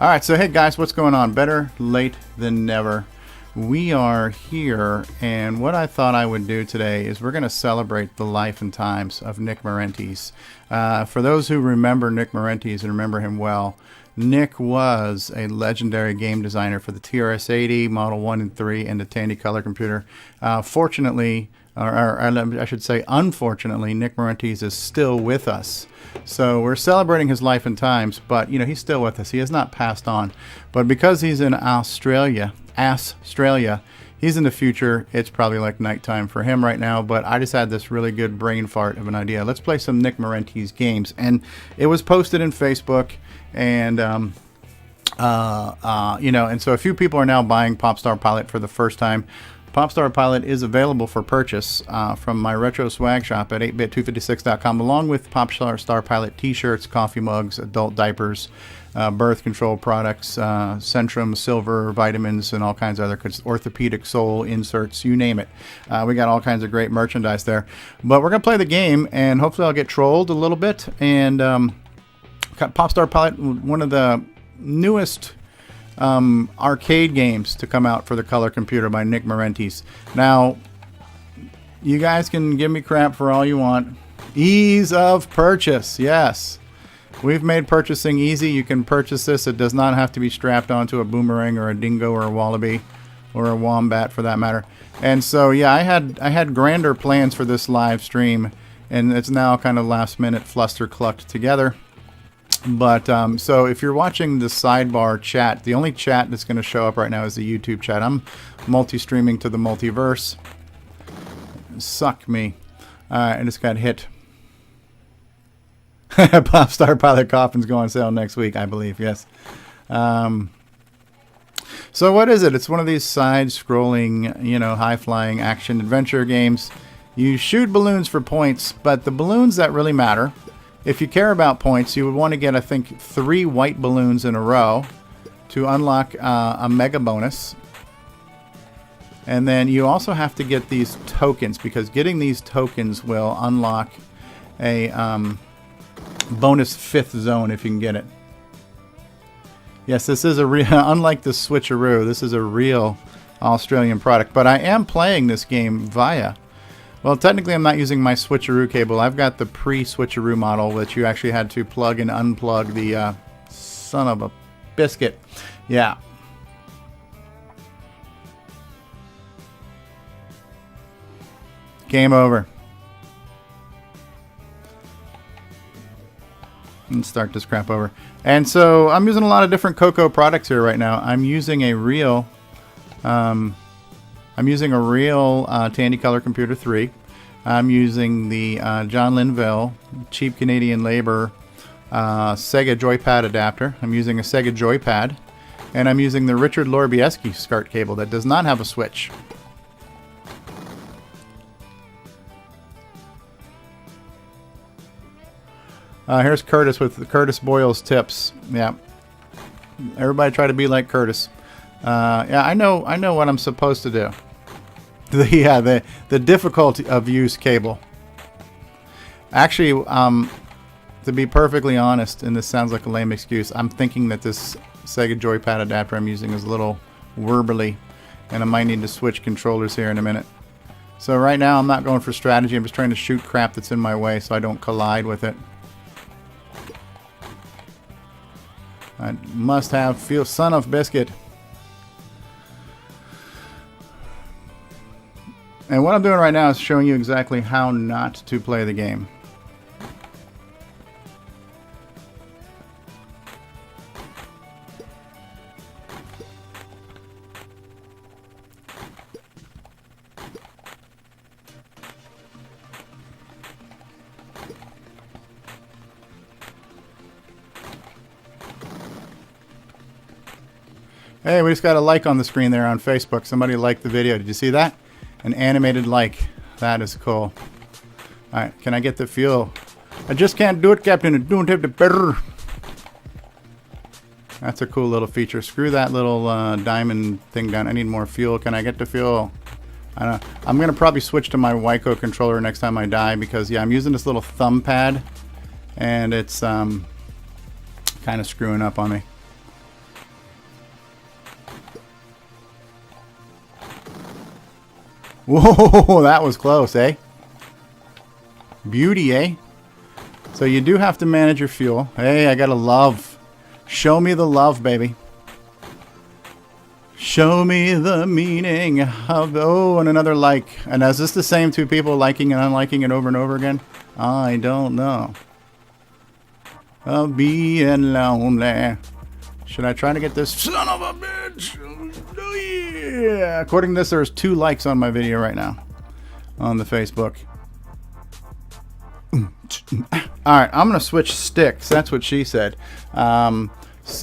All right, so hey guys, what's going on? Better late than never. We are here, and what I thought I would do today is we're going to celebrate the life and times of Nick Marentes. For those who remember Nick Marentes and remember him well, Nick was a legendary game designer for the TRS-80 Model I and III and the Tandy color computer. Fortunately, or I should say unfortunately, Nick Marentes is still with us. So we're celebrating his life and times, but you know, he's still with us. He has not passed on. But because he's in Australia, he's in the future. It's probably like nighttime for him right now, but I just had this really good brain fart of an idea. Let's play some Nick Marentes games. And it was posted in Facebook, and you know, and so a few people are now buying Star Pilot for the first time. Star Pilot is available for purchase from my retro swag shop at 8bit256.com, along with Star Pilot t-shirts, coffee mugs, adult diapers, birth control products, Centrum, silver, vitamins, and all kinds of other orthopedic sole inserts, you name it. We got all kinds of great merchandise there. But we're going to play the game, and hopefully I'll get trolled a little bit. And Star Pilot, one of the newest arcade games to come out for the color computer by Nick Marentes. Now, you guys can give me crap for all you want. Ease of purchase, yes. We've made purchasing easy. You can purchase this. It does not have to be strapped onto a boomerang or a dingo or a wallaby or a wombat for that matter. And so, yeah, I had grander plans for this live stream, and it's now kind of last minute fluster clucked together. But so if you're watching the sidebar chat, the only chat that's going to show up right now is the YouTube chat. I'm multi-streaming to the multiverse. Suck me. I just got hit. Star Pilot Coffin's going on sale next week, I believe. Yes. So what is it? It's one of these side-scrolling, you know, high-flying action-adventure games. You shoot balloons for points, but the balloons that really matter, if you care about points, you would want to get, I think, 3 white balloons in a row to unlock a mega bonus. And then you also have to get these tokens, because getting these tokens will unlock a bonus 5th zone if you can get it. Yes, this is a real, unlike the switcheroo, this is a real Australian product. But I am playing this game via... Well, technically I'm not using my switcheroo cable. I've got the pre-switcheroo model that you actually had to plug and unplug the son of a biscuit. Yeah. Game over. Let's start this crap over. And so I'm using a lot of different Coco products here right now. I'm using a real... Tandy Color Computer 3. I'm using the John Linville cheap Canadian labor Sega Joypad adapter. I'm using a Sega Joypad, and I'm using the Richard Lorbieski SCART cable that does not have a switch. Here's Curtis with Curtis Boyle's tips. Yeah, everybody try to be like Curtis. Yeah, I know what I'm supposed to do. The difficulty of use cable. Actually, to be perfectly honest, and this sounds like a lame excuse, I'm thinking that this Sega Joypad adapter I'm using is a little wobbly, and I might need to switch controllers here in a minute. So right now I'm not going for strategy. I'm just trying to shoot crap that's in my way so I don't collide with it. I must have feel son of biscuit. And what I'm doing right now is showing you exactly how not to play the game. Hey, we just got a like on the screen there on Facebook. Somebody liked the video. Did you see that? An animated like. That is cool. Alright, can I get the fuel? I just can't do it, Captain. I don't have the better. That's a cool little feature. Screw that little diamond thing down. I need more fuel. Can I get the fuel? I don't know. I'm going to probably switch to my Wyco controller next time I die because, yeah, I'm using this little thumb pad and it's kind of screwing up on me. Whoa, that was close, eh? Beauty, eh? So you do have to manage your fuel. Hey, I gotta love. Show me the love, baby. Show me the meaning of... Oh, and another like. And is this the same two people liking and unliking it over and over again? I don't know. Of being lonely. Should I try to get this son of a bitch? Oh, yeah. According to this, there's 2 likes on my video right now on the Facebook. Alright, I'm going to switch sticks. That's what she said. This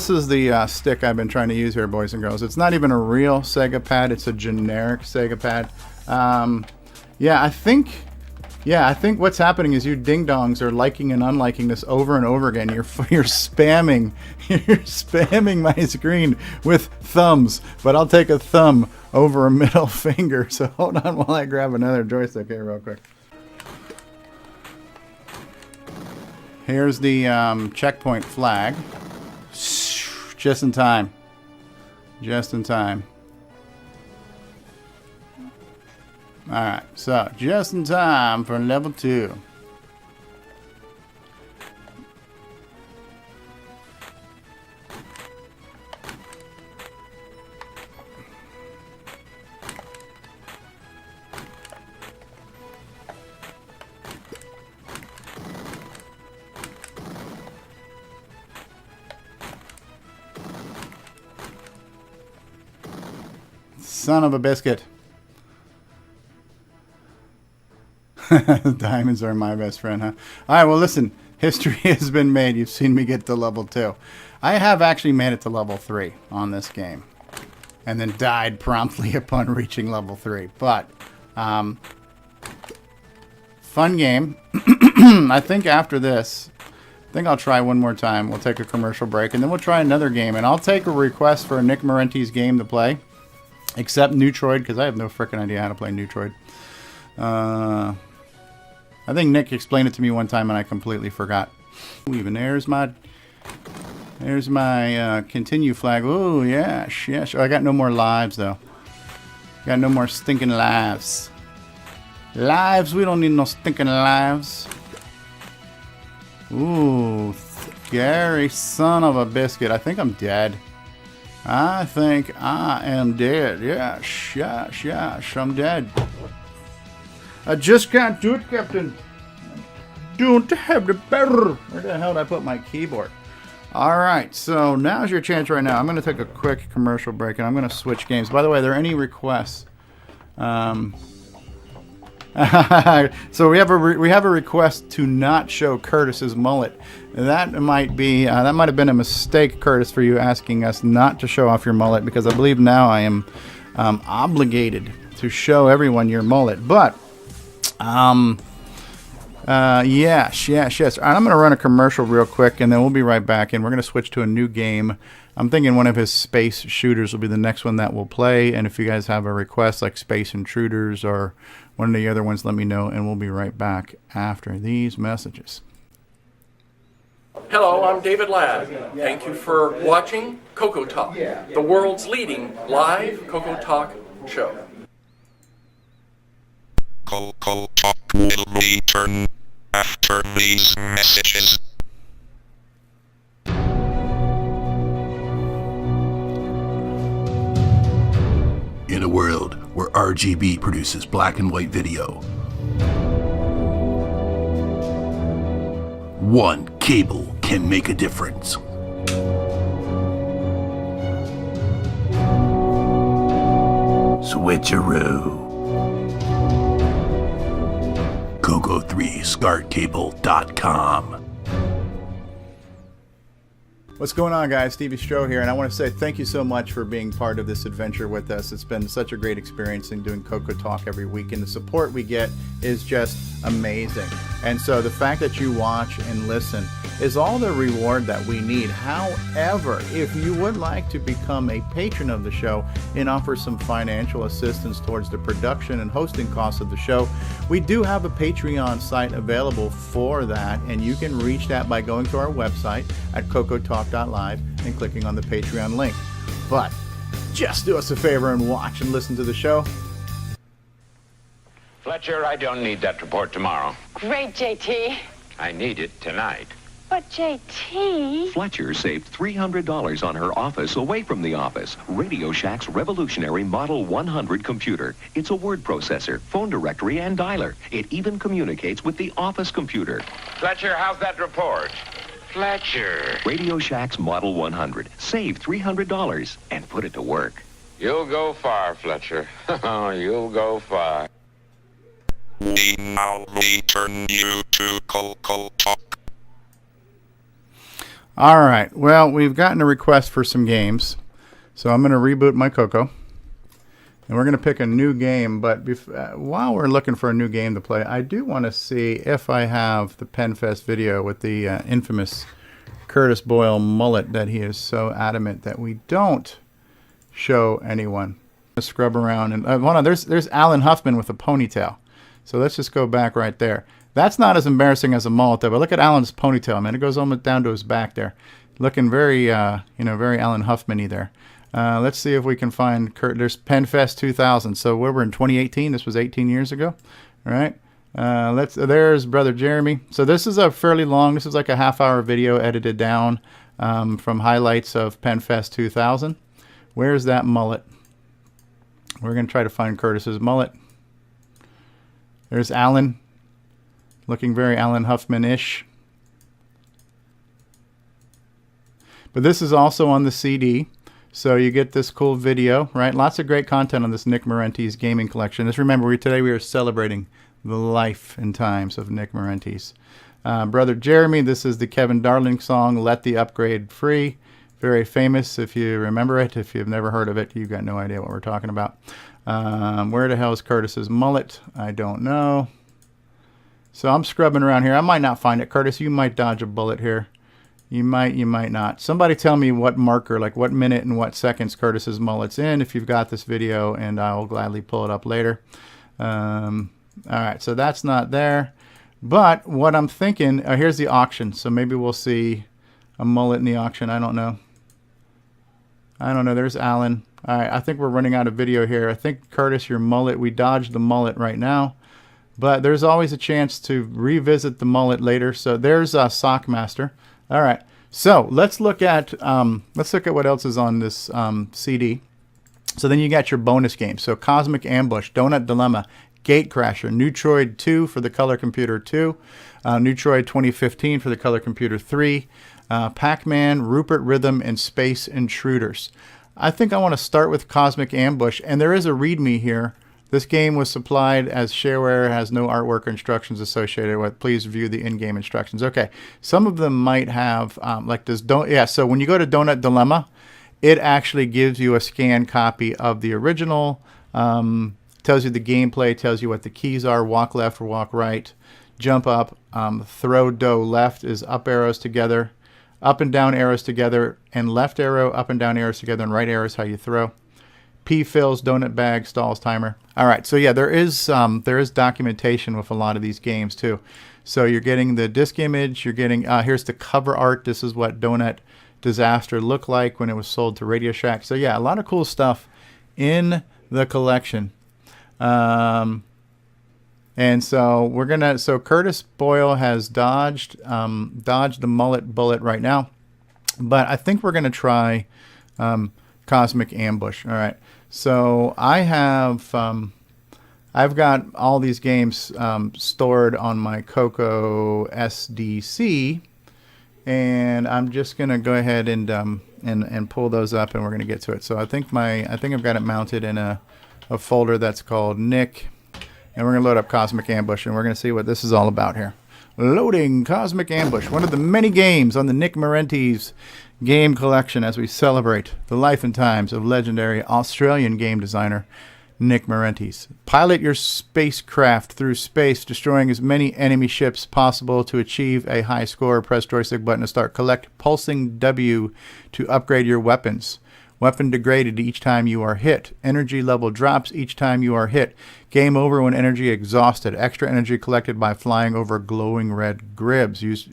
is the stick I've been trying to use here, boys and girls. It's not even a real Sega pad. It's a generic Sega pad. I think what's happening is you ding-dongs are liking and unliking this over and over again. You're spamming my screen with thumbs, but I'll take a thumb over a middle finger. So hold on while I grab another joystick here real quick. Here's the checkpoint flag. Just in time. Just in time. Alright, so just in time for level 2. Son of a biscuit. Diamonds are my best friend, huh? Alright, well listen. History has been made. You've seen me get to level 2. I have actually made it to level 3 on this game. And then died promptly upon reaching level 3. But, fun game. I think after this, I think I'll try one more time. We'll take a commercial break. And then we'll try another game. And I'll take a request for a Nick Marentes game to play. Except Neutroid, because I have no frickin' idea how to play Neutroid. I think Nick explained it to me one time and I completely forgot. Even there's my continue flag. Oh yes, yes. Oh, I got no more lives though. Got no more stinking lives. Lives? We don't need no stinking lives. Ooh, Gary, son of a biscuit. I think I'm dead. I think I am dead. Yes, yes, yes, I'm dead. I just can't do it, Captain. Don't have the better. Where the hell did I put my keyboard? Alright, so now's your chance right now. I'm going to take a quick commercial break and I'm going to switch games. By the way, are there any requests? So we have a request to not show Curtis's mullet. That might have been a mistake, Curtis, for you asking us not to show off your mullet, because I believe now I am obligated to show everyone your mullet. But yes. All right, I'm going to run a commercial real quick, and then we'll be right back, and we're going to switch to a new game. I'm thinking one of his space shooters will be the next one that we'll play, and if you guys have a request like Space Intruders or one of the other ones, let me know, and we'll be right back after these messages. Hello, I'm David Ladd. Thank you for watching Coco Talk, the world's leading live Coco Talk show. Coco Talk will return after these messages. In a world where RGB produces black and white video, one cable can make a difference. Switcheroo. Coco3ScartCable.com. What's going on, guys? StevieStrow here, and I want to say thank you so much for being part of this adventure with us. It's been such a great experience in doing Coco Talk every week, and the support we get is just amazing. And so the fact that you watch and listen is all the reward that we need. However, if you would like to become a patron of the show and offer some financial assistance towards the production and hosting costs of the show, we do have a Patreon site available for that, and you can reach that by going to our website at cocotalk.live and clicking on the Patreon link. But just do us a favor and watch and listen to the show. Fletcher, I don't need that report tomorrow. Great, JT. I need it tonight. But JT... Fletcher saved $300 on her office away from the office. Radio Shack's revolutionary Model 100 computer. It's a word processor, phone directory, and dialer. It even communicates with the office computer. Fletcher, how's that report? Fletcher. Radio Shack's Model 100. Save $300 and put it to work. You'll go far, Fletcher. You'll go far. We now return you to Coco Talk. All right. Well, we've gotten a request for some games, so I'm going to reboot my Coco, and we're going to pick a new game. But while we're looking for a new game to play, I do want to see if I have the PennFEST video with the infamous Curtis Boyle mullet that he is so adamant that we don't show anyone. Let's scrub around, and hold on. There's Alan Huffman with a ponytail. So let's just go back right there. That's not as embarrassing as a mullet, though. But look at Alan's ponytail, man. It goes almost down to his back there. Looking very, very Alan Huffman-y there. Let's see if we can find there's PennFEST 2000. So we're in 2018. This was 18 years ago. All right. There's Brother Jeremy. So this is a fairly long, this is like a half-hour video edited down from highlights of PennFEST 2000. Where's that mullet? We're going to try to find Curtis's mullet. There's Alan. Looking very Alan Huffman-ish. But this is also on the CD, so you get this cool video, right? Lots of great content on this Nick Marentes gaming collection. Just remember, today we are celebrating the life and times of Nick Marentes. Brother Jeremy, this is the Kevin Darling song, Let the Upgrade Free. Very famous if you remember it. If you've never heard of it, you've got no idea what we're talking about. Where the hell is Curtis's mullet? I don't know. So I'm scrubbing around here. I might not find it. Curtis, you might dodge a bullet here. You might not. Somebody tell me what marker, like what minute and what seconds Curtis's mullet's in if you've got this video, and I'll gladly pull it up later. All right, so that's not there. But what I'm thinking, here's the auction. So maybe we'll see a mullet in the auction. I don't know. There's Alan. All right, I think we're running out of video here. I think, Curtis, your mullet, we dodged the mullet right now. But there's always a chance to revisit the mullet later. So there's Sockmaster. All right. So let's look at what else is on this CD. So then you got your bonus games. So Cosmic Ambush, Donut Dilemma, Gatecrasher, Neutroid 2 for the Color Computer 2, Neutroid 2015 for the Color Computer 3, Pac-Man, Rupert Rhythm, and Space Intruders. I think I want to start with Cosmic Ambush, and there is a README here. This game was supplied as shareware, has no artwork or instructions associated with. Please view the in-game instructions. Okay, some of them might have like this. So when you go to Donut Dilemma, it actually gives you a scanned copy of the original. Tells you the gameplay, tells you what the keys are. Walk left or walk right. Jump up. Throw dough left is up arrows together, up and down arrows together, and left arrow, up and down arrows together, and right arrow is how you throw. P fills, donut bag, stalls, timer. All right, so yeah, there is documentation with a lot of these games too. So you're getting the disc image, you're getting, here's the cover art. This is what Donut Disaster looked like when it was sold to Radio Shack. So yeah, a lot of cool stuff in the collection. And so so Curtis Boyle has dodged the mullet bullet right now, but I think we're gonna try Cosmic Ambush. All right. So I have, I've got all these games stored on my Coco SDC, and I'm just gonna go ahead and pull those up, and we're gonna get to it. So I think I've got it mounted in a folder that's called Nick, and we're gonna load up Cosmic Ambush, and we're gonna see what this is all about here. Loading Cosmic Ambush, one of the many games on the Nick Marentes game collection as we celebrate the life and times of legendary Australian game designer Nick Marentes. Pilot your spacecraft through space, destroying as many enemy ships possible to achieve a high score. Press joystick button to start. Collect pulsing W to upgrade your weapons. Weapon degraded each time you are hit. Energy level drops each time you are hit. Game over when energy exhausted. Extra energy collected by flying over glowing red grids. Use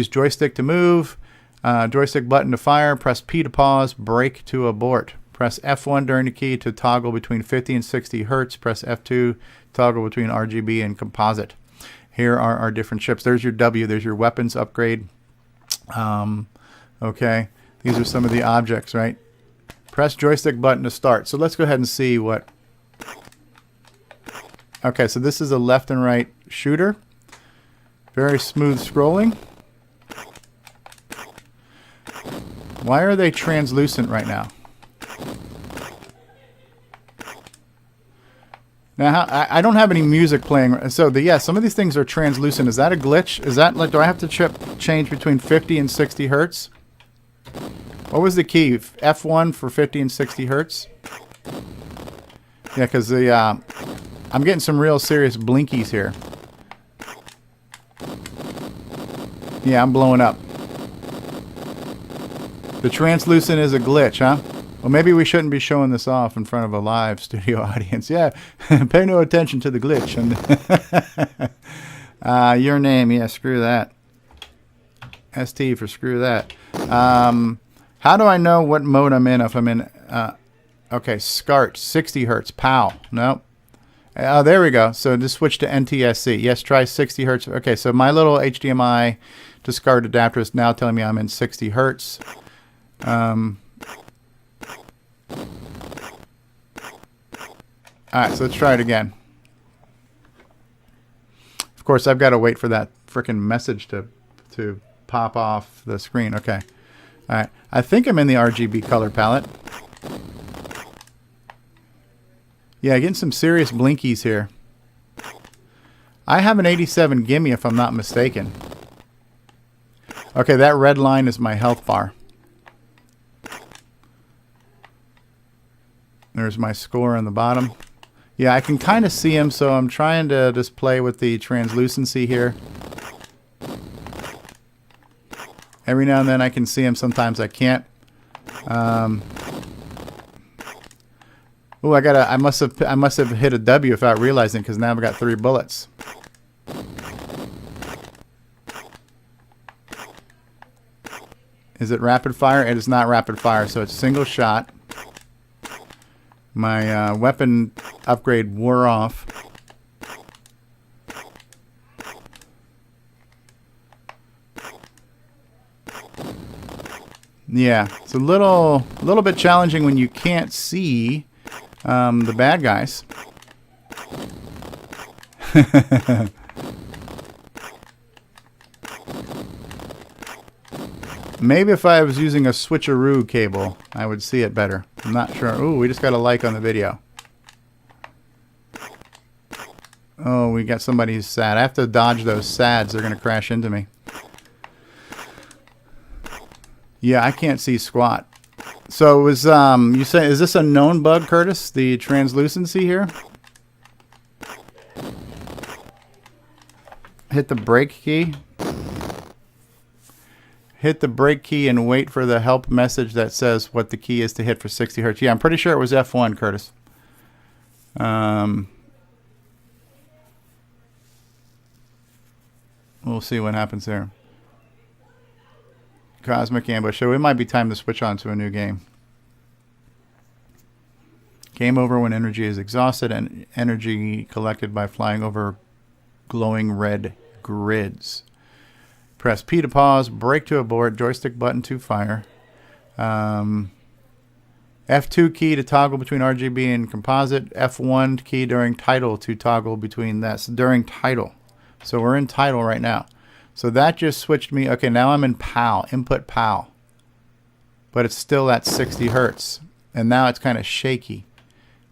joystick to move. Joystick button to fire. Press P to pause. Brake to abort. Press F1 during the key to toggle between 50 and 60 hertz. Press F2 toggle between RGB and composite. Here are our different chips. There's your W. There's your weapons upgrade. Okay, these are some of the objects, right? Press joystick button to start. So let's go ahead and see what... Okay, so this is a left and right shooter. Very smooth scrolling. Why are they translucent right now? Now, I don't have any music playing. So, some of these things are translucent. Is that a glitch? Is that like, do I have to change between 50 and 60 hertz? What was the key? F1 for 50 and 60 hertz? Yeah, because I'm getting some real serious blinkies here. Yeah, I'm blowing up. The translucent is a glitch, huh? Well, maybe we shouldn't be showing this off in front of a live studio audience. Yeah, pay no attention to the glitch. Your name, yeah, screw that. ST for screw that. How do I know what mode I'm in if I'm in... okay, SCART, 60 hertz, POW. Nope. Oh, there we go. So just switch to NTSC. Yes, try 60 hertz. Okay, so my little HDMI to SCART adapter is now telling me I'm in 60 hertz. Alright, so let's try it again. Of course, I've got to wait for that frickin' message to pop off the screen. Okay. Alright, I think I'm in the RGB color palette. Yeah, getting some serious blinkies here. I have an 87 gimme if I'm not mistaken. Okay, that red line is my health bar. There's my score on the bottom. Yeah, I can kind of see him, so I'm trying to just play with the translucency here. Every now and then I can see him, sometimes I can't. Oh, I must have hit a W without realizing, because now I've got 3 bullets. Is it rapid fire? It is not rapid fire, so it's single shot. My weapon upgrade wore off. Yeah, it's a little bit challenging when you can't see the bad guys. Maybe if I was using a switcheroo cable, I would see it better. I'm not sure. Ooh, we just got a like on the video. Oh, we got somebody who's sad. I have to dodge those sads. They're going to crash into me. Yeah, I can't see squat. So it was, you say, is this a known bug, Curtis? The translucency here? Hit the brake key. Hit the brake key and wait for the help message that says what the key is to hit for 60 hertz. Yeah, I'm pretty sure it was F1, Curtis. We'll see what happens there. Cosmic Ambush. So it might be time to switch on to a new game. Game over when energy is exhausted and energy collected by flying over glowing red grids. Press P to pause, brake to abort, joystick button to fire. F2 key to toggle between RGB and composite. F1 key during title to toggle between that. So during title. So we're in title right now. So that just switched me. Okay, now I'm in POW, input POW. But it's still at 60 hertz. And now it's kind of shaky.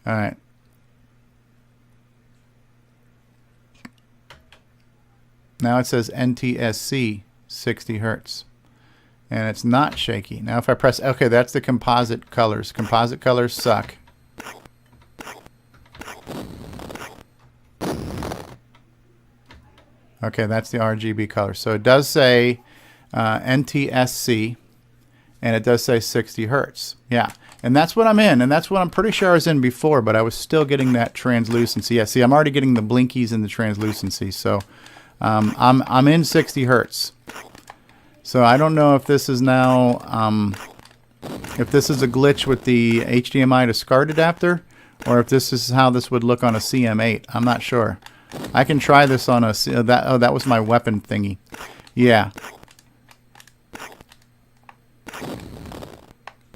All right. Now it says NTSC 60 hertz. And it's not shaky. Now if I press, okay, that's the composite colors. Composite colors suck. Okay, that's the RGB color. So it does say NTSC, and it does say 60 hertz. Yeah, and that's what I'm in, and that's what I'm pretty sure I was in before, but I was still getting that translucency. Yeah, see, I'm already getting the blinkies and the translucency, so I'm in 60 hertz. So I don't know if this is now, if this is a glitch with the HDMI to SCART adapter, or if this is how this would look on a CM8. I'm not sure. I can try this on a that was my weapon thingy. Yeah.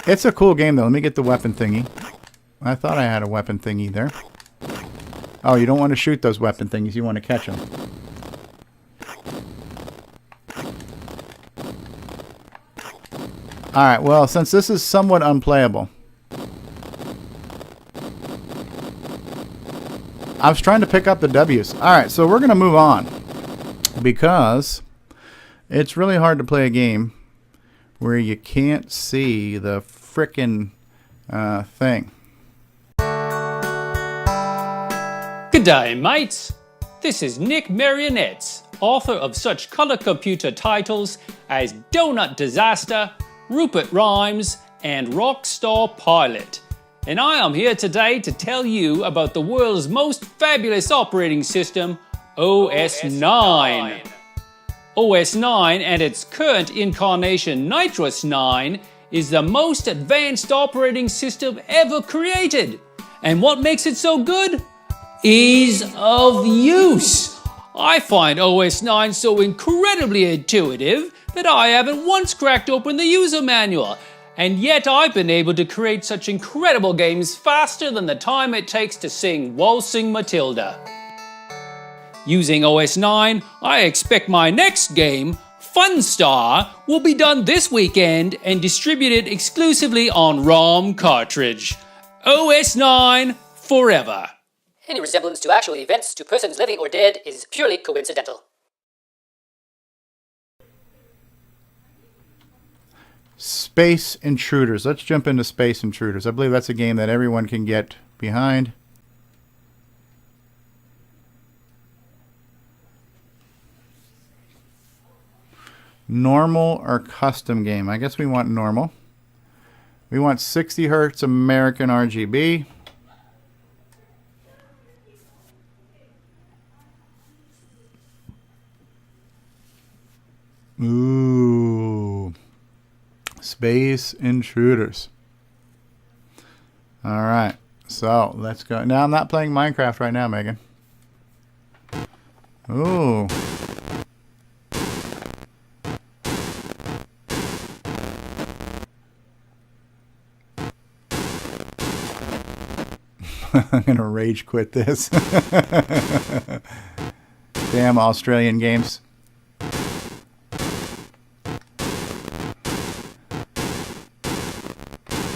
It's a cool game though. Let me get the weapon thingy. I thought I had a weapon thingy there. Oh, you don't want to shoot those weapon thingies. You want to catch them. Alright, well, since this is somewhat unplayable, I was trying to pick up the W's. Alright, so we're going to move on, because it's really hard to play a game where you can't see the frickin' thing. G'day, mates. This is Nick Marentes, author of such color computer titles as Donut Disaster, Rupert Rhymes, and Star Pilot. And I am here today to tell you about the world's most fabulous operating system, OS 9. OS 9 and its current incarnation Nitrous 9 is the most advanced operating system ever created. And what makes it so good? Ease of use. I find OS 9 so incredibly intuitive that I haven't once cracked open the user manual, and yet I've been able to create such incredible games faster than the time it takes to sing Waltzing Matilda. Using OS 9, I expect my next game, Funstar, will be done this weekend and distributed exclusively on ROM cartridge. OS 9 forever. Any resemblance to actual events to persons living or dead is purely coincidental. Space Intruders. Let's jump into Space Intruders. I believe that's a game that everyone can get behind. Normal or custom game? I guess we want normal. We want 60 Hertz American RGB. Ooh. Space Intruders. Alright. So, let's go. Now, I'm not playing Minecraft right now, Megan. Ooh. I'm gonna rage quit this. Damn Australian games.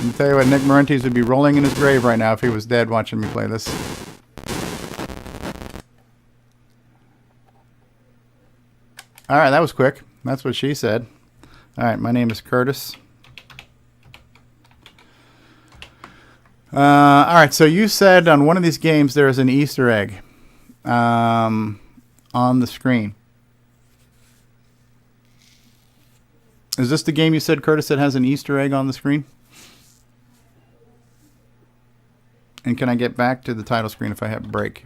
I'll tell you what, Nick Marentes would be rolling in his grave right now if he was dead watching me play this. Alright, that was quick. That's what she said. Alright, my name is Curtis. Alright, so you said on one of these games there's an Easter egg on the screen. Is this the game you said, Curtis, that has an Easter egg on the screen? And can I get back to the title screen if I hit break?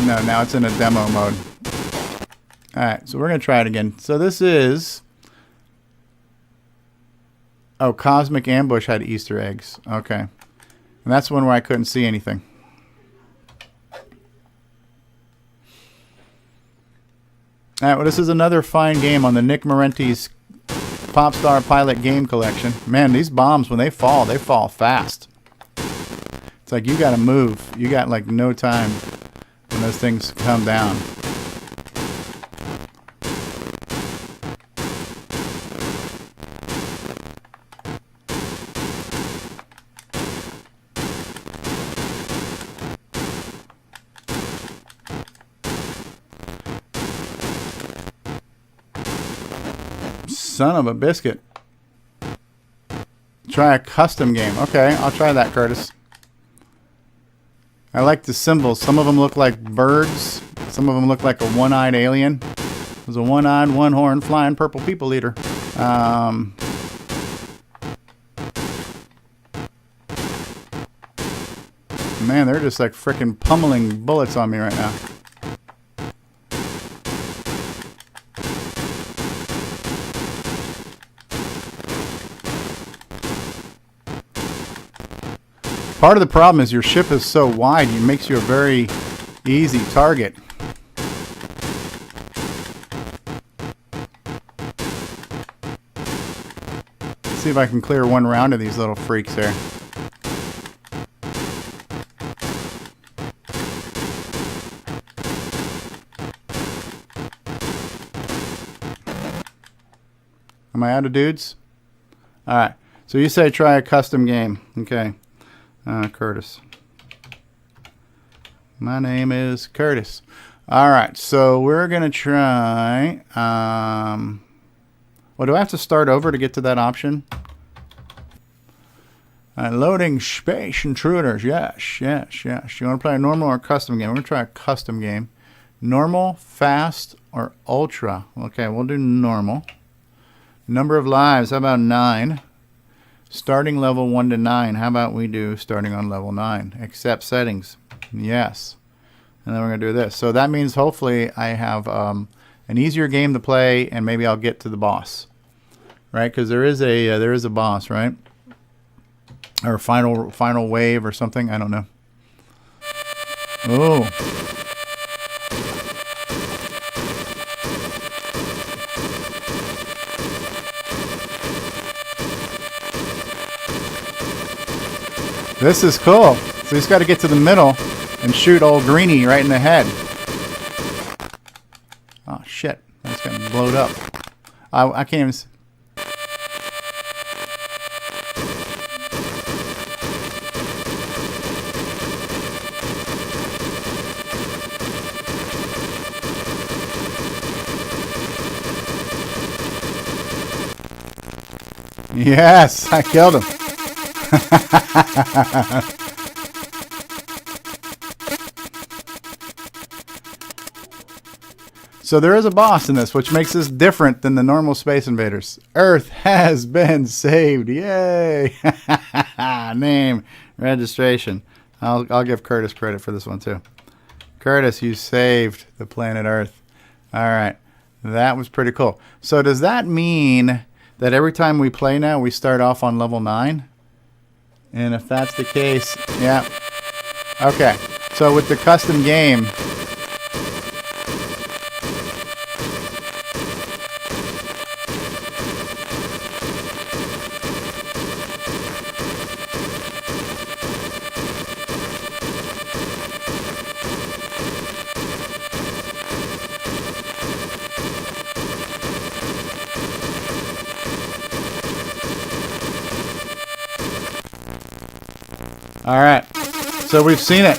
No, now it's in a demo mode. Alright, so we're going to try it again. So this is... Oh, Cosmic Ambush had Easter eggs. Okay. And that's one where I couldn't see anything. Alright, well, this is another fine game on the Nick Marentes Pop Star Pilot game collection. Man, these bombs, when they fall fast. It's like you gotta move. You got like no time when those things come down. Son of a biscuit. Try a custom game. Okay, I'll try that, Curtis. I like the symbols. Some of them look like birds. Some of them look like a one-eyed alien. There's a one-eyed, one-horned, flying purple people eater. Man, they're just like frickin' pummeling bullets on me right now. Part of the problem is your ship is so wide, it makes you a very easy target. Let's see if I can clear one round of these little freaks here. Am I out of dudes? Alright, so you say try a custom game. Okay, Curtis. My name is Curtis. Alright, so we're going to try... well, do I have to start over to get to that option? Loading Space Intruders. Yes, yes, yes. You want to play a normal or a custom game? We're going to try a custom game. Normal, fast, or ultra? Okay, we'll do normal. Number of lives, how about 9? Starting level 1 to 9. How about we do starting on level 9? Accept settings. Yes. And then we're going to do this. So that means hopefully I have an easier game to play, and maybe I'll get to the boss. Right? Because there is a boss, right? Or final wave or something. I don't know. Oh. This is cool. So he's got to get to the middle and shoot old Greenie right in the head. Oh shit! That's getting blowed up. I can't even. Yes, I killed him. So there is a boss in this, which makes this different than the normal Space Invaders. Earth has been saved. Yay! Name, registration. I'll give Curtis credit for this one too. Curtis, you saved the planet Earth. All right. That was pretty cool. So does that mean that every time we play now, we start off on level 9? And if that's the case, yeah. Okay. So with the custom game, all right, so we've seen it.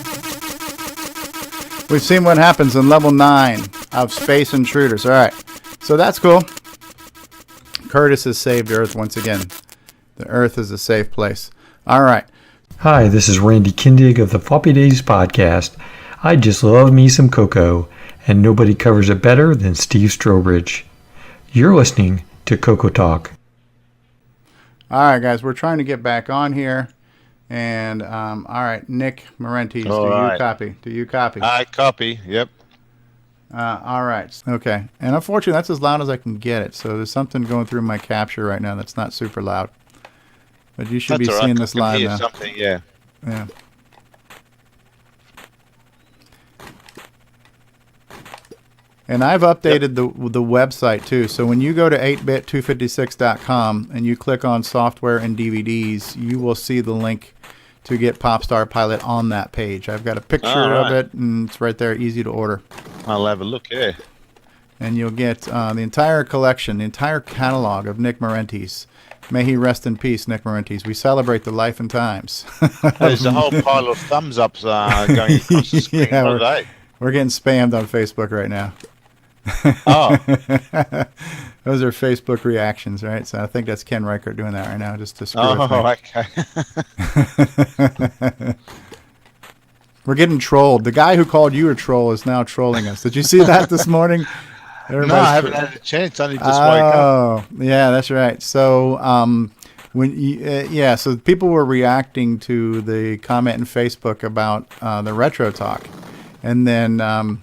We've seen what happens in level 9 of Space Intruders. All right, so that's cool. Curtis has saved Earth once again. The Earth is a safe place. All right. Hi, this is Randy Kindig of the Floppy Days podcast. I just love me some Coco, and nobody covers it better than Steve Strobridge. You're listening to Coco Talk. All right, guys, we're trying to get back on here. And, all right, Nick Marentes, you copy? Do you copy? I copy, yep. All right, okay. And unfortunately, that's as loud as I can get it. So there's something going through my capture right now that's not super loud. But you should be seeing this live now. Something, yeah. Yeah. And I've updated the website too. So when you go to 8bit256.com and you click on software and DVDs, you will see the link to get Pop Star Pilot on that page. I've got a picture of it, and it's right there, easy to order. I'll have a look, yeah. And you'll get the entire collection, the entire catalog of Nick Marentes. May he rest in peace, Nick Marentes. We celebrate the life and times. There's a whole pile of thumbs ups going across the screen. Yeah, we're getting spammed on Facebook right now. Oh. Those are Facebook reactions, right? So I think that's Ken Reichert doing that right now just to screw with me. Okay. We're getting trolled. The guy who called you a troll is now trolling us. Did you see that this morning? No, I haven't had a chance. I need to swipe up. Oh, yeah, that's right. So when you, so people were reacting to the comment in Facebook about the retro talk, and then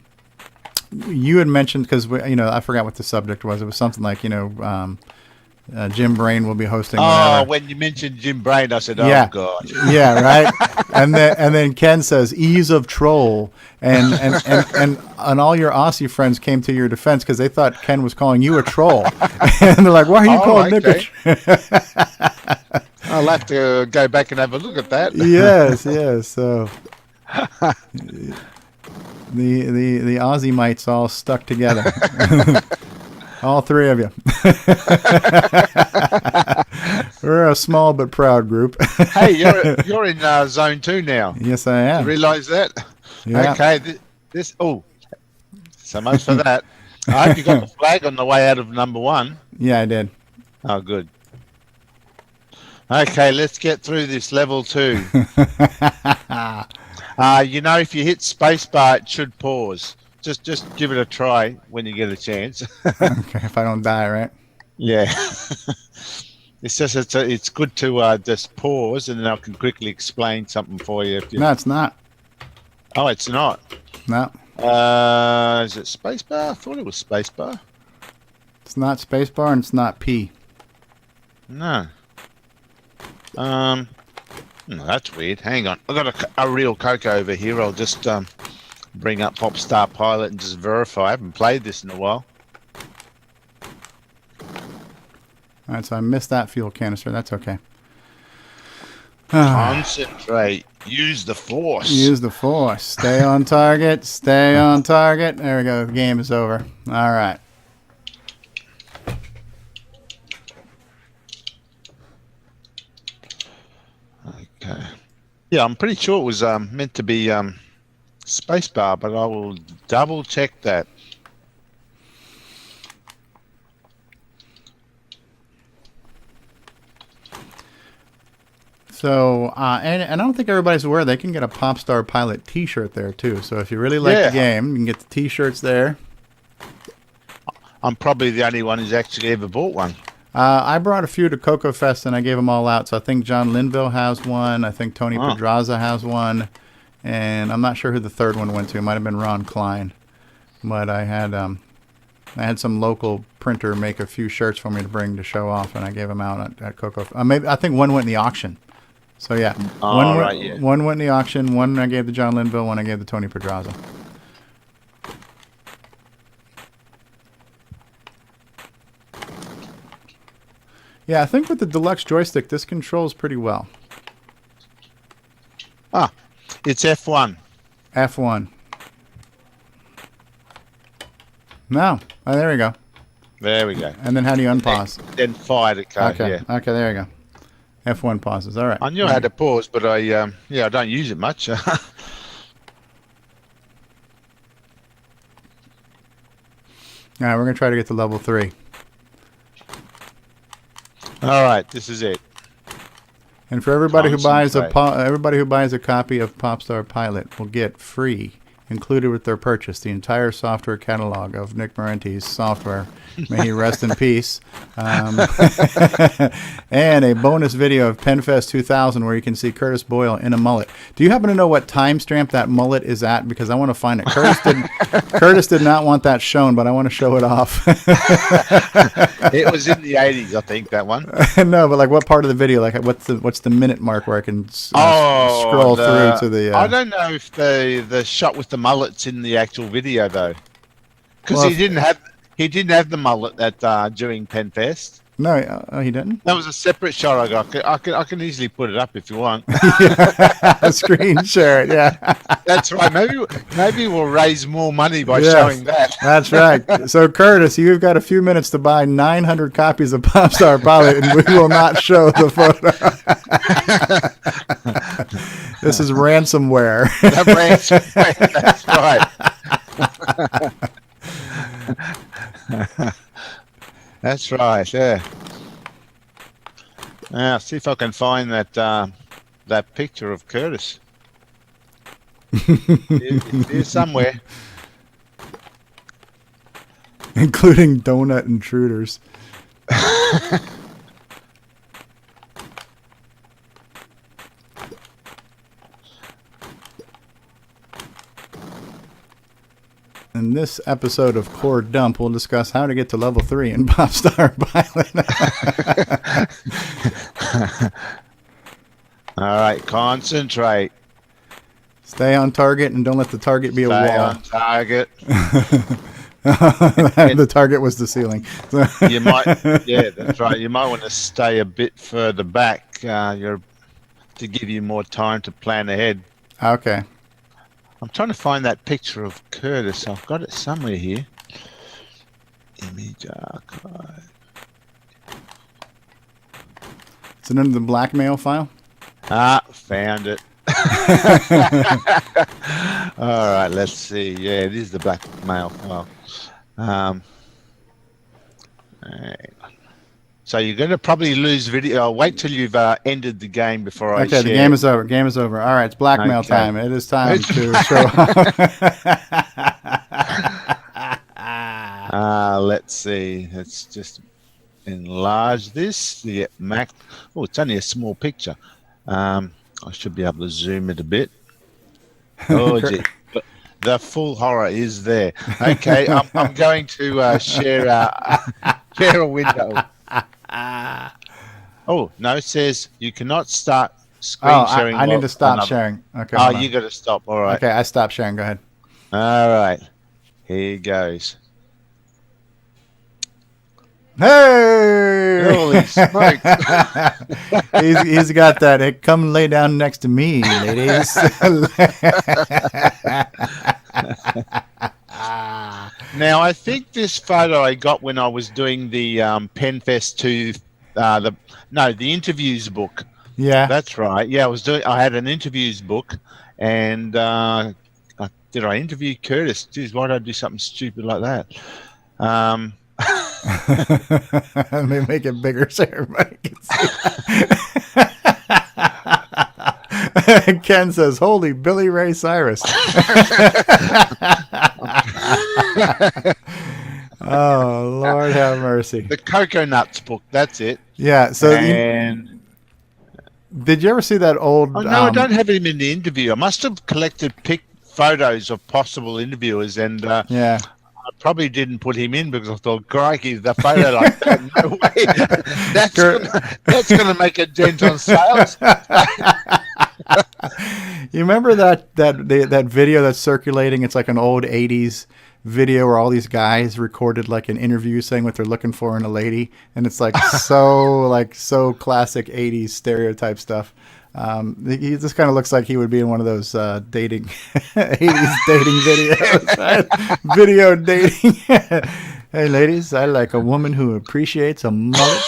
you had mentioned, because I forgot what the subject was. It was something like Jim Brain will be hosting. Oh, whatever. when you mentioned Jim Brain, I said, "Oh Yeah. God." Yeah, right. And then Ken says ease of troll, and all your Aussie friends came to your defense because they thought Ken was calling you a troll, and they're like, "Why are you calling Nick a troll?" I'll have to go back and have a look at that. Yes. So the Aussie mites all stuck together. All three of you. We're a small but proud group. Hey, you're in zone 2 now. Yes, I am. You realise that? Yeah. Okay. So much for that. I hope you got the flag on the way out of number 1. Yeah, I did. Oh, good. Okay, let's get through this level 2. If you hit spacebar, it should pause. Just give it a try when you get a chance. Okay, if I don't die, right? Yeah. It's good to just pause, and then I can quickly explain something for you. No, it's not. Oh, it's not. No. Is it spacebar? I thought it was spacebar. It's not spacebar, and it's not P. No. That's weird. Hang on. I've got a real Coco over here. I'll just bring up Pop Star Pilot and just verify. I haven't played this in a while. All right, so I missed that fuel canister. That's okay. Concentrate. Use the force. Use the force. Stay on target. Stay on target. There we go. The game is over. All right. Okay. Yeah, I'm pretty sure it was meant to be spacebar, but I will double check that. So, and I don't think everybody's aware they can get a Pop Star Pilot T-shirt there too. So if you really like the game, you can get the T-shirts there. I'm probably the only one who's actually ever bought one. I brought a few to CocoFest and I gave them all out. So I think John Linville has one. I think Tony Pedraza has one, and I'm not sure who the third one went to. It might have been Ron Klein, but I had some local printer make a few shirts for me to bring to show off, and I gave them out at CocoFest. I think one went in the auction. So yeah, one went in the auction. One I gave to John Linville. One I gave to Tony Pedraza. Yeah, I think with the deluxe joystick, this controls pretty well. It's F1. F1. No. Oh, there we go. There we go. And then how do you unpause? Then fire the card. Okay. Yeah. Okay, there you go. F1 pauses. All right. I knew I had to pause, but I don't use it much. All right, we're gonna try to get to level 3. All right, this is it. And for everybody who buys a copy of Pop Star Pilot will get free, included with their purchase, the entire software catalog of Nick Marentes' software. May he rest in peace. And a bonus video of PennFEST 2000 where you can see Curtis Boyle in a mullet. Do you happen to know what time stamp that mullet is at? Because I want to find it. Curtis did not want that shown, but I want to show it off. It was in the 80s, I think, that one. No, but like what part of the video? Like what's the minute mark where I can scroll through to the... I don't know if the shot with the mullet's in the actual video, though. Because he didn't have the mullet at during PennFEST. No, he didn't. That was a separate shot I got. I can easily put it up if you want. Screen share it, yeah. That's right. Maybe we'll raise more money by showing that. That's right. So Curtis, you've got a few minutes to buy 900 copies of Pop Star Pilot, and we will not show the photo. This is ransomware. That's right. That's right, yeah. Now, see if I can find that picture of Curtis. It's here somewhere. Including donut intruders. In this episode of Core Dump, we'll discuss how to get to level 3 in Pop Star Pilot. All right, concentrate. Stay on target and don't let the target be a wall. Stay on target. The target was the ceiling. You might, yeah, that's right. You might want to stay a bit further back to give you more time to plan ahead. Okay. I'm trying to find that picture of Curtis. I've got it somewhere here. Image archive. Is it under the blackmail file? Ah, found it. All right, let's see. Yeah, it is the blackmail file. All right. So you're going to probably lose video. I'll wait till you've ended the game before I share. Okay, the game is over. Game is over. All right, it's blackmail time. It is time to show. Let's see. Let's just enlarge this to get max. Oh, it's only a small picture. I should be able to zoom it a bit. Oh, gee. The full horror is there. Okay, I'm going to share a window. Oh, no, it says you cannot start screen sharing. I need to stop sharing. Okay. Oh, you got to stop. All right. Okay, I stopped sharing. Go ahead. All right. Here goes. Hey! Holy smokes. he's got that. Hey, come lay down next to me, ladies. Now, I think this photo I got when I was doing the PennFEST 2, the interviews book. Yeah, that's right. Yeah, I had an interviews book, and did I interview Curtis? Jeez, why did I do something stupid like that? Let me make it bigger so everybody can see. Ken says, "Holy Billy Ray Cyrus!" Oh, Lord have mercy. The Cocoa Nuts book. That's it. Yeah. So, did you ever see that old? Oh, no, I don't have him in the interview. I must have collected photos of possible interviewers, and yeah. I probably didn't put him in because I thought, crikey, the photo like that, no way. That's gonna make a dent on sales. You remember that video that's circulating? It's like an old 80s video where all these guys recorded like an interview saying what they're looking for in a lady, and it's like so classic 80s stereotype stuff. He just kind of looks like he would be in one of those dating 80s dating videos, right? Video dating. Hey ladies, I like a woman who appreciates a mullet.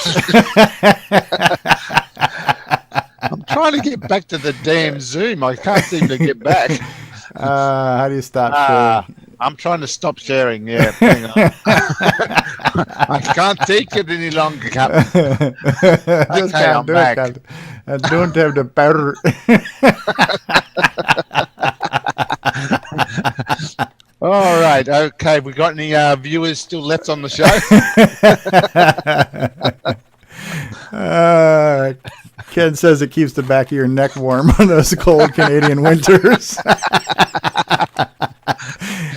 I'm trying to get back to the damn Zoom. I can't seem to get back. How do you stop sharing? I'm trying to stop sharing. Yeah, hang on. I can't take it any longer, Captain. Just okay, I'm back. I don't have the power. All right. Okay. We got any viewers still left on the show? Ken says it keeps the back of your neck warm on those cold Canadian winters.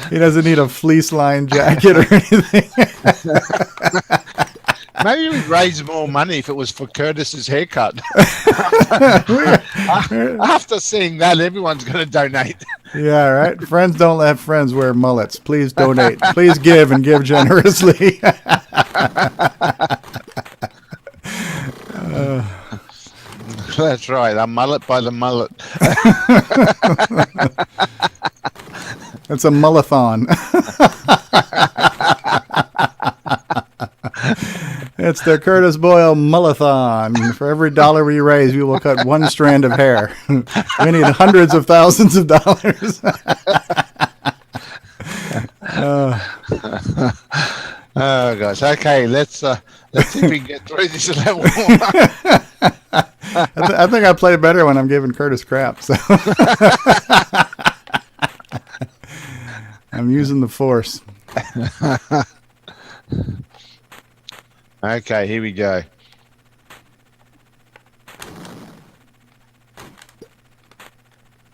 He doesn't need a fleece lined jacket or anything. Maybe we'd raise more money if it was for Curtis's haircut. After seeing that, everyone's going to donate. Yeah, right. Friends don't let friends wear mullets. Please donate. Please give and give generously. That's right. A mullet by the mullet. It's a mullethon. It's the Curtis Boyle Mullethon. For every dollar we raise, we will cut one strand of hair. We need hundreds of thousands of dollars. Oh gosh. Okay, let's see if we can get through this level. I think I play better when I'm giving Curtis crap. So I'm using the force. Okay, here we go.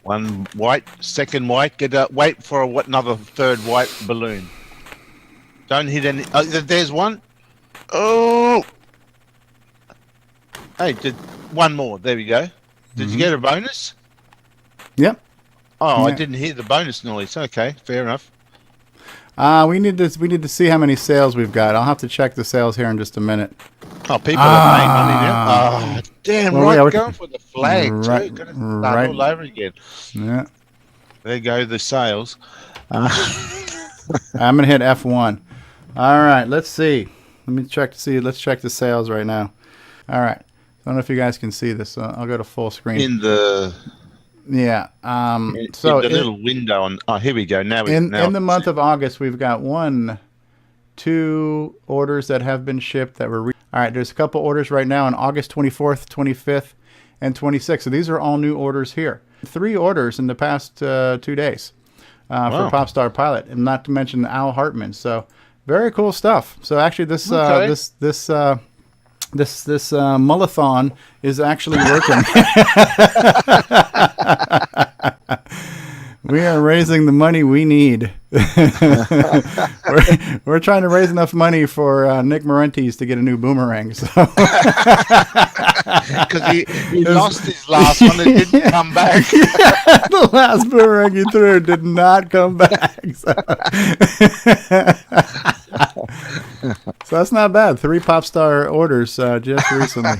One white, second white. Wait for another third white balloon. Don't hit any. Oh, there's one. Oh. Hey, one more. There we go. Did you get a bonus? Yep. Oh, Yeah. I didn't hear the bonus noise. Okay, fair enough. We need to see how many sales we've got. I'll have to check the sales here in just a minute. Oh, people are paying money now. Oh, damn, Well, right, yeah, going for the flag, too. Got to start all over again. Yeah. There go the sales. I'm going to hit F1. All right, let's see. Let me check to see. Let's check the sales right now. All right. I don't know if you guys can see this. I'll go to full screen. In the... Yeah. So the little window on. Oh, here we go. Now in the month of August, we've got 2 orders that have been shipped that were. All right, there's a couple orders right now on August 24th, 25th, and 26th. So these are all new orders here. 3 orders in the past 2 days for Pop Star Pilot, and not to mention Al Hartman. So very cool stuff. So actually, this Mullethon is actually working. We are raising the money we need. we're trying to raise enough money for Nick Marentes to get a new boomerang. So because he lost his last one, it didn't come back. The last boomerang he threw did not come back. So that's not bad. 3 Pop Star orders just recently.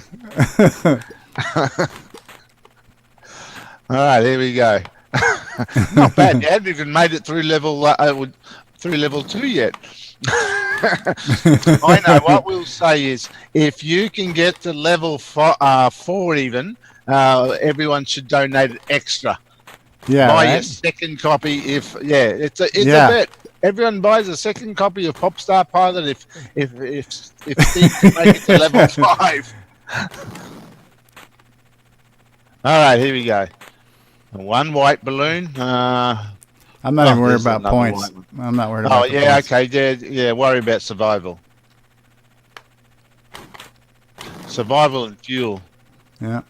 All right, here we go. Not bad. You haven't even made it through level 2 yet. I know what we'll say is if you can get to level 4 even, everyone should donate an extra. Yeah, buy right? a second copy it's a bet. Everyone buys a second copy of Pop Star Pilot if Steve can make it to level 5. All right, here we go. 1 white balloon. I'm not even worried about points. I'm not worried about points. Okay. Yeah, worry about survival. Survival and fuel. Yeah.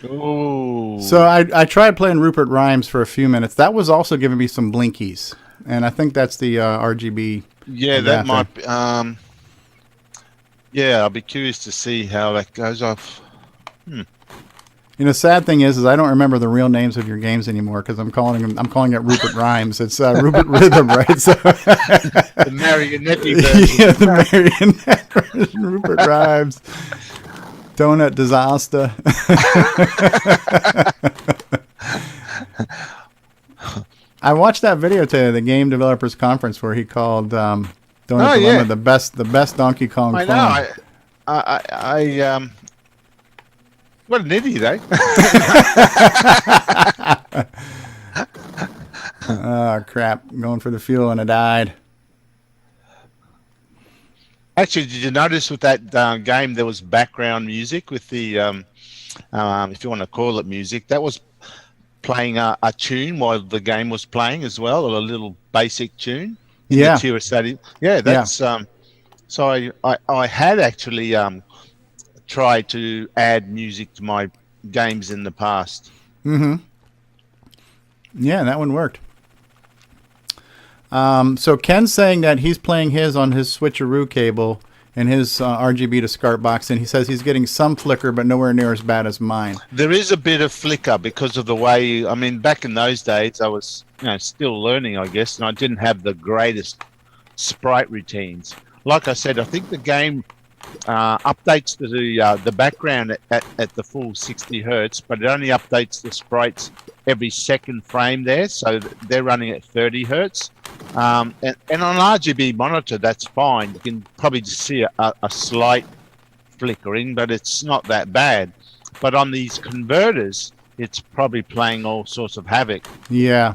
Ooh. So I tried playing Rupert Rhymes for a few minutes. That was also giving me some blinkies. And I think that's the RGB. Yeah, that might be... yeah, I'll be curious to see how that goes off. You know, sad thing is I don't remember the real names of your games anymore because I'm calling it Rupert Rhymes. It's Rupert Rhythm, right? So the marionette version. Yeah, the marionette version. Rupert Rhymes. Donut Disaster. I watched that video today, the Game Developers Conference, where he called Donut Dilemma the best Donkey Kong clone. I know. What an idiot, eh? Oh, crap. I'm going for the fuel and I died. Actually, did you notice with that game there was background music with the, if you want to call it music, that was playing a tune while the game was playing as well, or a little basic tune. Yeah. TRS-80. Yeah, that's so I had actually tried to add music to my games in the past. Mm-hmm. Yeah, that one worked. So Ken's saying that he's playing his on his switcheroo cable and his RGB to SCART box, and he says he's getting some flicker, but nowhere near as bad as mine. There is a bit of flicker because of the way, I mean, back in those days, I was still learning, I guess, and I didn't have the greatest sprite routines. Like I said, I think the game updates the background at the full 60 hertz, but it only updates the sprites every second frame there, so they're running at 30 hertz. And on an RGB monitor, that's fine. You can probably just see a slight flickering, but it's not that bad. But on these converters, it's probably playing all sorts of havoc. Yeah.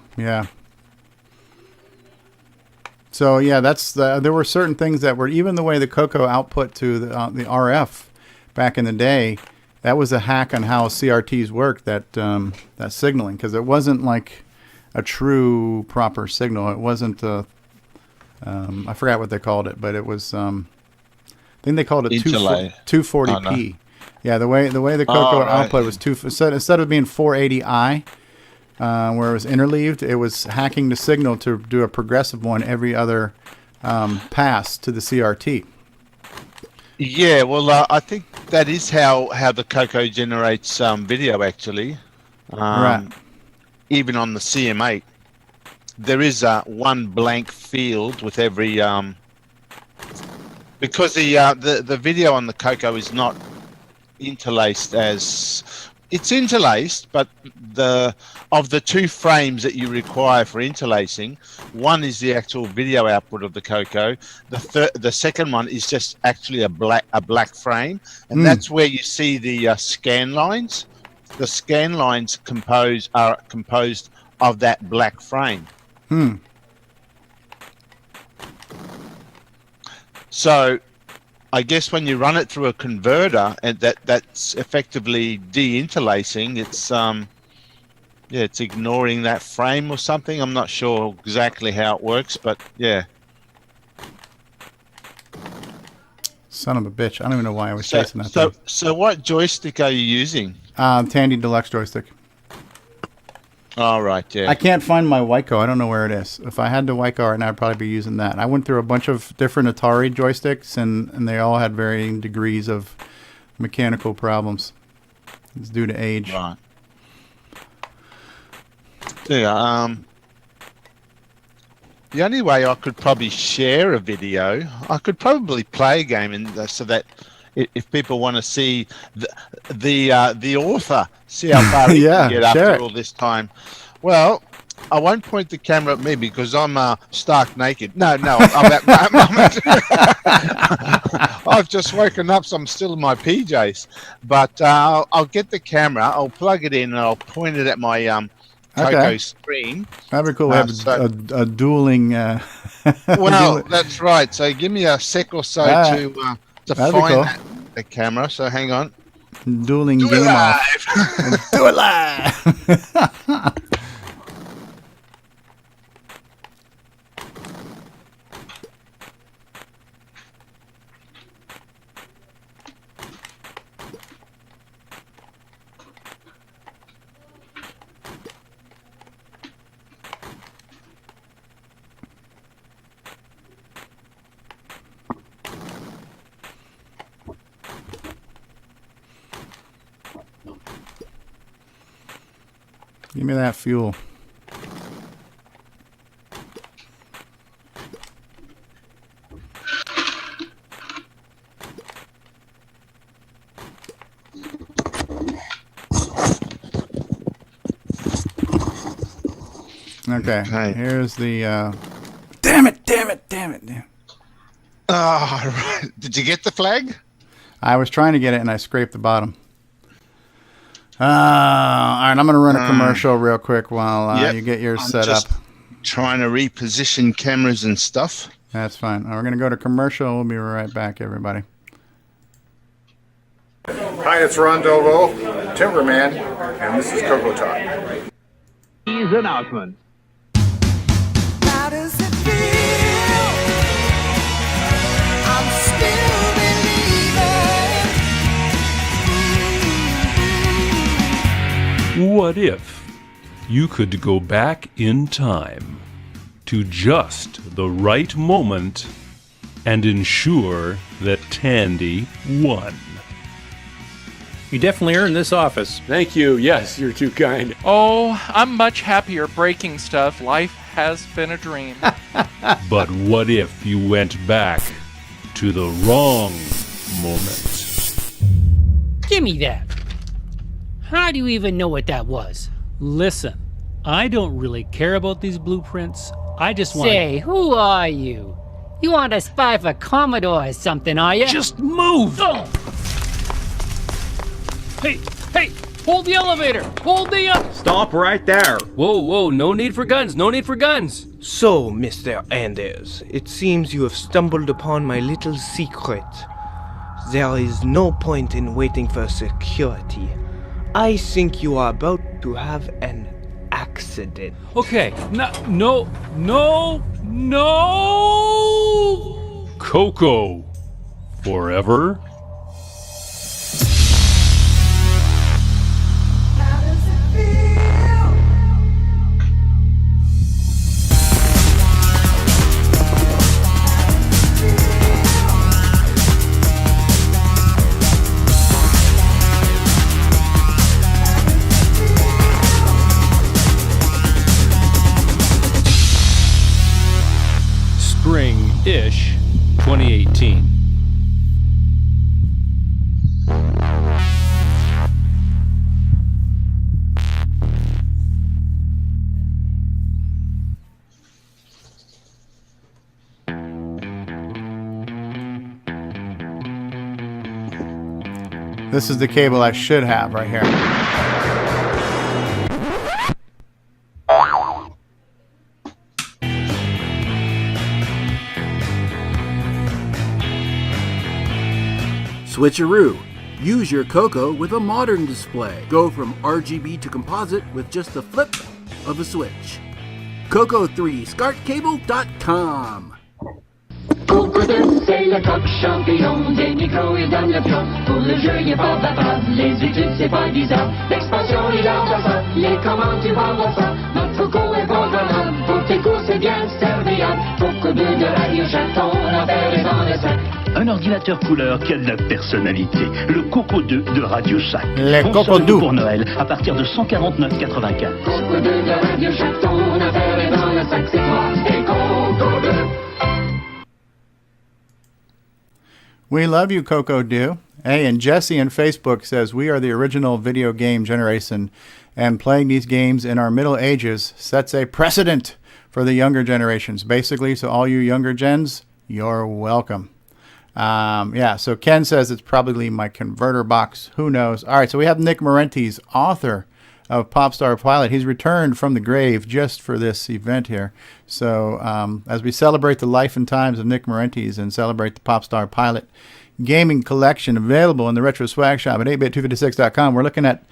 So yeah, that's there were certain things that were, even the way the Coco output to the RF back in the day, that was a hack on how CRTs work, that signaling, because it wasn't like a true proper signal. It wasn't I forgot what they called it, but it was I think they called it Interlay. 240p. Oh, no. Yeah, the way the Coco right. output was instead of being 480i, where it was interleaved, it was hacking the signal to do a progressive one every other pass to the CRT. Yeah, well, I think that is how the Coco generates video, actually. Right. Even on the CM8, there is one blank field with every... because the video on the Coco is not interlaced as... It's interlaced, but of the 2 frames that you require for interlacing, one is the actual video output of the Coco. The second one is just actually a black frame, and that's where you see the scan lines. The scan lines are composed of that black frame. So I guess when you run it through a converter, and that's effectively de-interlacing, it's it's ignoring that frame or something. I'm not sure exactly how it works, but yeah. Son of a bitch! I don't even know why I was chasing that thing. So what joystick are you using? Tandy Deluxe joystick. All right, yeah. I can't find my Wyco. I don't know where it is. If I had the Wyco right now, I'd probably be using that. I went through a bunch of different Atari joysticks, and they all had varying degrees of mechanical problems. It's due to age. Right. Yeah. The only way I could probably share a video, I could probably play a game, and so that if people want to see the author, see how far he can get after all this time. Well, I won't point the camera at me because I'm stark naked. No, I've just woken up, so I'm still in my PJs. But I'll get the camera, I'll plug it in, and I'll point it at my Coco screen. That'd be cool. We have a dueling. Well, that's right. So give me a sec or so to find the camera. So hang on. Dueling game off. Do it live. Give me that fuel. Okay. Here's the damn it. Right. Did you get the flag? I was trying to get it and I scraped the bottom. All right, I'm going to run a commercial real quick while you get yours set up. Trying to reposition cameras and stuff. That's fine. We're going to go to commercial. We'll be right back, everybody. Hi, it's Ron Dovo, Timberman, and this is Coco Talk. These announcements. How does it feel? I'm still believing. What if you could go back in time to just the right moment and ensure that Tandy won? You definitely earned this office. Thank you. Yes, you're too kind. Oh, I'm much happier breaking stuff. Life has been a dream. But what if you went back to the wrong moment? Give me that. How do you even know what that was? Listen, I don't really care about these blueprints. I just want... Say, who are you? You want to spy for Commodore or something, are you? Just move! Oh. Hey, hold the elevator! Hold the Stop right there! Whoa, no need for guns, no need for guns! So, Mr. Anders, it seems you have stumbled upon my little secret. There is no point in waiting for security. I think you are about to have an accident. Okay, no! Coco, Forever? Spring-ish 2018. This is the cable I should have right here. Switcheroo. Use your Coco with a modern display. Go from RGB to composite with just the flip of a switch. Coco3ScartCable.com. Coco 2, c'est le top champion des micros et donne le pion. Pour le jeu, il est pas battant. Les études, c'est pas 10 ans. L'expansion, il a ça. Les commandes, tu vas voir ça. Notre Coco est pas valable. Pour tes cours, c'est bien serviable. Coco 2 de Radio Shack, ton affaire est dans le sac. Un ordinateur couleur qui a de la personnalité. Le Coco 2 de Radio Shack. Le On Coco solde 2 pour Noël à partir de 149,95. Coco 2 de Radio Shack, ton affaire est dans le sac. C'est toi et Coco 2. We love you, Coco Do. Hey, and Jesse on Facebook says, we are the original video game generation, and playing these games in our middle ages sets a precedent for the younger generations. Basically, so all you younger gens, you're welcome. Yeah, so Ken says it's probably my converter box. Who knows? All right, so we have Nick Marentes, author of Popstar Pilot. He's returned from the grave just for this event here. So as we celebrate the life and times of Nick Marentes and celebrate the Popstar Pilot gaming collection available in the Retro Swag Shop at 8bit256.com, we're looking at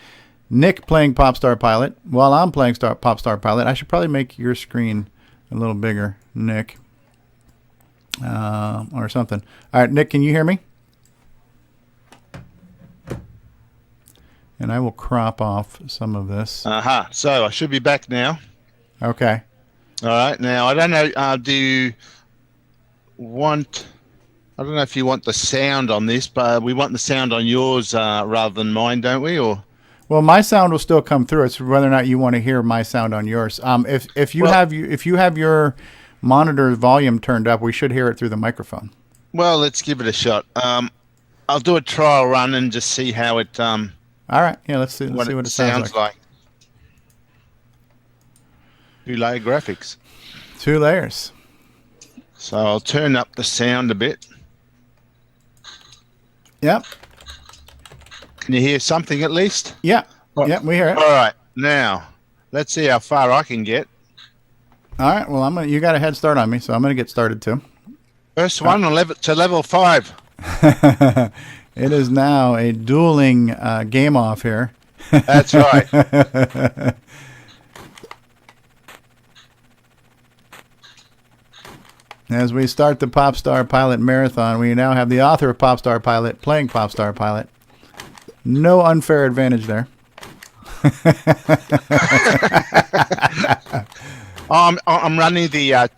Nick playing Popstar Pilot while I'm playing Popstar Pilot. I should probably make your screen a little bigger, Nick, or something. All right, Nick, can you hear me? And I will crop off some of this. So I should be back now. Okay. All right. Now, I don't know, do you want... I don't know if you want the sound on this, but we want the sound on yours rather than mine, don't we? Or well, my sound will still come through. It's whether or not you want to hear my sound on yours. If you have your monitor volume turned up, we should hear it through the microphone. Well, let's give it a shot. I'll do a trial run and just see how it. All right. Yeah. Let's see what it sounds like. 2-layer graphics. 2 layers. So I'll turn up the sound a bit. Yep. Can you hear something at least? Yeah. Yep, we hear it. All right. Now, let's see how far I can get. All right. Well, you got a head start on me, so I'm going to get started too. First one on level 5. It is now a dueling game off here. That's right. As we start the Popstar Pilot Marathon, we now have the author of Popstar Pilot playing Popstar Pilot. No unfair advantage there. I'm running the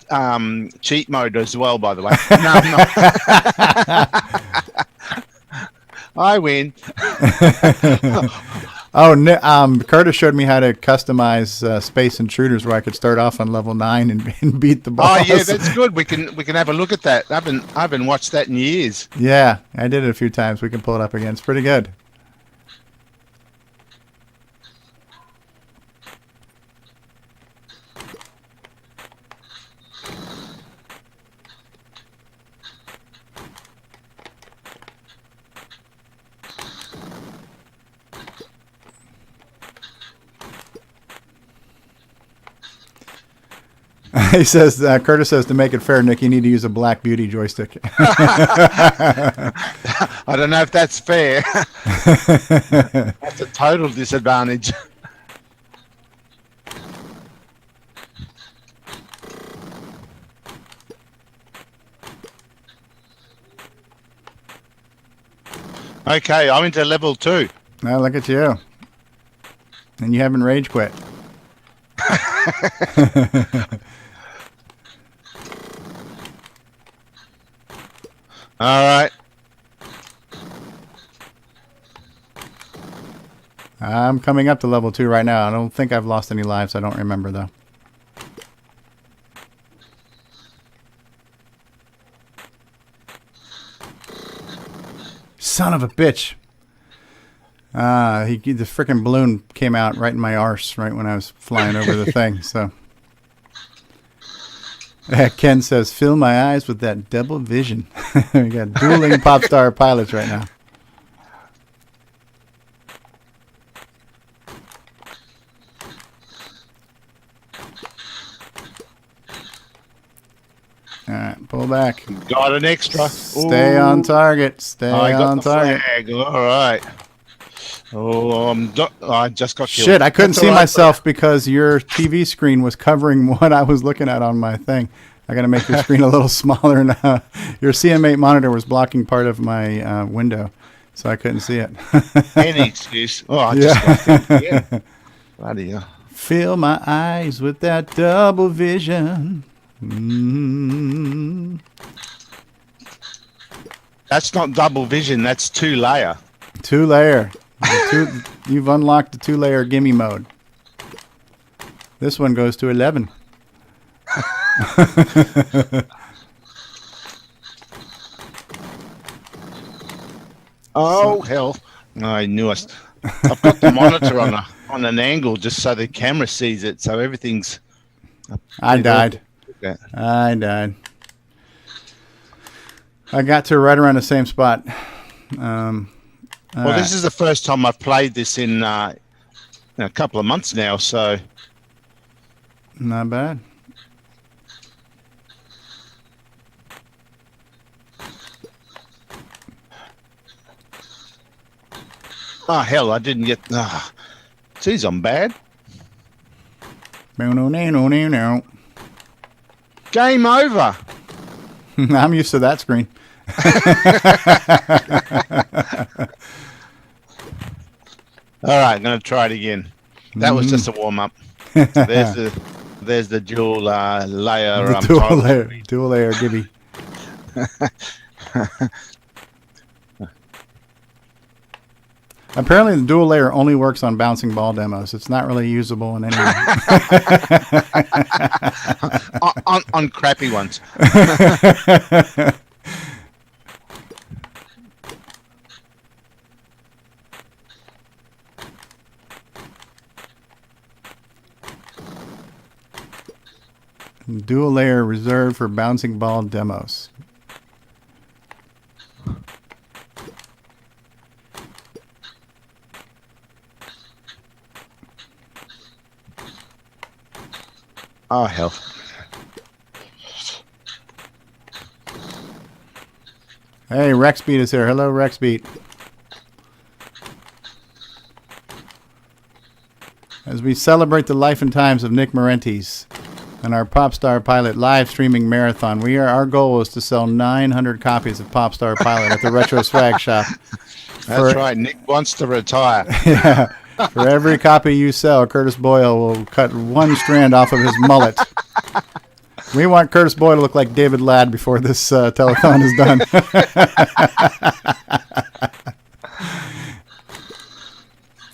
cheat mode as well, by the way. No, I'm not. I win. Oh, Curtis showed me how to customize Space Intruders, where I could start off on level 9 and beat the boss. Oh yeah, that's good. We can have a look at that. I haven't watched that in years. Yeah, I did it a few times. We can pull it up again. It's pretty good. He says, Curtis says, to make it fair, Nick, you need to use a Black Beauty joystick. I don't know if that's fair. That's a total disadvantage. Okay, I'm into level 2. Now look at you. And you haven't rage quit. All right. I'm coming up to level 2 right now. I don't think I've lost any lives. I don't remember, though. Son of a bitch. The frickin' balloon came out right in my arse right when I was flying over the thing. So Ken says, fill my eyes with that double vision. We got dueling pop star pilots right now. All right, pull back. Got an extra. Stay on target. Stay on target. Flag. All right. Oh, I just got killed. Shit, I couldn't That's see all right, myself because your TV screen was covering what I was looking at on my thing. I got to make your screen a little smaller now. Your CM8 monitor was blocking part of my window, so I couldn't see it. Any excuse. Oh, I just got killed again. Bloody hell. Fill my eyes with that double vision. That's not double vision. That's 2-layer. 2-layer. You've unlocked the 2-layer gimme mode. This one goes to 11. Oh hell! I knew it. I've got the monitor on an angle just so the camera sees it. So everything's. I died. I died. I got to right around the same spot. Well, this is the first time I've played this in a couple of months now, so not bad. Oh hell! I didn't get. Geez, I'm bad. No. Game over. I'm used to that screen. All right, I'm going to try it again. That was just a warm up. There's the dual layer. Dual layer Gibby. Apparently, the dual layer only works on bouncing ball demos. It's not really usable in any on crappy ones. Dual layer reserved for bouncing ball demos. Oh hell. Hey, Rexbeat is here. Hello, Rexbeat. As we celebrate the life and times of Nick Marentes and our Popstar Pilot live streaming marathon, our goal is to sell 900 copies of Popstar Pilot at the Retro Swag Shop. That's right. Nick wants to retire. Yeah. For every copy you sell, Curtis Boyle will cut one strand off of his mullet. We want Curtis Boyle to look like David Ladd before this telethon is done.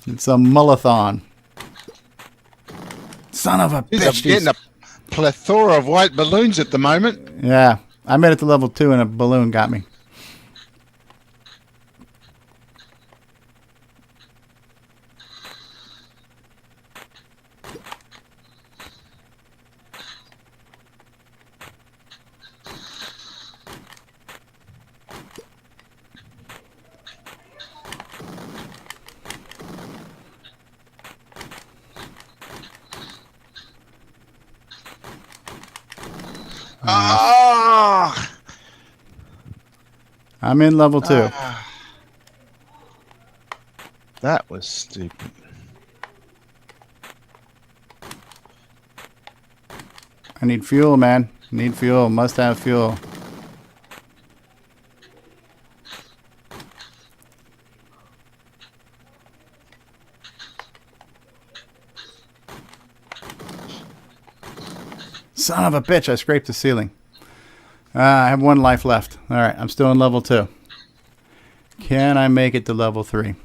It's a mullethon. Son of a bitch. I'm getting a plethora of white balloons at the moment. Yeah. I made it to level 2 and a balloon got me. I'm in level 2. That was stupid. I need fuel, man. Need fuel. Must have fuel. Son of a bitch, I scraped the ceiling. I have 1 life left. All right, I'm still in level 2. Can I make it to level 3?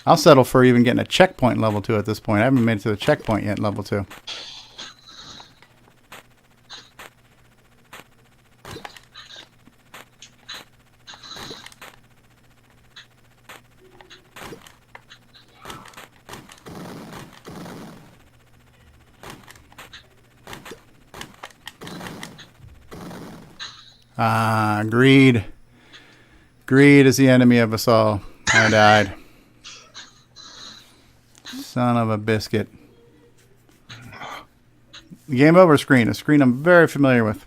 I'll settle for even getting a checkpoint in level 2 at this point. I haven't made it to the checkpoint yet in level 2. Greed. Greed is the enemy of us all. I died. Son of a biscuit. Game over screen. A screen I'm very familiar with.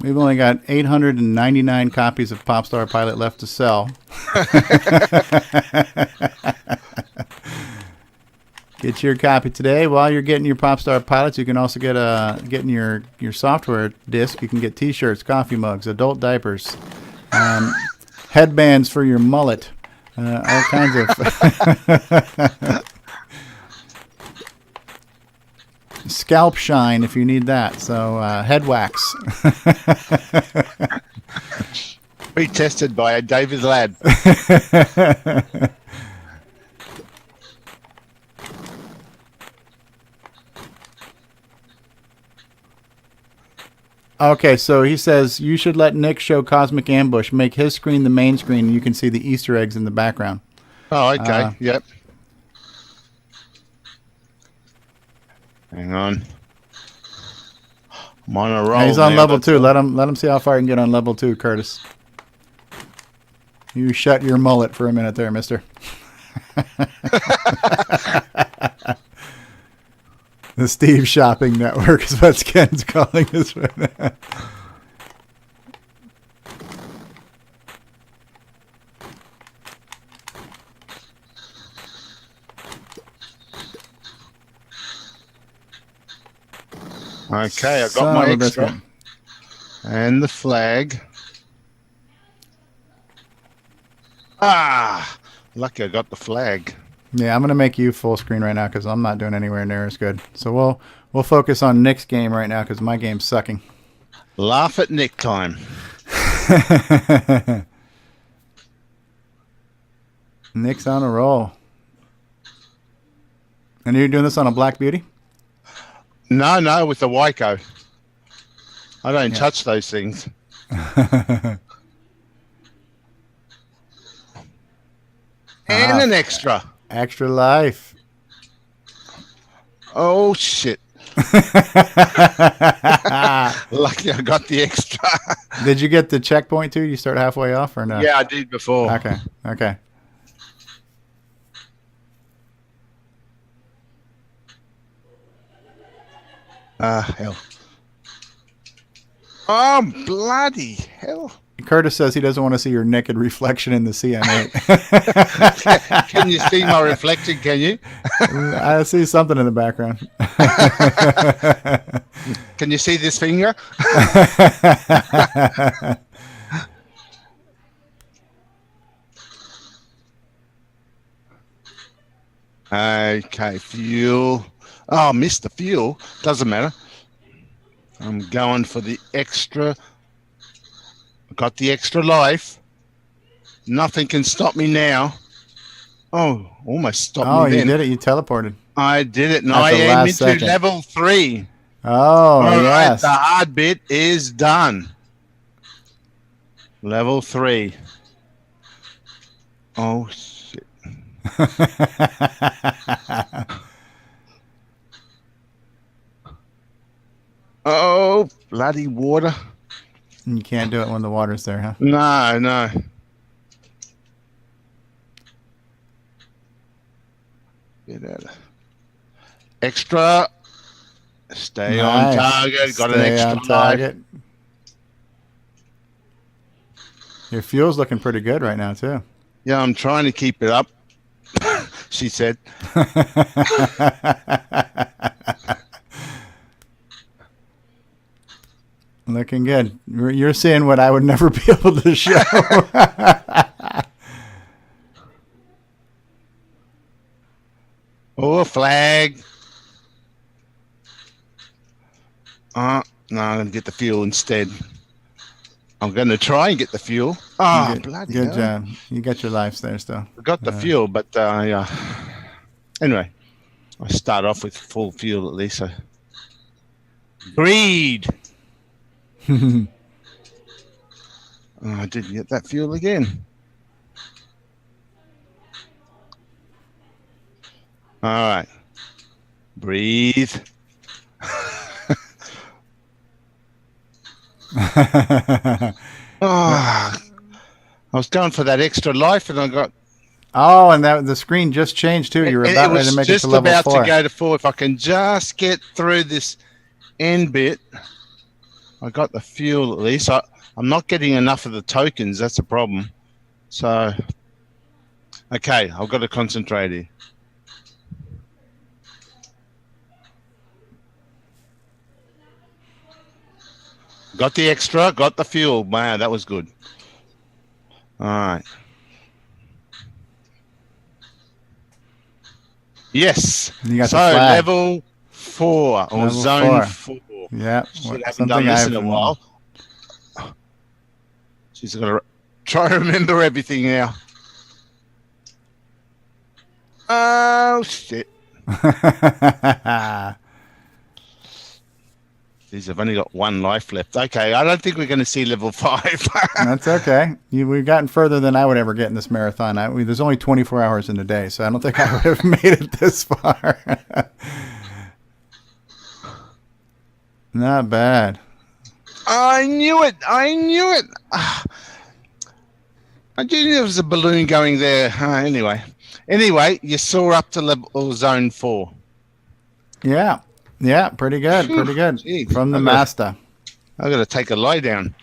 We've only got 899 copies of Pop Star Pilot left to sell. Get your copy today. While you're getting your Pop Star Pilots, you can also get getting your software disc. You can get T-shirts, coffee mugs, adult diapers, headbands for your mullet, all kinds of scalp shine if you need that. So head wax. Retested by a David Ladd. Okay, so he says you should let Nick show Cosmic Ambush. Make his screen the main screen, and you can see the Easter eggs in the background. Oh, okay. Yep. Hang on. I'm on a roll. He's on now, level 2. Let him see how far he can get on level 2, Curtis. You shut your mullet for a minute there, mister. The Steve Shopping Network is what Ken's calling this right now. Okay, I got my extra. And the flag. Ah! Lucky I got the flag. Yeah, I'm gonna make you full screen right now because I'm not doing anywhere near as good. So we'll focus on Nick's game right now because my game's sucking. Laugh at Nick time. Nick's on a roll. And you're doing this on a Black Beauty? No, with the Waco. I don't touch those things. And an extra. Extra life. Oh, shit. Lucky I got the extra. Did you get the checkpoint too? You start halfway off or no? Yeah, I did before. Okay. Hell. Oh, bloody hell. Curtis says he doesn't want to see your naked reflection in the CM8. Can you see my reflection, can you? I see something in the background. Can you see this finger? Okay, fuel. Oh, missed the fuel. Doesn't matter. I'm going for the extra. Got the extra life. Nothing can stop me now. Oh, almost stopped me then. Oh, you did it. You teleported. I did it, and At I the am last into second. level 3. Oh, All right, yes. the hard bit is done. Level 3. Oh, shit. Oh, bloody water. You can't do it when the water's there, huh? No. Get out of extra. Stay on target. Got an extra life. Your fuel's looking pretty good right now, too. Yeah, I'm trying to keep it up, she said. Looking good. You're seeing what I would never be able to show. Oh, a flag. No, I'm going to get the fuel instead. I'm going to try and get the fuel. Oh, bloody good hell. job. You got your lives there still. I got the fuel, but yeah. Anyway, I start off with full fuel at least. So. Greed. Oh, I didn't get that fuel again. All right. Breathe. I was going for that extra life, and I got. Oh, and the screen just changed too. You were about ready to make it to level 4. Just about to go to 4. If I can just get through this end bit, I got the fuel at least. I'm not getting enough of the tokens. That's a problem. So, okay, I've got to concentrate here. Got the extra, got the fuel. Man, that was good. All right. Yes. You got so the flag. level 4 or level zone 4. Yeah. Haven't done this in a while. She's got to try to remember everything now. Oh shit. Jeez, I've only got 1 life left. Okay, I don't think we're going to see level 5. That's okay. We've gotten further than I would ever get in this marathon. There's only 24 hours in a day, so I don't think I would have made it this far. Not bad. I knew it. I knew it. I knew there was a balloon going there. Anyway, you saw up to level zone 4. Yeah. Yeah, pretty good. Pretty good. Gee, from the master. I've got to take a lie down.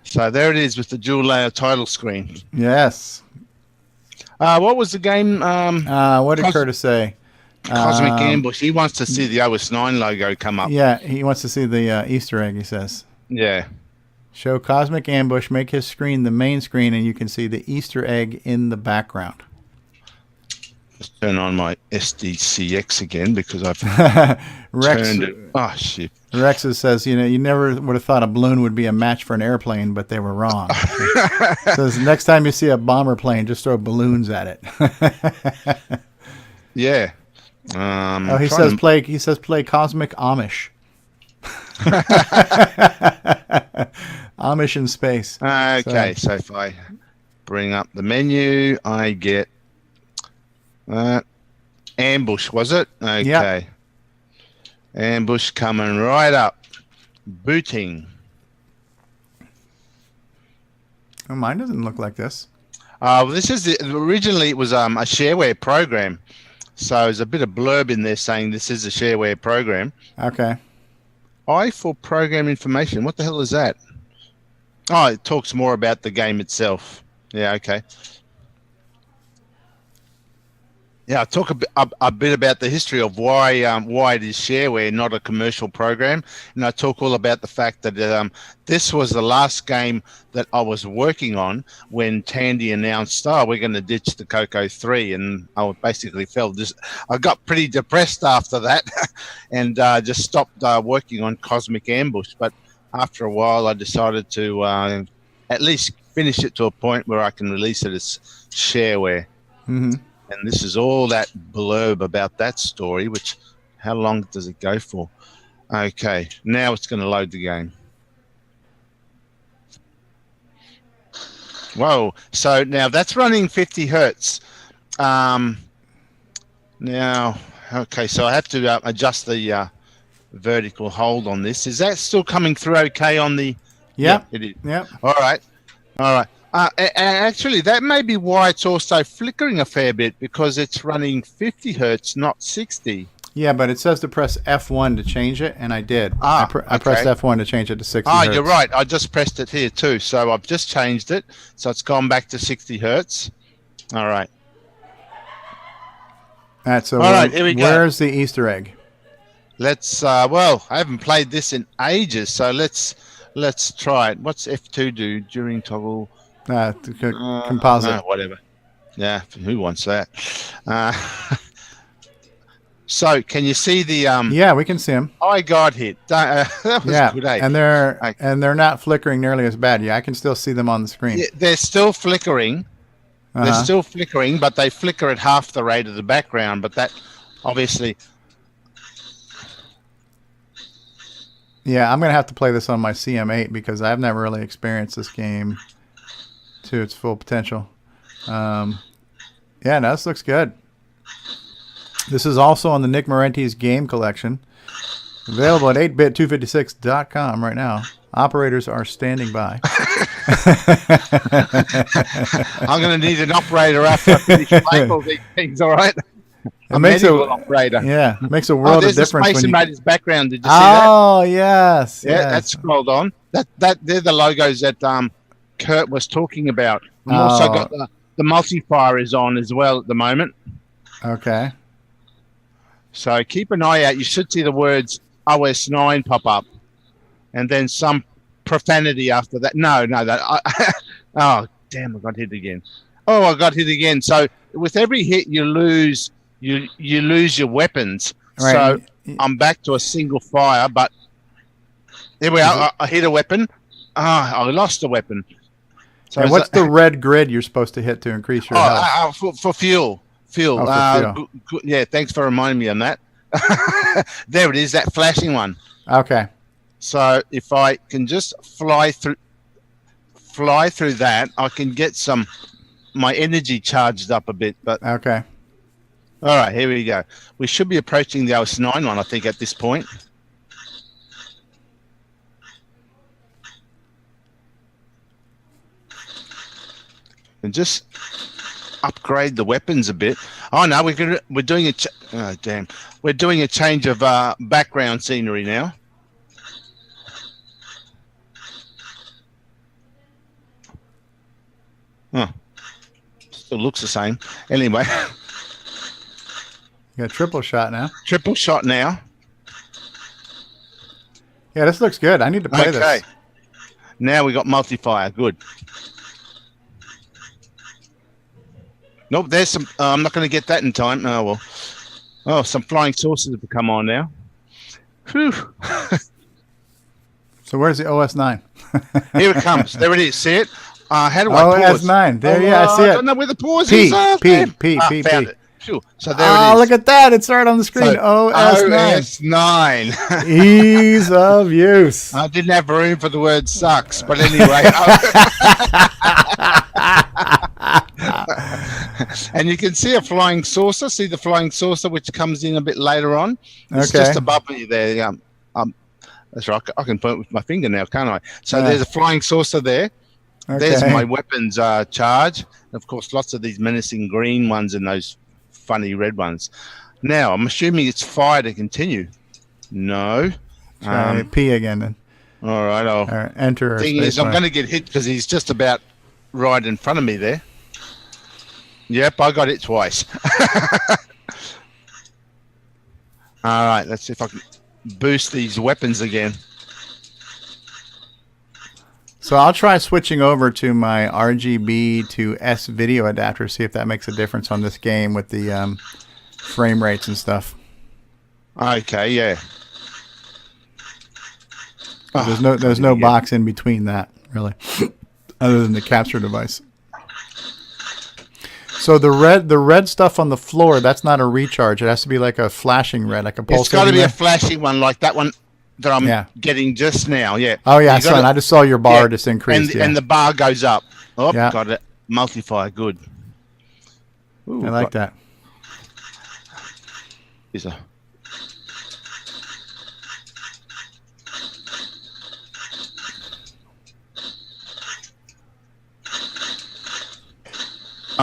So there it is with the dual layer title screen. Yes. What was the game? What did Curtis say? Cosmic Ambush. He wants to see the OS9 logo come up. Yeah, he wants to see the Easter egg, he says. Yeah. Show Cosmic Ambush, make his screen the main screen, and you can see the Easter egg in the background. Just turn on my SDCX again because I've turned it. Oh, shit. Rex says, you never would have thought a balloon would be a match for an airplane, but they were wrong. Says, next time you see a bomber plane, just throw balloons at it. Yeah. He says play Cosmic Amish. Amish in space. Okay, so if I bring up the menu, I get Ambush, was it? Okay. Yep. Ambush coming right up. Booting. Oh, mine doesn't look like this. This is originally it was a shareware program. So there's a bit of blurb in there saying this is a shareware program. Okay. I for program information. What the hell is that? Oh, it talks more about the game itself. Yeah, okay. Yeah, I'll talk a bit about the history of why it is shareware, not a commercial program, and I talk all about the fact that this was the last game that I was working on when Tandy announced, "Oh, we're going to ditch the Coco 3," and I basically I got pretty depressed after that, and just stopped working on Cosmic Ambush. But after a while, I decided to at least finish it to a point where I can release it as shareware. Mm-hmm. And this is all that blurb about that story, which, how long does it go for? Okay, now it's going to load the game. Whoa, so now that's running 50 hertz. Now, okay, so I have to adjust the vertical hold on this. Is that still coming through okay on the... Yep. Yeah, it is. Yep. All right. Actually, that may be why it's also flickering a fair bit, because it's running 50 hertz, not 60. Yeah, but it says to press F1 to change it, and I did. I pressed F1 to change it to 60 hertz. You're right. I just pressed it here too. So I've just changed it. So it's gone back to 60 hertz. All right. All right, so all right, here we go. Where's the Easter egg? Let's. Well, I haven't played this in ages, so let's try it. What's F2 do during toggle? Composite. Whatever. Yeah, who wants that? So, can you see the? Yeah, we can see them. I got hit. That was good. And they're not flickering nearly as bad. Yeah, I can still see them on the screen. Yeah, they're still flickering. They're still flickering, but they flicker at half the rate of the background. But that obviously. Yeah, I'm gonna have to play this on my CM8 because I've never really experienced this game to its full potential. Yeah, no, this looks good. This is also on the Nick Marentes game collection. Available at 8bit256.com right now. Operators are standing by. I'm going to need an operator after I finish playing all these things, all right? It makes operator. Yeah, it makes a world of difference. There's the Space Invaders background. Did you see that? Oh, yes. Yeah, that's scrolled on. They're the logos that Kurt was talking about. We've also got the multi-fire is on as well at the moment. Okay. So keep an eye out. You should see the words OS9 pop up, and then some profanity after that. Oh, damn! I got hit again. Oh, I got hit again. So with every hit, you lose your weapons. Right. So I'm back to a single fire, but here we are. I hit a weapon. I lost a weapon. So and what's the red grid you're supposed to hit to increase your health? For fuel. Fuel. Yeah, thanks for reminding me on that. There it is, that flashing one. Okay. So if I can just fly through that, I can get my energy charged up a bit. But okay. All right, here we go. We should be approaching the OS9 one, I think, at this point. And just upgrade the weapons a bit. Oh no, we're doing we're doing a change of background scenery now. Still looks the same. Anyway, you got triple shot now. Triple shot now. Yeah, this looks good. I need to play this. Now we got multi-fire. Good. Nope, there's some. I'm not going to get that in time. Oh, well. Oh, some flying saucers have come on now. Whew. So where's the OS9? Here it comes. There it is. See it? How do I pause? OS9. There, yeah, I see it. I don't know where the pause is. Found it. Phew. So there it is. Look at that. It's right on the screen. So, OS9. Ease of use. I didn't have room for the word sucks, but anyway. And you can see a flying saucer. See the flying saucer, which comes in a bit later on. It's just above me there. That's right. I can point with my finger now, can't I? So there's a flying saucer there. Okay. There's my weapons charge. Of course, lots of these menacing green ones and those funny red ones. Now, I'm assuming it's fire to continue. No. P again then. All right. I'll enter. Thing is, I'm going to get hit because he's just about right in front of me there. Yep, I got it twice. All right, let's see if I can boost these weapons again. So I'll try switching over to my RGB to S video adapter, see if that makes a difference on this game with the frame rates and stuff. Okay, yeah. There's no box in between that, really, other than the capture device. So the red stuff on the floor, that's not a recharge. It has to be like a flashing red, like a pulsating. It's got to be a flashing one, like that one that I'm getting just now. Yeah. Oh yeah, son, I just saw your bar just increased. And the bar goes up. Oh, got it. Multi-fire, good. Ooh, I like that. Is a.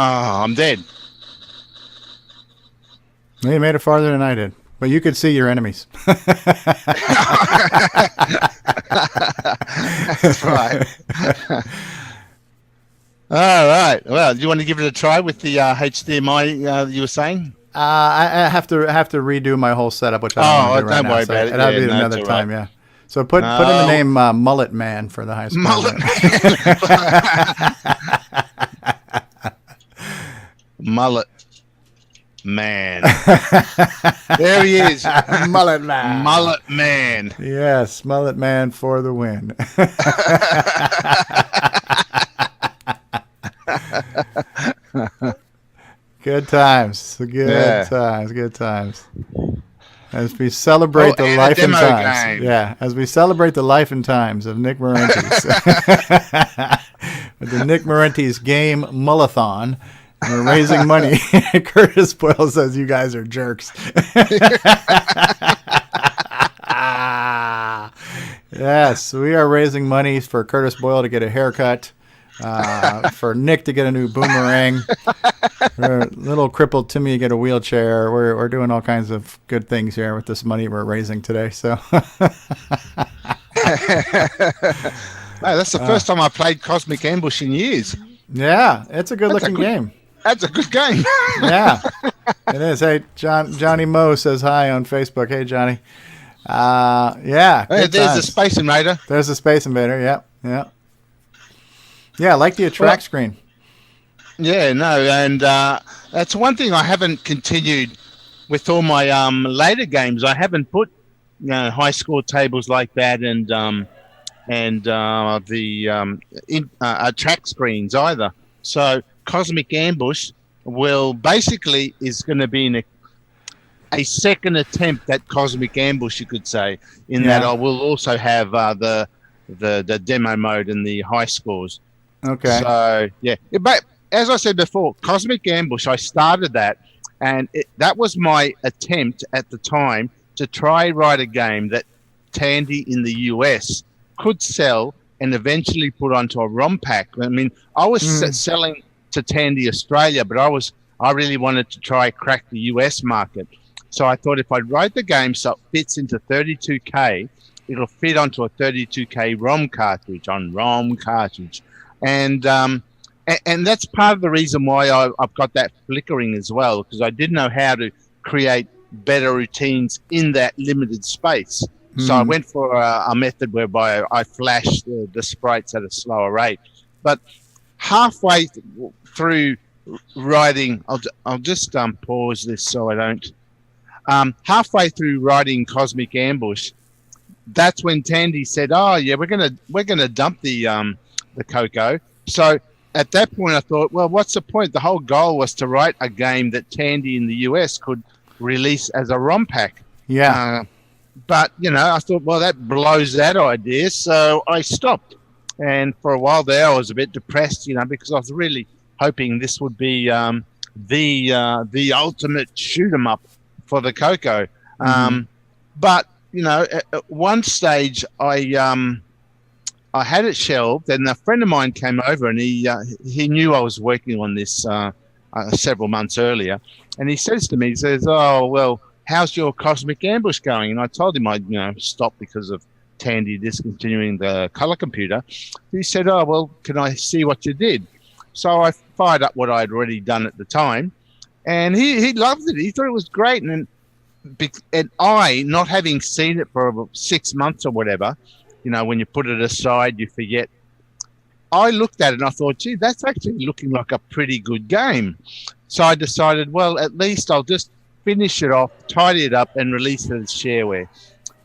Oh, I'm dead. You made it farther than I did, but you could see your enemies. That's right. All right. Well, do you want to give it a try with the HDMI you were saying? I have to redo my whole setup, which I don't want to do right now. Worry about it. That'll be no, another it's time. all right. Yeah. So put in the name Mullet Man for the high school. Mullet Mullet Man. There he is. Mullet Man. Mullet Man. Yes, Mullet Man for the win. Good times. Good times. As we celebrate the life and times. Game. Yeah, as we celebrate the life and times of Nick Marentes. With the Nick Marentes game Mullethon. And we're raising money. Curtis Boyle says you guys are jerks. Yes, we are raising money for Curtis Boyle to get a haircut. For Nick to get a new boomerang, for little crippled Timmy to get a wheelchair. We're doing all kinds of good things here with this money we're raising today. So, that's the first time I played Cosmic Ambush in years. Yeah, it's a good looking game. That's a good game. Yeah, it is. Hey, Johnny Moe says hi on Facebook. Hey, Johnny. Yeah. Hey, there's the Space Invader. There's the Space Invader. Yep. Yeah. Yeah, I like the attract screen. Yeah, no, and that's one thing I haven't continued with all my later games. I haven't put high score tables like that and the attract screens either. So Cosmic Ambush is going to be a second attempt at Cosmic Ambush, you could say, that I will also have the demo mode and the high scores. Okay. So, yeah. But as I said before, Cosmic Ambush, I started that, and that was my attempt at the time to try write a game that Tandy in the US could sell and eventually put onto a ROM pack. I mean, I was selling to Tandy Australia, but I really wanted to try crack the US market. So I thought if I write the game so it fits into 32K, it'll fit onto a 32K ROM cartridge And that's part of the reason why I've got that flickering as well, because I didn't know how to create better routines in that limited space. So I went for a method whereby I flashed the sprites at a slower rate. But halfway through writing, I'll just pause this so I don't. Halfway through writing Cosmic Ambush, that's when Tandy said, "Oh yeah, we're gonna dump the Coco." So at that point, I thought, well, what's the point? The whole goal was to write a game that Tandy in the US could release as a ROM pack. Yeah. But I thought, well, that blows that idea, so I stopped. And for a while there, I was a bit depressed, because I was really hoping this would be the ultimate shoot 'em up for the Coco. But at one stage, I had it shelved, and a friend of mine came over, and he knew I was working on this several months earlier, and he says to me, he says, "Oh, well, how's your Cosmic Ambush going?" And I told him I'd stopped because of Tandy discontinuing the color computer. He said, "Oh, well, can I see what you did?" So I fired up what I'd already done at the time, and he loved it. He thought it was great, and I, not having seen it for about 6 months or whatever, when you put it aside, you forget. I looked at it and I thought, gee, that's actually looking like a pretty good game. So I decided, well, at least I'll just finish it off, tidy it up, and release it as shareware.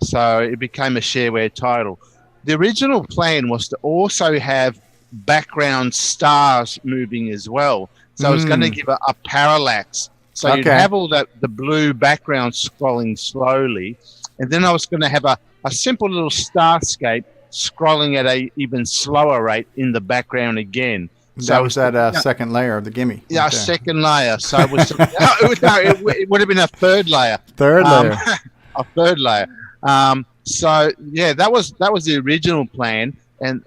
So it became a shareware title. The original plan was to also have background stars moving as well. So I was going to give a parallax. So you'd have all the blue background scrolling slowly. And then I was going to have a simple little starscape scrolling at a even slower rate in the background again. So that was that second layer of the gimme. Yeah, right, second layer. So it was it would have been a third layer. Third layer. A third layer. So yeah, that was the original plan, and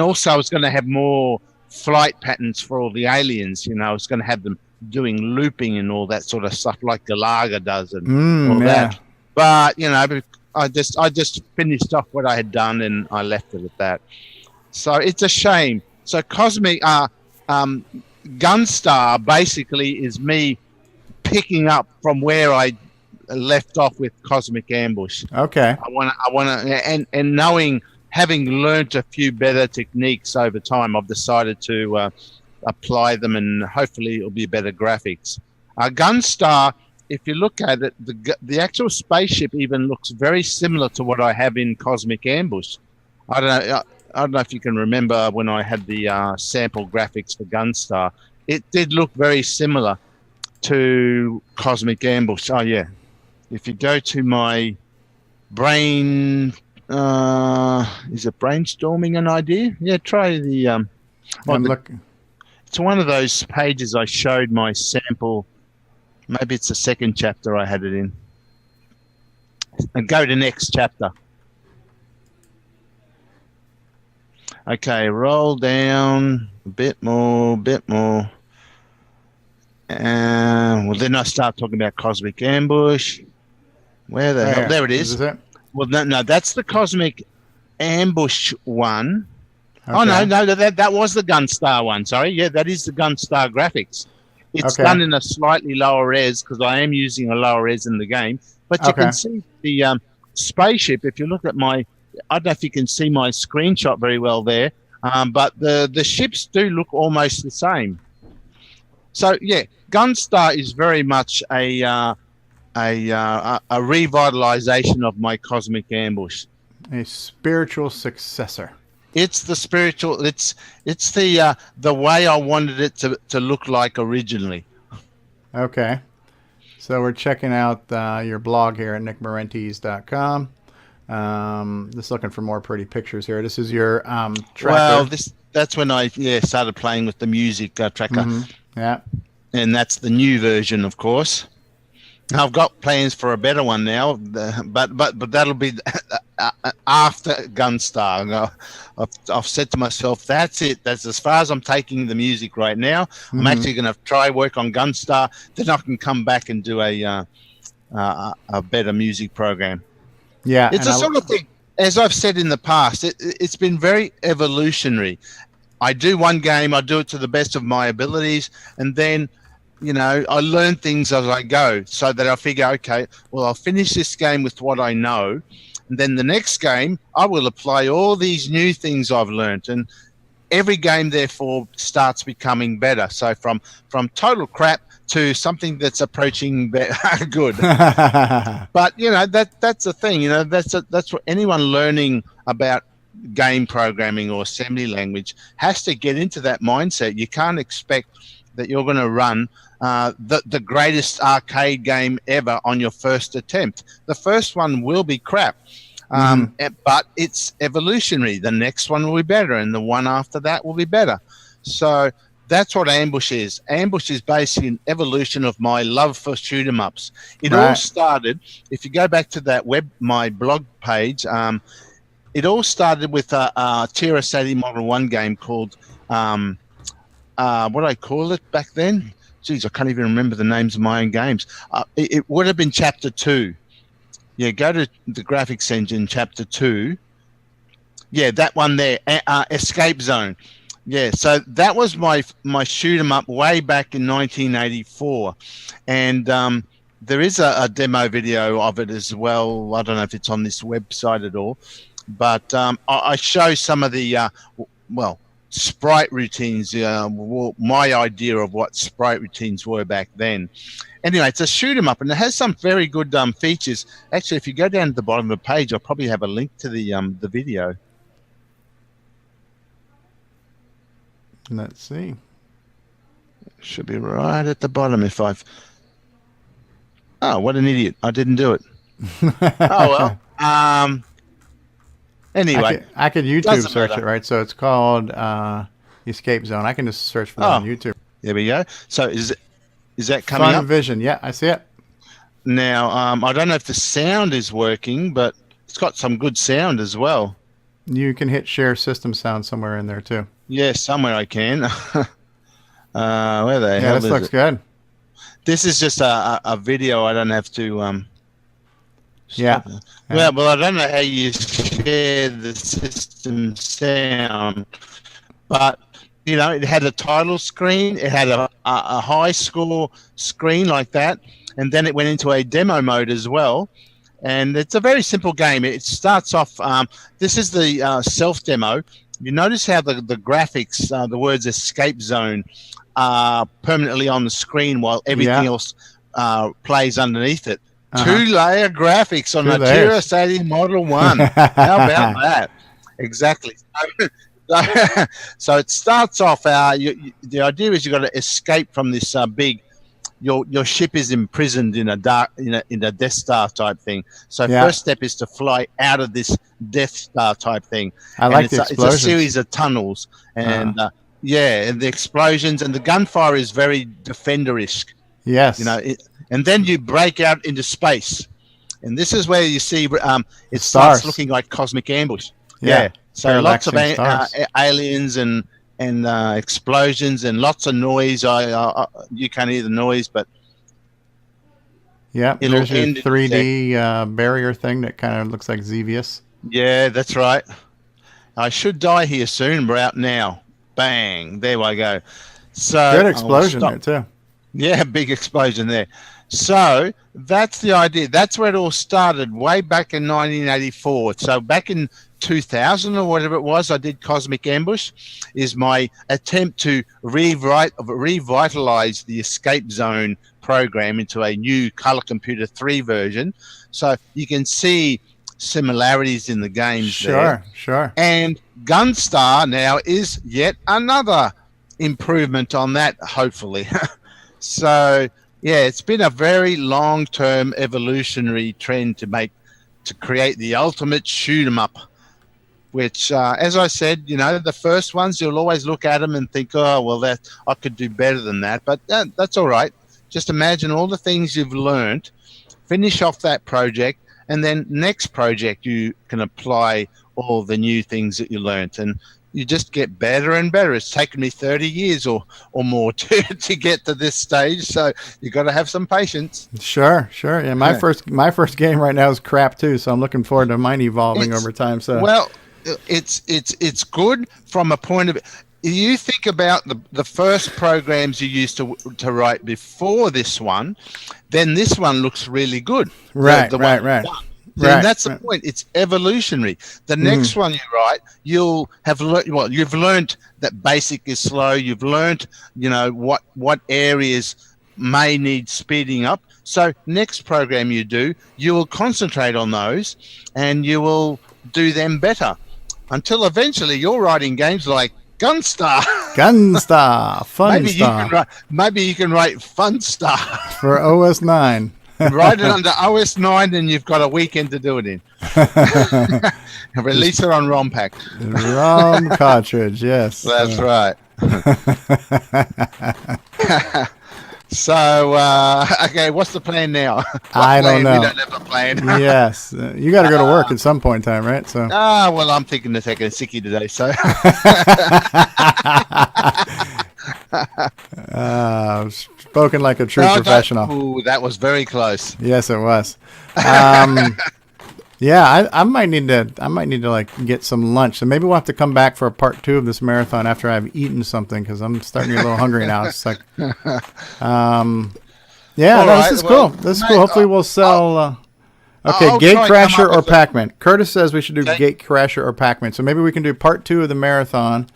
also I was going to have more flight patterns for all the aliens. I was going to have them doing looping and all that sort of stuff like Galaga does and all that. But I just finished off what I had done and I left it at that. So it's a shame. So Cosmic Gunstar basically is me picking up from where I left off with Cosmic Ambush. Okay. I want to, and knowing, having learnt a few better techniques over time, I've decided to apply them, and hopefully it'll be better graphics. Gunstar, if you look at it, the actual spaceship even looks very similar to what I have in Cosmic Ambush. I don't know if you can remember when I had the sample graphics for Gunstar. It did look very similar to Cosmic Ambush. Oh yeah, if you go to my brain, is it brainstorming an idea? Yeah, try the. It's one of those pages I showed my sample. Maybe it's the second chapter I had it in. And go to next chapter. Okay, roll down a bit more, well, then I start talking about Cosmic Ambush. Where the hell? There it is. Is it? Well, no, that's the Cosmic Ambush one. Okay. Oh, no, that was the Gunstar one. Sorry. Yeah, that is the Gunstar graphics. It's done in a slightly lower res because I am using a lower res in the game. But you can see the spaceship. If you look at my, I don't know if you can see my screenshot very well there, but the ships do look almost the same. So yeah, Gunstar is very much a revitalization of my Cosmic Ambush. A spiritual successor. It's the spiritual. It's the way I wanted it to look like originally. Okay, so we're checking out your blog here at nickmarentes.com. Just looking for more pretty pictures here. This is your tracker. Well, that's when I started playing with the music tracker. Mm-hmm. Yeah, and that's the new version, of course. I've got plans for a better one now, but that'll be after Gunstar. I've said to myself, that's it. That's as far as I'm taking the music right now. Mm-hmm. I'm actually going to try work on Gunstar. Then I can come back and do a better music program. Yeah, it's a sort of thing. As I've said in the past, it's been very evolutionary. I do one game, I do it to the best of my abilities, and then I learn things as I go, so that I figure, okay, well, I'll finish this game with what I know, and then the next game, I will apply all these new things I've learned, and every game, therefore, starts becoming better. So from total crap to something that's approaching good. But that's the thing. That's what anyone learning about game programming or assembly language has to get into that mindset. You can't expect that you're going to run the greatest arcade game ever on your first attempt. The first one will be crap, but it's evolutionary. The next one will be better, and the one after that will be better. So that's what Ambush is. Ambush is basically an evolution of my love for shoot 'em ups. It all started, if you go back to my blog page, it all started with a TRS-80 Model I game called what did I call it back then? Geez, I can't even remember the names of my own games. It would have been Chapter 2. Yeah, go to the graphics engine, Chapter 2. Yeah, that one there, Escape Zone. Yeah, so that was my shoot 'em up way back in 1984. And there is a demo video of it as well. I don't know if it's on this website at all. But I show some of the, sprite routines, my idea of what sprite routines were back then. Anyway, it's a shoot 'em up, and it has some very good features. Actually, if you go down to the bottom of the page, I'll probably have a link to the video. Let's see. Should be right at the bottom if I've... Oh, what an idiot. I didn't do it. Oh, well. Anyway, I could YouTube search it, right? So it's called Escape Zone. I can just search for that on YouTube. There we go. So is that coming up? Fun Vision. Yeah, I see it. Now, I don't know if the sound is working, but it's got some good sound as well. You can hit share system sound somewhere in there too. Yeah, somewhere I can. Where the hell this looks good. This is just a video. I don't have to... Yeah. Well, I don't know how you share the system sound, but You know, it had a title screen, it had a high score screen like that, and then it went into a demo mode as well. And it's a very simple game. It starts off, this is the self demo. You notice how the graphics, the words escape zone, are permanently on the screen while everything else plays underneath it. 2-layer graphics on a TRS-80 Model I. How about that? Exactly. So it starts off. The idea is you've got to escape from this big. Your ship is imprisoned in a Death Star type thing. So first step is to fly out of this Death Star type thing. I like the explosions. It's a series of tunnels, and and the explosions and the gunfire is very Defender-esque. Yes. You know, and then you break out into space, and this is where you see it starts looking like Cosmic Ambush. Yeah. So lots of aliens and explosions and lots of noise. You can't hear the noise, but there's your 3D barrier thing that kind of looks like Xevious. Yeah, that's right. I should die here soon. We're out now. Bang! There I go. So good explosion there too. Yeah, big explosion there. So that's the idea. That's where it all started, way back in 1984. So back in 2000 or whatever it was, I did Cosmic Ambush, is my attempt to revitalize the Escape Zone program into a new Color Computer 3 version. So you can see similarities in the games there. Sure. And Gunstar now is yet another improvement on that, hopefully. So, yeah, it's been a very long-term evolutionary trend to create the ultimate shoot-'em-up, which, as I said, you know, the first ones, you'll always look at them and think, oh, well, I could do better than that. But that's all right. Just imagine all the things you've learned, finish off that project, and then next project you can apply all the new things that you learned. And you just get better and better. It's taken me 30 years or more to get to this stage, so you got to have some patience. Sure. Yeah, my first game right now is crap too, so I'm looking forward to mine evolving over time. So well, it's good from a point of you think about the first programs you used to write before this one, then this one looks really good. Right. And that's the point. It's evolutionary. The next one you write, you'll have learned. Well, you've learned that basic is slow. You've learned, you know, what areas may need speeding up. So next program you do, you will concentrate on those, and you will do them better, until eventually you're writing games like Gunstar, Funstar. Maybe you can write Funstar for OS 9. Write it under OS 9, and you've got a weekend to do it in. Release it on ROM pack. ROM cartridge, yes. That's right. So, okay, what's the plan now? I don't know. We don't have a plan. Yes. You got to go to work at some point in time, right? So. Well, I'm thinking of taking a sickie today, so. Spoken like a true professional. Ooh, that was very close. Yes, it was. Yeah, I might need to like get some lunch. So maybe we'll have to come back for a part 2 of this marathon after I've eaten something, because I'm starting to get a little hungry now. It's like, this is cool. This is cool. Hopefully we'll sell. Okay, Gatecrasher or Pac-Man. Curtis says we should do Gatecrasher or Pac-Man. So maybe we can do part 2 of the marathon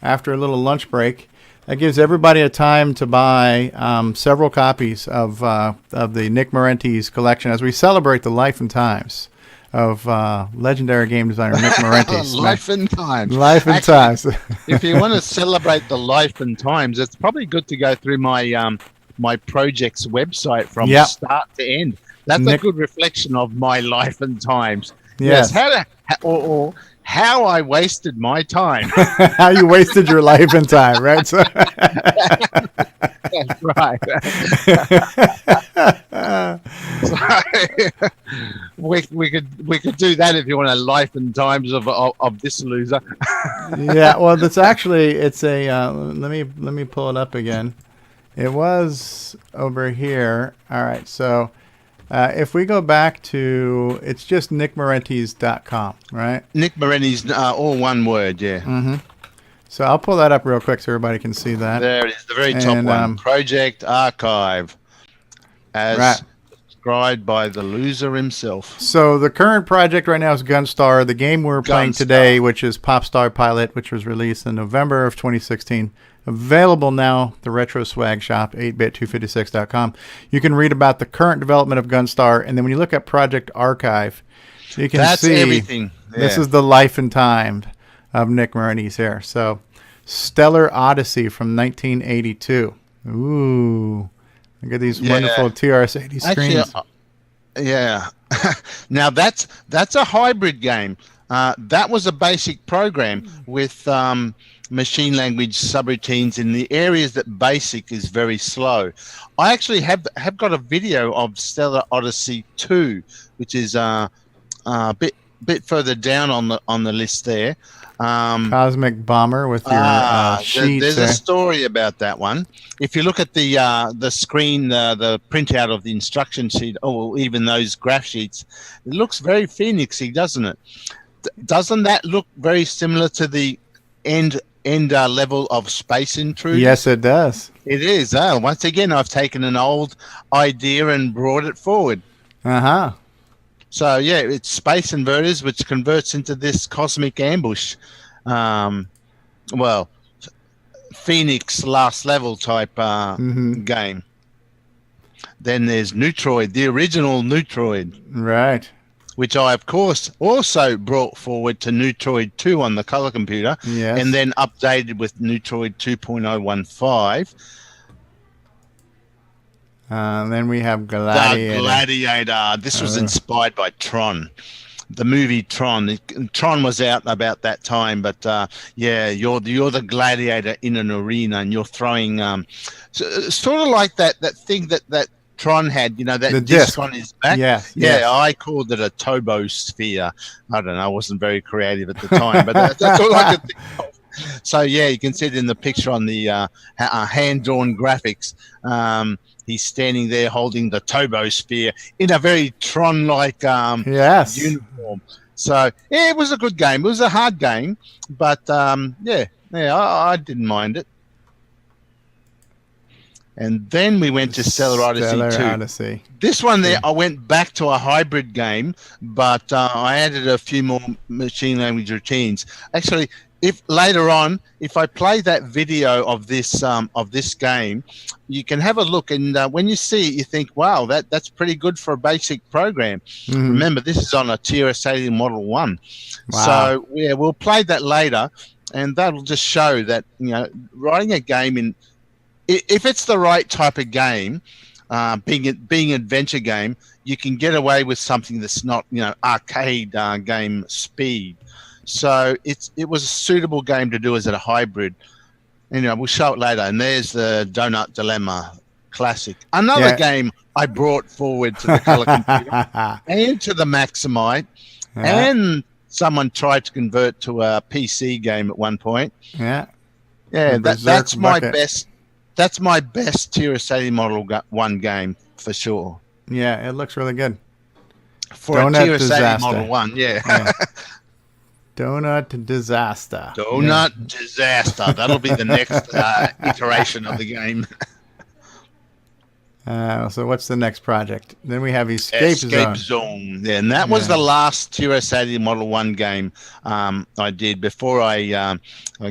after a little lunch break. That gives everybody a time to buy several copies of the Nick Marentes collection as we celebrate the life and times of legendary game designer Nick Marentes. Life and times. Life and times. If you want to celebrate the life and times, it's probably good to go through my my project's website from start to end. That's a good reflection of my life and times. Yes. How I wasted my time. How you wasted your life and time, right? So that's right. We could do that if you want a life and times of this loser. Yeah, well, it's a let me pull it up again. It was over here. All right, so if we go back to, it's just nickmarentes.com, right? Nick Marentes, all one word, yeah. Mm-hmm. So I'll pull that up real quick so everybody can see that. There it is, the very top one. Project Archive, as described by the loser himself. So the current project right now is Gunstar. The game we're playing today, which is Star Pilot, which was released in November of 2016. Available now, the Retro Swag Shop, 8bit256.com. You can read about the current development of Gunstar, and then when you look at Project Archive, you can see everything. Yeah. This is the life and time of Nick Marentes here. So, Stellar Odyssey from 1982. Ooh, look at these wonderful TRS-80 screens. Yeah. Now that's a hybrid game. That was a basic program with machine language subroutines in the areas that BASIC is very slow. I actually have got a video of Stellar Odyssey 2, which is a bit further down on the list there. Cosmic Bomber with your sheets. There's a story about that one. If you look at the screen, the printout of the instruction sheet, or even those graph sheets, it looks very Phoenixy, doesn't it? Doesn't that look very similar to the end level of Space Intruders? Yes, it does. It is. Once again, I've taken an old idea and brought it forward. Uh-huh. So, yeah, it's Space Inverters, which converts into this Cosmic Ambush. Well, Phoenix last level type game. Then there's Neutroid, the original Neutroid. Right. Which I, of course, also brought forward to Neutroid 2 on the color computer. Yes. And then updated with Neutroid 2.015. Then we have Gladiator. The Gladiator. This was inspired by Tron. The movie Tron. Tron was out about that time, but you're the gladiator in an arena, and you're throwing sort of like that thing that Tron had, that disc on his back. Yeah. I called it a Tobosphere. I don't know. I wasn't very creative at the time, but that's all I could think of. So yeah, you can see it in the picture on the hand-drawn graphics. He's standing there holding the Tobosphere in a very Tron-like uniform. So yeah, it was a good game. It was a hard game, but I didn't mind it. And then we went to Stellar Odyssey 2. This one there, I went back to a hybrid game, but I added a few more machine language routines. Actually, if later on, if I play that video of this game, you can have a look, and when you see it, you think, wow, that's pretty good for a basic program. Remember, this is on a TRS-80 Model I. Wow. So yeah, we'll play that later, and that'll just show that writing a game if it's the right type of game, being an adventure game, you can get away with something that's not arcade game speed. So it was a suitable game to do as a hybrid. We'll show it later. And there's the Donut Dilemma classic. Another game I brought forward to the color computer and to the Maximite, and someone tried to convert to a PC game at one point. Yeah. That's my best. That's my best TRS-80 Model I game for sure. Yeah, it looks really good. For Donut a TRS-80 Model I, yeah. Donut Disaster. Donut Disaster. That'll be the next iteration of the game. So what's the next project? Then we have Escape Zone. Yeah, and that was the last TRS-80 Model I game I did before I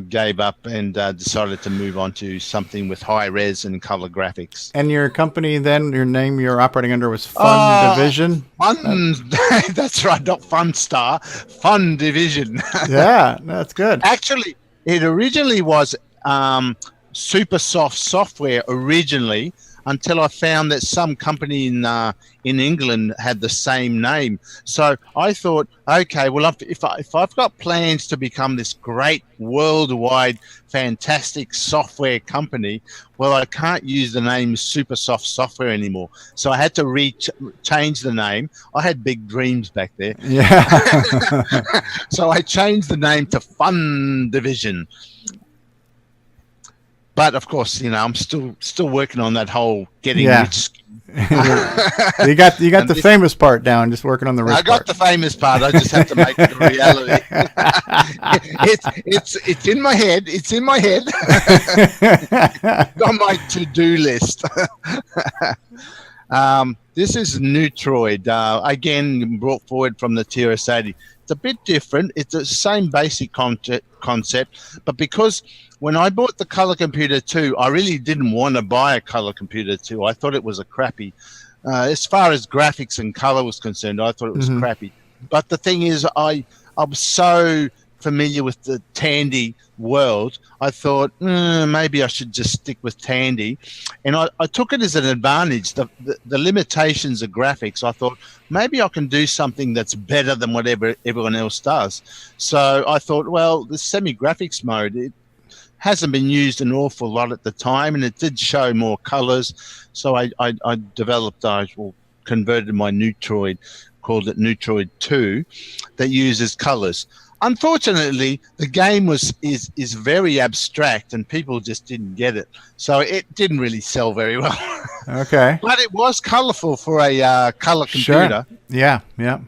gave up and decided to move on to something with high res and color graphics. And your company then, your name you're operating under was Fun Division? That's right, not Fun Star, Fun Division. Yeah, that's good. Actually, it originally was Super Soft Software originally, until I found that some company in England had the same name. So I thought, okay, well, if I've got plans to become this great worldwide fantastic software company, well, I can't use the name Supersoft Software anymore. So I had to change the name. I had big dreams back there. Yeah. So I changed the name to Fun Division. But of course, I'm still working on that whole getting rich. you got the famous part down, just working on the rich part. I got the famous part. I just have to make it a reality. It's in my head. It's in my head. It's on my to-do list. This is Neutroid, again brought forward from the TRS-80. It's a bit different. It's the same basic concept, but because when I bought the Color Computer 2, I really didn't want to buy a Color Computer 2. I thought it was a crappy. As far as graphics and color was concerned, I thought it was crappy. But the thing is, I'm so familiar with the Tandy world, I thought maybe I should just stick with Tandy, and I took it as an advantage. The limitations of graphics, I thought maybe I can do something that's better than whatever everyone else does. So I thought, well, the semi-graphics mode, it hasn't been used an awful lot at the time, and it did show more colors. So I converted my Neutroid, called it Neutroid 2, that uses colors. Unfortunately, the game is very abstract, and people just didn't get it. So it didn't really sell very well. Okay. But it was colorful for a color computer. Sure. Yeah, yeah.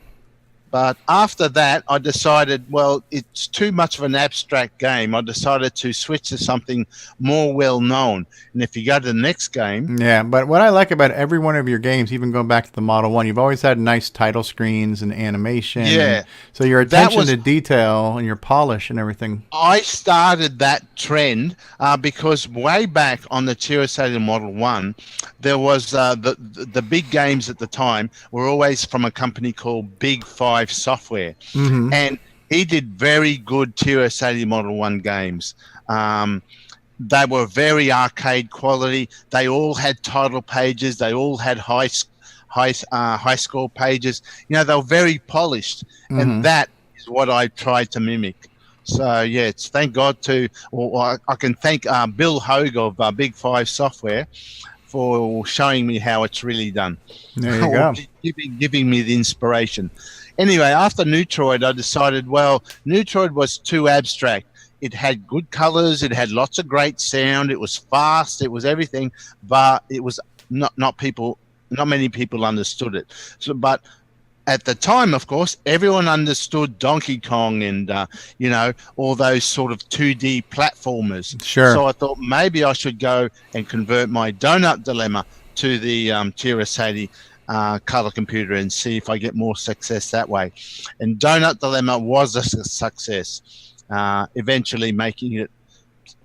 But after that, I decided, well, it's too much of an abstract game. I decided to switch to something more well-known. And if you go to the next game... Yeah, but what I like about every one of your games, even going back to the Model 1, you've always had nice title screens and animation. Yeah. So your attention to detail and your polish and everything. I started that trend because way back on the TRS-80 Model 1, there was the big games at the time were always from a company called Big Five Software, and he did very good TRS-80 Model 1 games. They were very arcade quality. They all had title pages. They all had high score pages. They were very polished, and that is what I tried to mimic. So yeah, it's thank God I can thank Bill Hogue of Big Five Software for showing me how it's really done. There you go. Giving me the inspiration. Anyway, after Neutroid, I decided, well, Neutroid was too abstract. It had good colors, it had lots of great sound, it was fast, it was everything, but it was not many people understood it. So, but at the time, of course, everyone understood Donkey Kong and all those sort of 2D platformers. Sure. So I thought maybe I should go and convert my Donut Dilemma to the TRS-80 color computer and see if I get more success that way. And Donut Dilemma was a success, eventually making it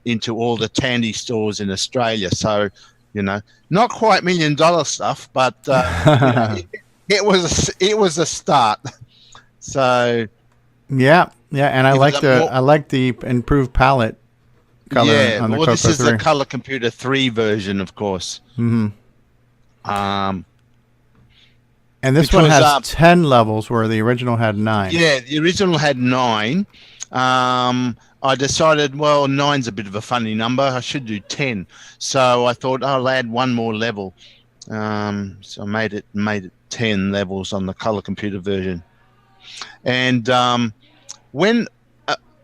into all the Tandy stores in Australia. So, not quite $1 million stuff, but it was a start. So yeah, and I like the improved palette color on the Coco 3. This is the Color Computer 3 version, of course. And this one has 10 levels where the original had 9. Yeah, the original had 9. I decided, well, 9's a bit of a funny number. I should do 10. So I thought I'll add one more level. So I made it 10 levels on the Color Computer version. And when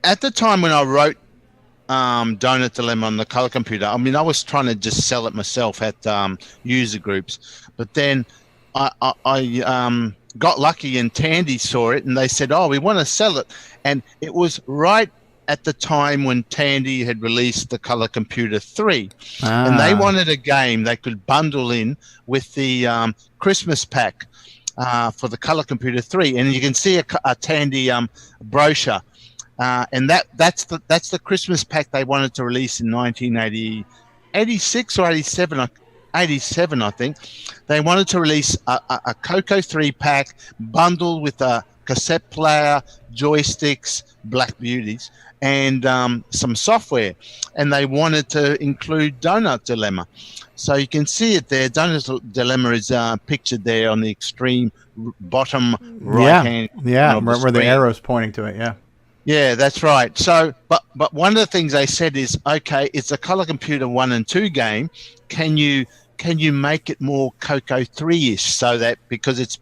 at the time when I wrote Donut Dilemma on the Color Computer, I mean, I was trying to just sell it myself at user groups, but then I got lucky and Tandy saw it and they said, oh, we want to sell it. And it was right at the time when Tandy had released the Color Computer 3. And they wanted a game they could bundle in with the Christmas pack for the Color Computer 3. And you can see a Tandy brochure. And that's the Christmas pack they wanted to release in 1986 or 87, 87, I think. They wanted to release a Coco 3 pack bundled with a cassette player, joysticks, Black Beauties, and some software. And they wanted to include Donut Dilemma. So you can see it there. Donut Dilemma is pictured there on the extreme bottom right-hand corner. Yeah, where the arrow's pointing to it, yeah. Yeah, that's right. So, but one of the things they said is, okay, it's a Color Computer 1 and 2 game. Can you make it more Coco 3-ish, so that because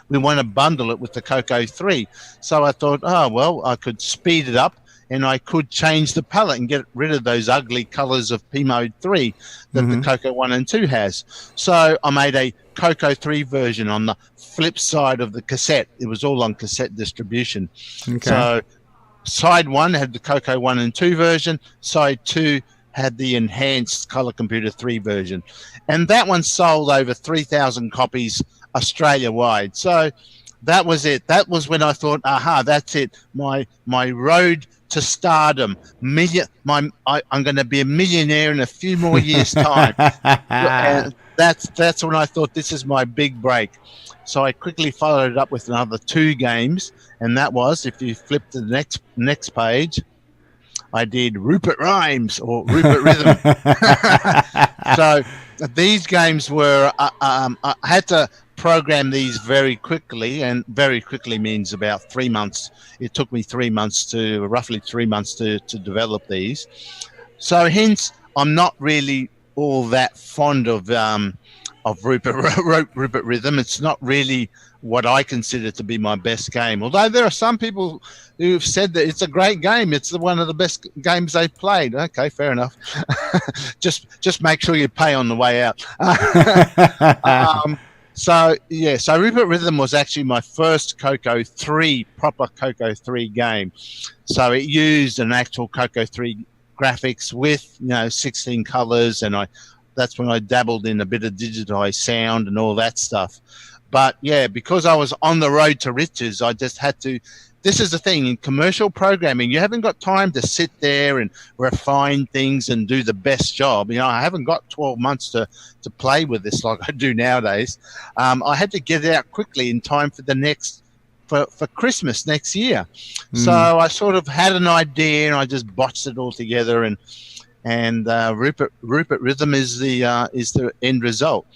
we want to bundle it with the Coco 3. So I thought, oh well, I could speed it up and I could change the palette and get rid of those ugly colors of P Mode 3 that the Coco 1 and 2 has. So I made a Coco 3 version on the flip side of the cassette. It was all on cassette distribution. Okay. So side 1 had the Coco 1 and 2 version. Side 2 had the enhanced Color Computer 3 version. And that one sold over 3,000 copies Australia-wide. So that was it. That was when I thought, aha, that's it. My road to stardom. I'm going to be a millionaire in a few more years' time. And that's when I thought, this is my big break. So I quickly followed it up with another 2 games, and that was, if you flip to the next page, I did Rupert Rhymes or Rupert Rhythm. So these games were, I had to program these very quickly, and very quickly means about 3 months. It took me roughly 3 months to develop these. So hence, I'm not really all that fond of Rupert Rhythm. It's not really what I consider to be my best game. Although there are some people who've said that it's a great game. It's one of the best games they've played. Okay, fair enough. just make sure you pay on the way out. So Rupert Rhythm was actually my first proper Coco 3 game. So it used an actual Coco 3 graphics with 16 colors, and that's when I dabbled in a bit of digitized sound and all that stuff. But yeah, because I was on the road to riches, I just had to. This is the thing in commercial programming, you haven't got time to sit there and refine things and do the best job. I haven't got 12 months to play with this like I do nowadays. I had to get it out quickly in time for for Christmas next year. So I sort of had an idea and I just botched it all together, and Rupert Rhythm is the end result.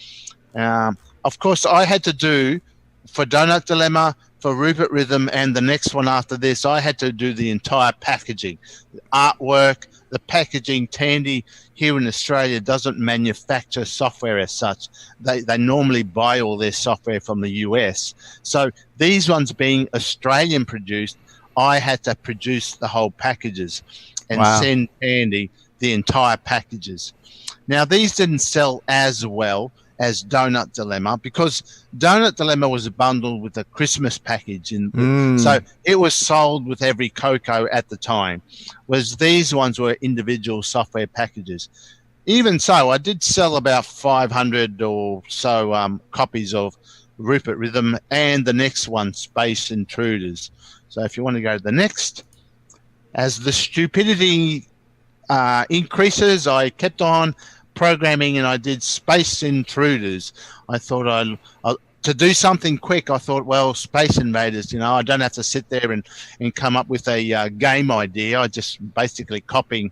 Of course, I had to do for Donut Dilemma, for Rupert Rhythm, and the next one after this, I had to do the entire packaging, the artwork, the packaging. Tandy here in Australia doesn't manufacture software as such. They normally buy all their software from the US. So these ones being Australian produced, I had to produce the whole packages and send Tandy the entire packages. Now, these didn't sell as well as Donut Dilemma, because Donut Dilemma was bundled with a Christmas package, so it was sold with every Coco at the time, whereas these ones were individual software packages. Even so, I did sell about 500 or so copies of Rupert Rhythm and the next one, Space Intruders. So if you want to go to the next, as the stupidity increases, I kept on programming, and I did Space Intruders. I thought to do something quick, I thought, well, Space Invaders, I don't have to sit there and come up with a game idea. I just basically copying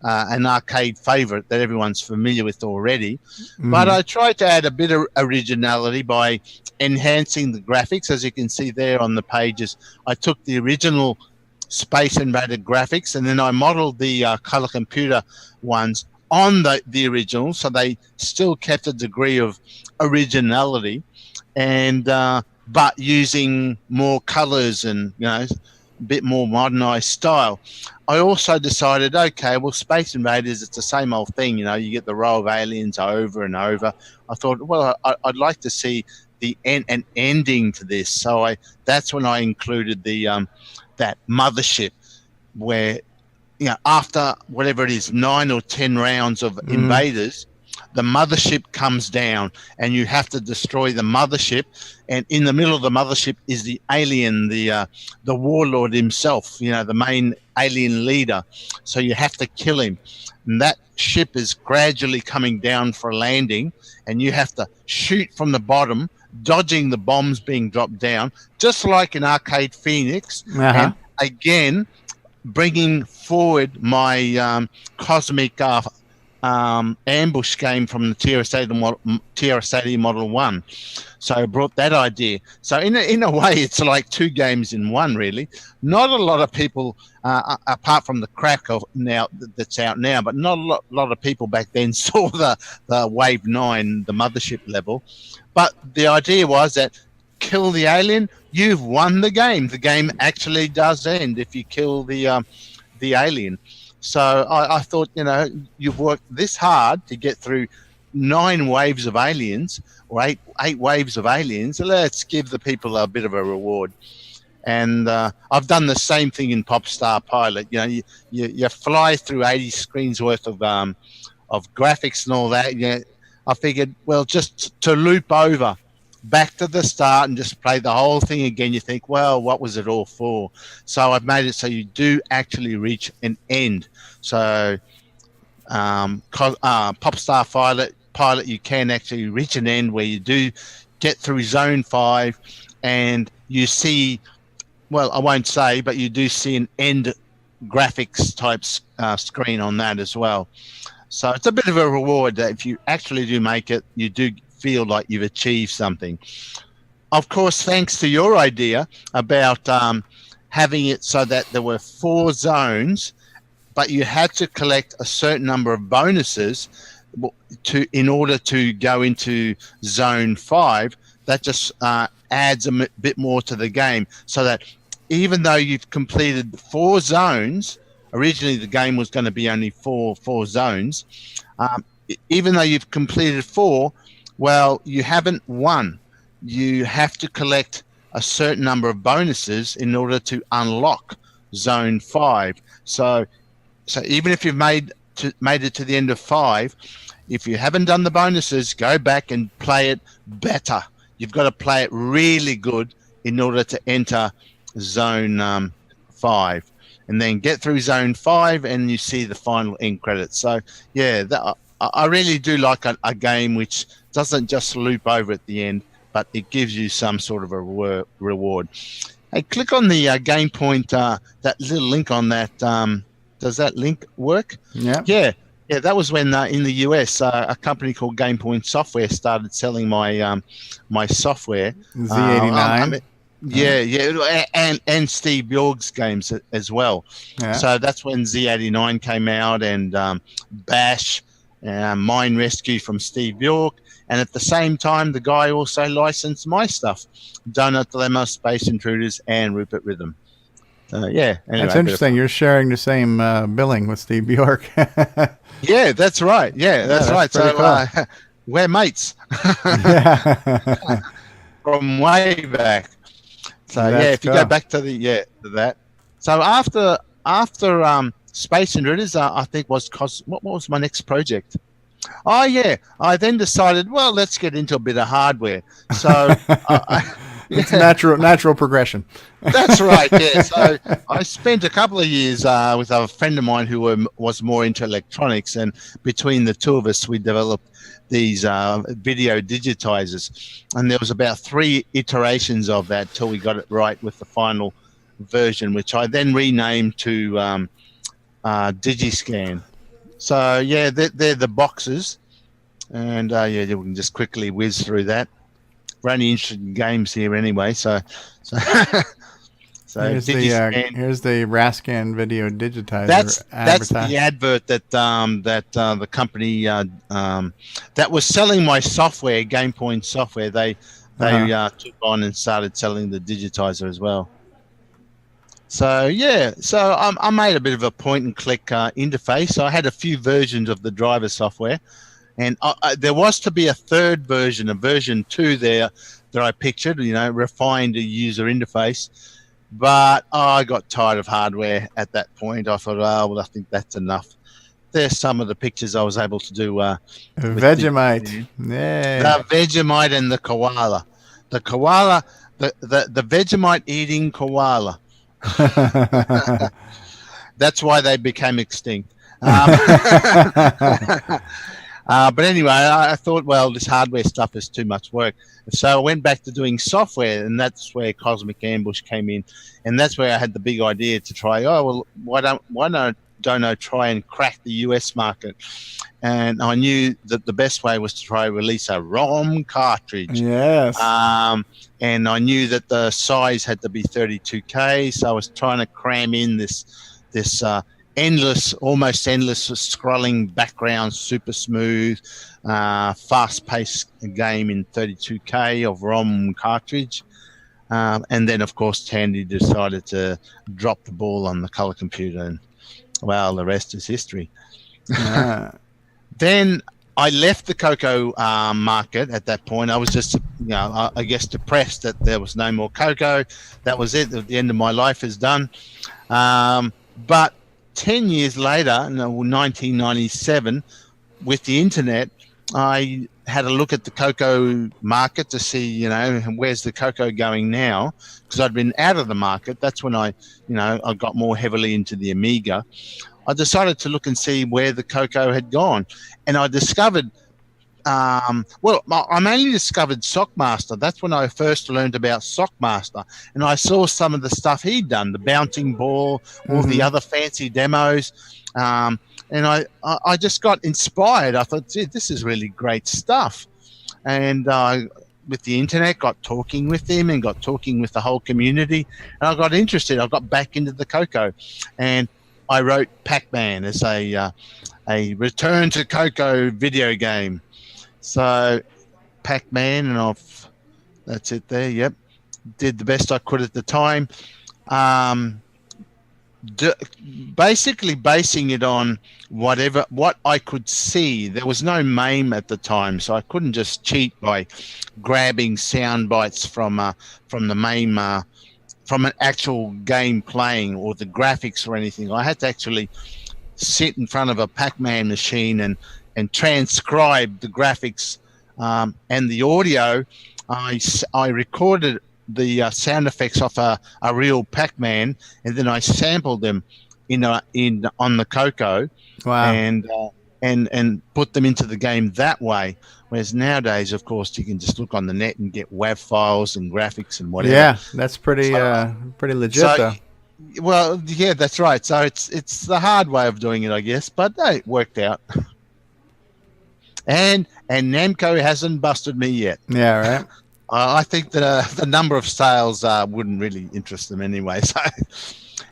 an arcade favorite that everyone's familiar with already. But I tried to add a bit of originality by enhancing the graphics. As you can see there on the pages, I took the original Space Invader graphics, and then I modeled the Color Computer ones on the original, so they still kept a degree of originality, and but using more colors and a bit more modernized style. I also decided, okay, well, Space Invaders, it's the same old thing. You get the row of aliens over and over. I thought, well, I'd like to see an ending to this. So that's when I included the that mothership, where after whatever it is, 9 or 10 rounds of invaders, the mothership comes down, and you have to destroy the mothership. And in the middle of the mothership is the alien, the warlord himself, the main alien leader. So you have to kill him. And that ship is gradually coming down for a landing, and you have to shoot from the bottom, dodging the bombs being dropped down, just like in Arcade Phoenix. And again, bringing forward my cosmic ambush game from the TRS-80 Model I. So I brought that idea. So in a way, it's like 2 games in one, really. Not a lot of people, apart from the crack of now that's out now, but not a lot of people back then saw the Wave 9, the mothership level. But the idea was that kill the alien, you've won the game. The game actually does end if you kill the the alien. So I thought, you've worked this hard to get through 9 waves of aliens, or eight waves of aliens. Let's give the people a bit of a reward. And I've done the same thing in Pop Star Pilot. You fly through 80 screens worth of graphics and all that. I figured, well, just to loop over back to the start and just play the whole thing again, you think, well, what was it all for? So I've made it so you do actually reach an end. So Pop Star Pilot, you can actually reach an end where you do get through Zone 5 and you see, well, I won't say, but you do see an end graphics type screen on that as well. So it's a bit of a reward that if you actually do make it, you do feel like you've achieved something. Of course, thanks to your idea about having it so that there were 4 zones, but you had to collect a certain number of bonuses in order to go into Zone 5. That just adds a bit more to the game, so that even though you've completed 4 zones, originally the game was going to be only four zones. Even though you've completed 4, well, you haven't won. You have to collect a certain number of bonuses in order to unlock Zone 5. So even if you've made it to the end of 5, if you haven't done the bonuses, go back and play it better. You've got to play it really good in order to enter Zone 5. And then get through Zone 5 and you see the final end credits. So, yeah, I really do like a game which doesn't just loop over at the end, but it gives you some sort of a reward. Hey, click on the game point, that little link on that. Does that link work? Yeah. Yeah, that was when in the US, a company called Game Point Software started selling my my software. Z89. Yeah, and Steve Bjork's games as well. Yeah. So that's when Z89 came out, and Bash, Mine Rescue from Steve Bjork, and at the same time, the guy also licensed my stuff, Donut Dilemma, Space Intruders, and Rupert Rhythm. Anyway, that's interesting. You're sharing the same billing with Steve Bjork. Yeah, that's right. Yeah, that's right. So cool. We're mates from way back. So if you go back to that. So after Space Intruders, I think what was my next project? Oh yeah, I then decided, well, let's get into a bit of hardware. So it's natural progression. That's right. Yeah. So I spent a couple of years with a friend of mine who was more into electronics, and between the two of us, we developed these video digitizers, and there was about 3 iterations of that till we got it right with the final version, which I then renamed to DigiScan. So yeah, they're the boxes, and we can just quickly whiz through that. We're only interested in games here anyway, so here's the Rascan video digitizer. That's the advert that the company that was selling my software, Game Point Software. They took on and started selling the digitizer as well. So I made a bit of a point and click interface. So I had a few versions of the driver software, and there was to be a third version, a version 2 there that I pictured, refined user interface. But I got tired of hardware at that point. I thought, I think that's enough. There's some of the pictures I was able to do. Vegemite. The Vegemite and the koala. The koala, the Vegemite eating koala. That's why they became extinct. But anyway, I thought, well, this hardware stuff is too much work. So I went back to doing software, and that's where Cosmic Ambush came in. And that's where I had the big idea to try, why don't I try and crack the US market? And I knew that the best way was to try to release a ROM cartridge. Yes. And I knew that the size had to be 32K, so I was trying to cram in this almost endless scrolling background, super smooth, fast-paced game in 32K of ROM cartridge. And then, of course, Tandy decided to drop the ball on the color computer, and well, the rest is history. Ah. Then I left the cocoa market at that point. I was just, I guess depressed that there was no more cocoa. That was it. The end of my life is done. But 10 years later, 1997, with the internet, I had a look at the cocoa market to see, where's the cocoa going now? Because I'd been out of the market. That's when I got more heavily into the Amiga. I decided to look and see where the cocoa had gone. And I discovered, I mainly discovered Sockmaster. That's when I first learned about Sockmaster. And I saw some of the stuff he'd done, the bouncing ball, all the other fancy demos. And I just got inspired. I thought, gee, this is really great stuff. And with the internet, got talking with him and got talking with the whole community. And I got interested. I got back into the cocoa. And I wrote Pac-Man as a return to cocoa video game. So Pac-Man, and that's it there. Yep, did the best I could at the time. Basically basing it on what I could see. There was no MAME at the time, so I couldn't just cheat by grabbing sound bites from the MAME. From an actual game playing or the graphics or anything. I had to actually sit in front of a Pac-Man machine and transcribe the graphics and the audio. I recorded the sound effects off a real Pac-Man, and then I sampled them on the Coco. Wow. And put them into the game that way. Whereas nowadays, of course, you can just look on the net and get WAV files and graphics and whatever. Yeah, that's pretty legit, though. Well, yeah, that's right. So it's the hard way of doing it, I guess, but it worked out. And Namco hasn't busted me yet. Yeah, right. I think that the number of sales wouldn't really interest them anyway. So,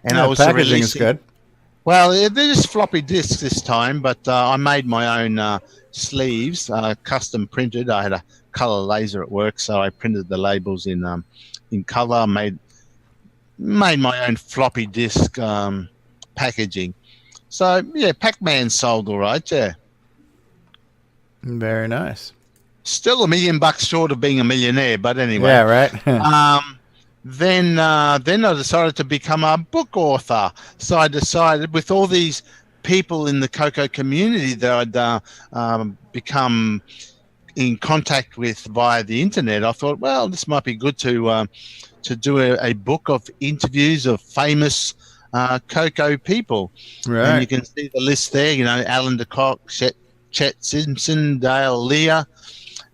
and I was packaging is good. Well, they're just floppy disks this time, but I made my own sleeves, custom printed. I had a color laser at work, so I printed the labels in color. Made my own floppy disk packaging. So yeah, Pac-Man sold all right. Yeah, very nice. Still $1 million short of being a millionaire, but anyway. Yeah, right. Then I decided to become a book author. So I decided, with all these people in the Coco community that I'd become in contact with via the internet, I thought, well, this might be good to do a book of interviews of famous Coco people. Right. And you can see the list there. Alan DeCock, Chet Simpson, Dale Lear,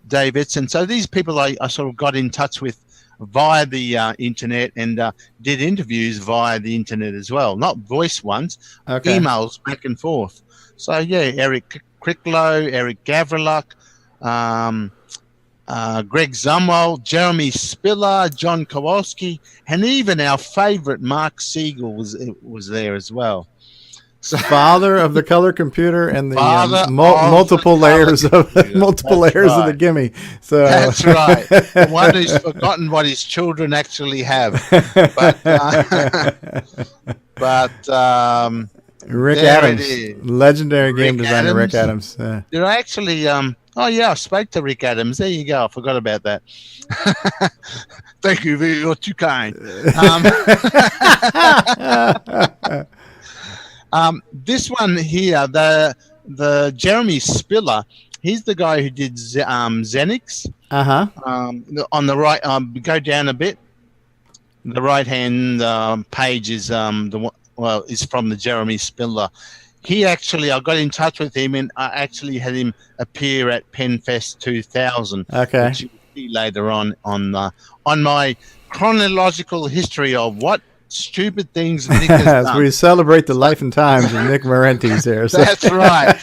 Dave Edson. So these people I sort of got in touch with via the internet and did interviews via the internet as well. Not voice ones, emails back and forth. So, yeah, Eric Cricklow, Eric Gavriluk, Greg Zumwalt, Jeremy Spiller, John Kowalski, and even our favorite Mark Siegel was there as well. Father of the color computer and the multiple layers of the gimme. So that's right. The one who's forgotten what his children actually have. But Rick Adams, legendary game designer Rick Adams. Did I actually? I spoke to Rick Adams. There you go. I forgot about that. Thank you. You're too kind. This one here, the Jeremy Spiller, he's the guy who did Xenix. On the right, go down a bit. The right-hand page is is from the Jeremy Spiller. He actually, I got in touch with him and I actually had him appear at PennFEST 2000. Okay. Which you will see later on my chronological history of what stupid things Nick has done. As we celebrate the life and times of Nick Marentes here. So. That's right.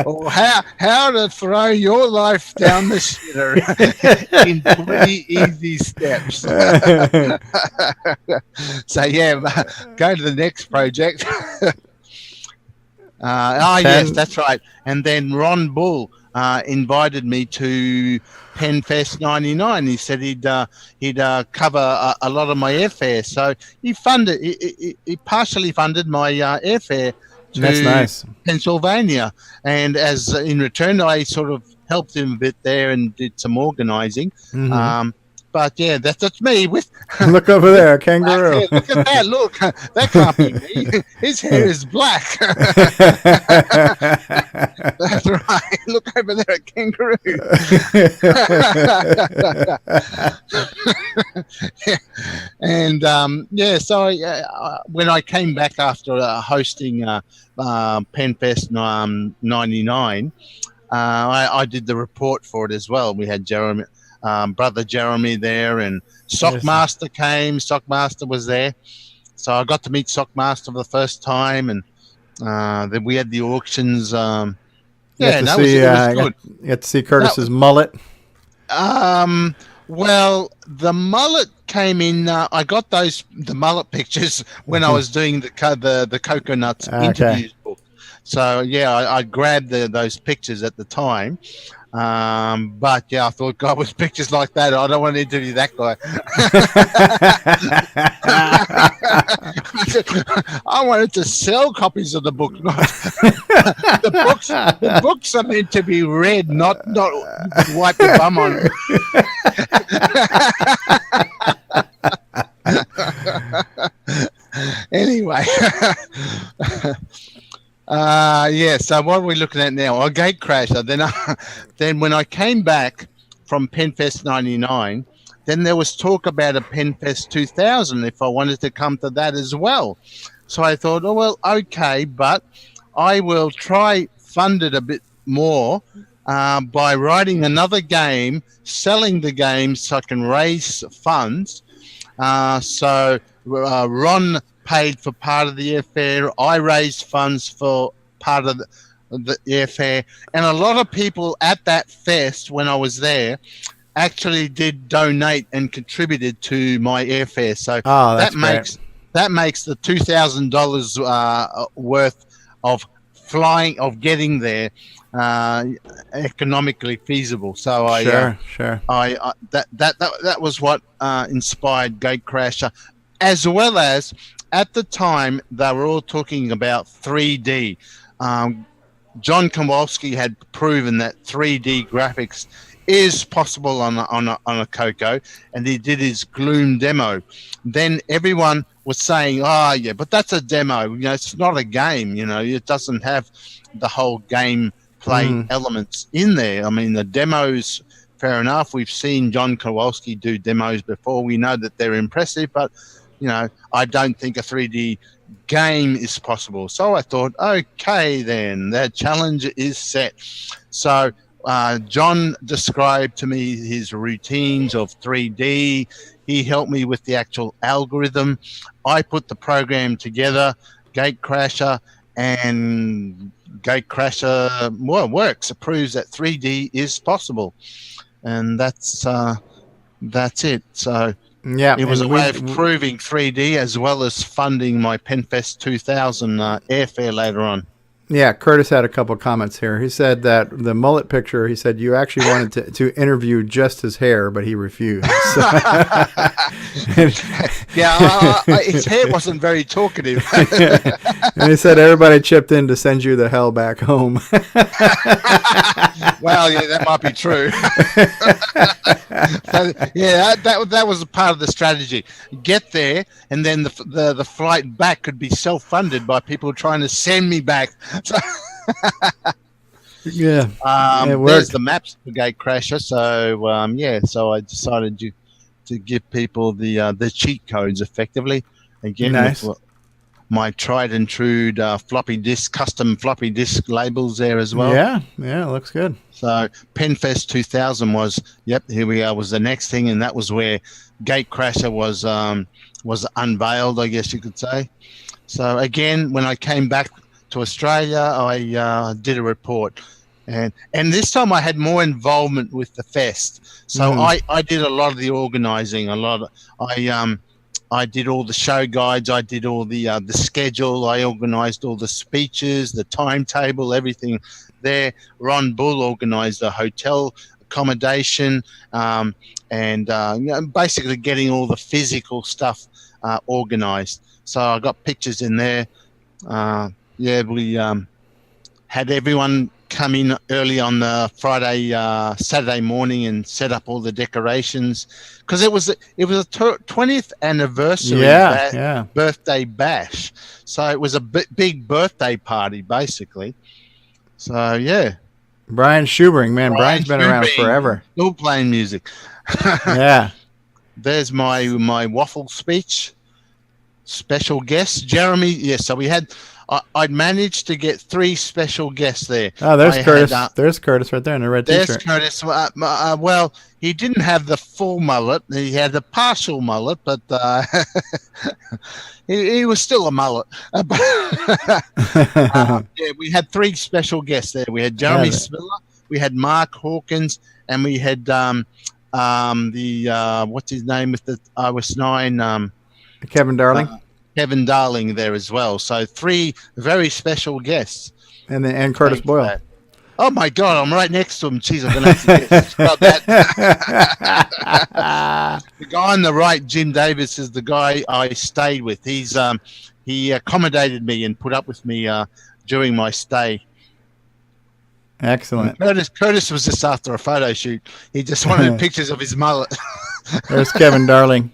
or how to throw your life down the shitter in 20 easy steps. So yeah, go to the next project. Yes, that's right. And then Ron Bull. invited me to PennFEST '99. He said he'd cover a lot of my airfare, so he partially funded my airfare to That's nice. Pennsylvania, and as in return, I sort of helped him a bit there and did some organizing. But yeah, that's me with. Look over there, a kangaroo. Yeah, look at that! Look, that can't be me. His hair is black. That's right. Look over there, a kangaroo. And so when I came back after hosting PennFEST '99, I did the report for it as well. We had Jeremy. Brother Jeremy there, and Sockmaster came. Sockmaster was there, so I got to meet Sockmaster for the first time, and then we had the auctions. It was good. You got to see Curtis's mullet. Well, the mullet came in. I got the mullet pictures when I was doing the Coconuts interviews book. So yeah, I grabbed those pictures at the time. But yeah, I thought, God, with pictures like that, I don't want to interview that guy. I wanted to sell copies of the book. The books are meant to be read, not wipe your bum on it. Anyway. So what are we looking at now? Gate Crasher. Then when I came back from PennFEST '99, then there was talk about a PennFEST 2000 if I wanted to come to that as well. So I thought, oh, well, okay, but I will try fund it a bit more by writing another game, selling the game so I can raise funds. So Ron paid for part of the airfare. I raised funds for part of the airfare, and a lot of people at that fest when I was there actually did donate and contributed to my airfare. So that makes the $2,000 worth of flying, of getting there, economically feasible. So that was what inspired Gatecrasher, as well as at the time they were all talking about 3D. John Kowalski had proven that 3D graphics is possible on a Coco, and he did his Gloom demo. Then everyone was saying, "Oh, yeah, but that's a demo. It's not a game. It doesn't have the whole game play elements in there." I mean, the demos, fair enough. We've seen John Kowalski do demos before. We know that they're impressive, but I don't think a 3D game is possible. So I thought, okay, then the challenge is set. So John described to me his routines of 3D. He helped me with the actual algorithm. I put the program together, Gatecrasher, and Gatecrasher works. It proves that 3D is possible, and that's it. So yeah, it was a way of proving 3D as well as funding my PennFEST 2000 airfare later on. Yeah, Curtis had a couple comments here. He said that the mullet picture, he said you actually wanted to interview just his hair, but he refused. His hair wasn't very talkative. And he said everybody chipped in to send you the hell back home. Well, yeah, that might be true. That was a part of the strategy. Get there, and then the flight back could be self-funded by people trying to send me back. So yeah, there's the maps for Gatecrasher. So so I decided to give people the cheat codes effectively. Again, nice. With my tried and true custom floppy disk labels there as well. Yeah, looks good. So PennFEST 2000 was here we are, was the next thing, and that was where Gatecrasher was unveiled, I guess you could say. So again, when I came back to Australia, I did a report, and this time I had more involvement with the fest. So I did a lot of the organizing. I did all the show guides. I did all the schedule. I organised all the speeches, the timetable, everything there. Ron Bull organised the hotel accommodation, and basically getting all the physical stuff organised. So I got pictures in there. We had everyone come in early on the Saturday morning and set up all the decorations, because it was a 20th anniversary birthday bash. So it was a big birthday party, basically. So yeah. Brian Schubring, man, Brian's been around forever. Still playing music. Yeah. There's my waffle speech. Special guest, Jeremy. Yes, so we had. I'd managed to get 3 special guests there. Oh, there's Curtis. There's Curtis right there in the red There's T-shirt. Curtis. Well, he didn't have the full mullet. He had a partial mullet, but he was still a mullet. We had 3 special guests there. We had Jeremy Spiller, we had Mark Hawkins, and we had what's his name with the iOS 9? Kevin Darling. Kevin Darling there as well. So 3 very special guests. And Curtis Boyle. Oh my God, I'm right next to him. Jeez, I'm gonna have to scrub that. The guy on the right, Jim Davis, is the guy I stayed with. He accommodated me and put up with me during my stay. Excellent. Curtis was just after a photo shoot. He just wanted pictures of his mullet. There's Kevin Darling.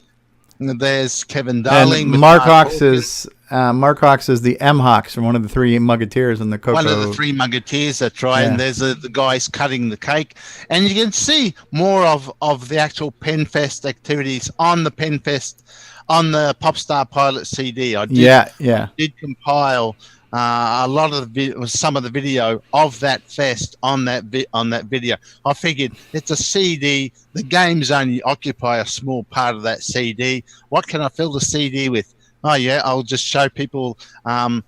And there's Kevin Darling. And Mark Hawks is the M Hawks from one of the 3 Muggeteers in the Coco. One of the 3 Muggeteers, that's right. Yeah. And there's the guys cutting the cake. And you can see more of the actual PennFEST activities on the PennFEST, on the Popstar Pilot CD. I did compile a lot of some of the video of that fest on that video. I figured it's a CD. The games only occupy a small part of that CD. What can I fill the CD with? Oh yeah, I'll just show people Curtis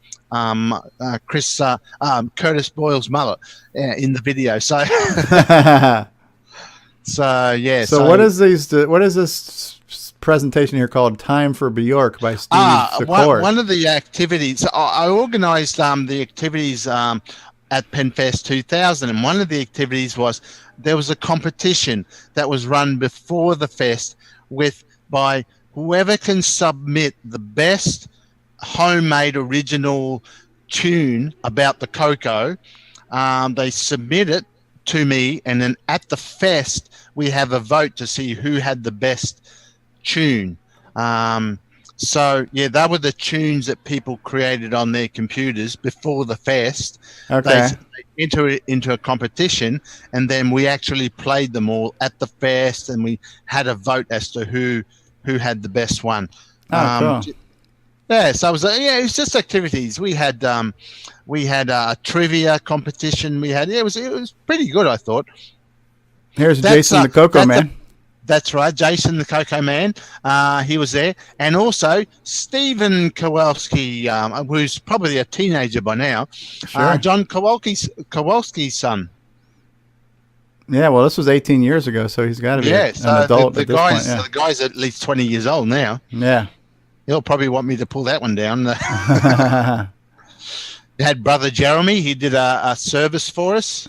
Boyle's mullet in the video. So So what is this presentation here called "Time for Bjork" by Steve Sikor? One of the activities I organized the activities at PennFEST 2000, and one of the activities was there was a competition that was run before the fest by whoever can submit the best homemade original tune about the Coco. They submit it to me, and then at the fest we have a vote to see who had the best tune. So yeah, that were the tunes that people created on their computers before the fest. Okay. They enter it into a competition, and then we actually played them all at the fest, and we had a vote as to who had the best one. Cool. Yeah, so it was just activities. We had a trivia competition. It was pretty good, I thought. Here's Jason the Coco Man. That's right, Jason the Coco Man. He was there, and also Stephen Kowalski, who's probably a teenager by now. Sure. John Kowalski's son. Yeah, well, this was 18 years ago, so he's got to be an adult at this point. Yeah. The guy's at least 20 years old now. Yeah. He'll probably want me to pull that one down. We had Brother Jeremy. He did a service for us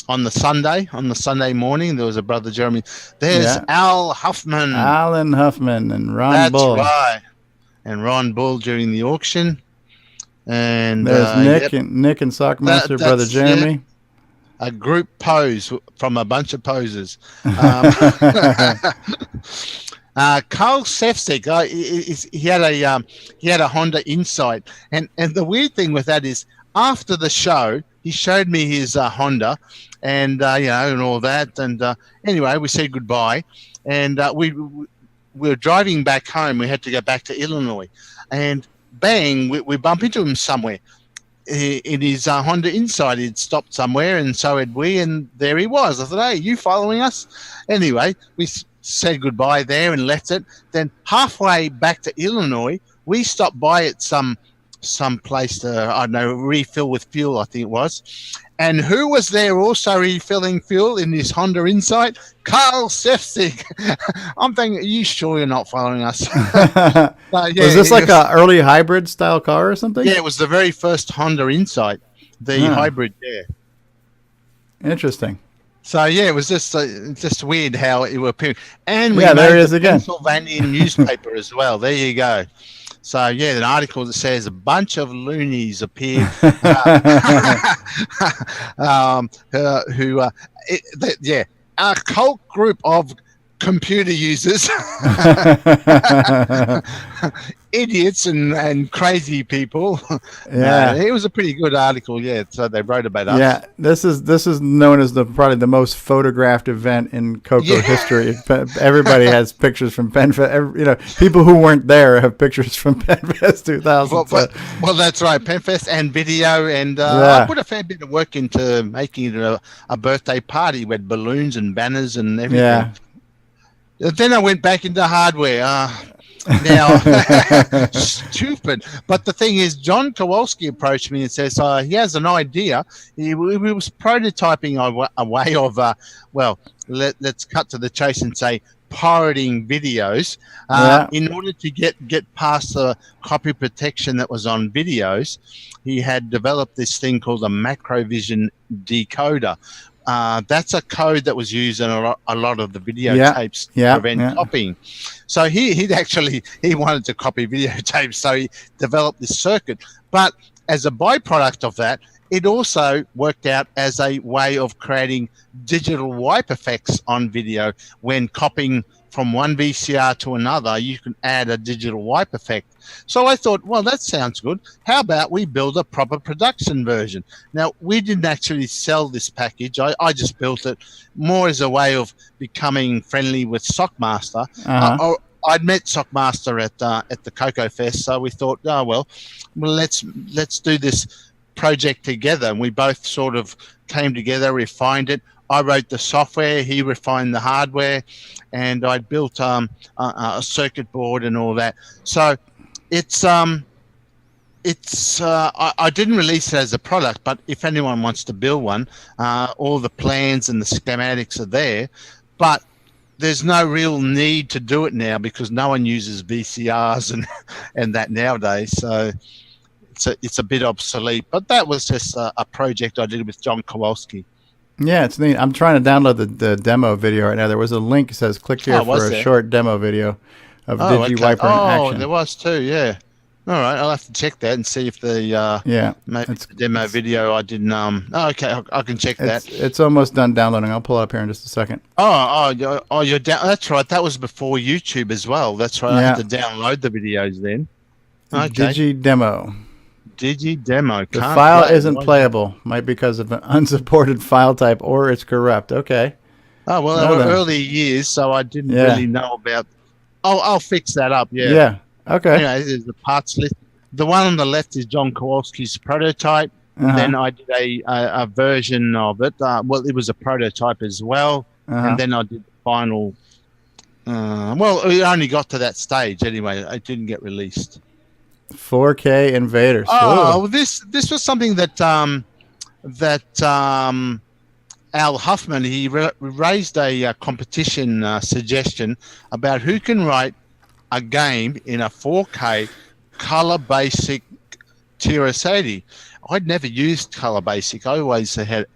on the Sunday morning. There was a Brother Jeremy. There's Al Huffman. Alan Huffman and Ron Bull. That's right. And Ron Bull during the auction. And there's Nick and Sockmaster, Brother Jeremy. Yeah, a group pose from a bunch of posers. Carl Sefsik, he had a Honda Insight, and the weird thing with that is after the show he showed me his Honda, and and all that, and anyway we said goodbye, and we were driving back home. We had to go back to Illinois, and bang, we bump into him somewhere. In his Honda Insight, he'd stopped somewhere, and so had we, and there he was. I thought, hey, you following us? Anyway, we said goodbye there and left it. Then halfway back to Illinois, we stopped by at some some place to, I don't know, refill with fuel, I think it was. And who was there also refilling fuel in this Honda Insight? Carl Sefzig. I'm thinking, are you sure you're not following us? Was this like an early hybrid style car or something? Yeah, it was the very first Honda Insight, the hybrid. Yeah. Interesting. So yeah, it was just weird how it would appear. And we there made he is the again. Pennsylvania newspaper as well. There you go. So yeah, an article that says a bunch of loonies appeared a cult group of computer users, idiots and crazy people. Yeah, it was a pretty good article. Yeah, so they wrote about us. Yeah, this is known as probably the most photographed event in Coco history. Everybody has pictures from PennFest. People who weren't there have pictures from PennFest 2000. Well, that's right, PennFest and video, and I put a fair bit of work into making it a birthday party with balloons and banners and everything. Yeah. Then I went back into hardware. Now, stupid. But the thing is, John Kowalski approached me and says he has an idea. He was prototyping a way of, let's cut to the chase and say pirating videos in order to get past the copy protection that was on videos. He had developed this thing called a Macrovision decoder. That's a code that was used in a lot of the videotapes to prevent copying. So he wanted to copy videotapes, so he developed this circuit. But as a byproduct of that, it also worked out as a way of creating digital wipe effects on video. When copying from one VCR to another, you can add a digital wipe effect. So I thought, well, that sounds good. How about we build a proper production version? Now, we didn't actually sell this package. I just built it more as a way of becoming friendly with Sockmaster. I'd met Sockmaster at the Coco Fest, so we thought, let's do this project together. And we both sort of came together, refined it. I wrote the software, he refined the hardware, and I built a circuit board and all that. So I didn't release it as a product, but if anyone wants to build one, all the plans and the schematics are there. But there's no real need to do it now because no one uses VCRs and that nowadays. So it's a bit obsolete. But that was just a project I did with John Kowalski. Yeah, it's neat. I'm trying to download the demo video right now. There was a link that says click here for a short demo video of DigiWiper in action. Oh, there was too, yeah. All right, I'll have to check that and see if the the demo video I didn't okay, I can check that. It's almost done downloading. I'll pull it up here in just a second. You're down. That's right. That was before YouTube as well. That's right. I had to download the videos then. Okay. DigiDemo. The file isn't playable. Might be because of an unsupported file type or it's corrupt. Okay. Oh, well, they were early years, so I didn't really know about... I'll fix that up, yeah. Yeah, okay. Anyway, there's the parts list. The one on the left is John Kowalski's prototype. Then I did a version of it. It was a prototype as well. And then I did the final... it only got to that stage anyway. It didn't get released. 4K Invaders. This was something that Al Huffman, he raised a competition suggestion about who can write a game in a 4K color basic TRS-80. I'd never used color basic. I always had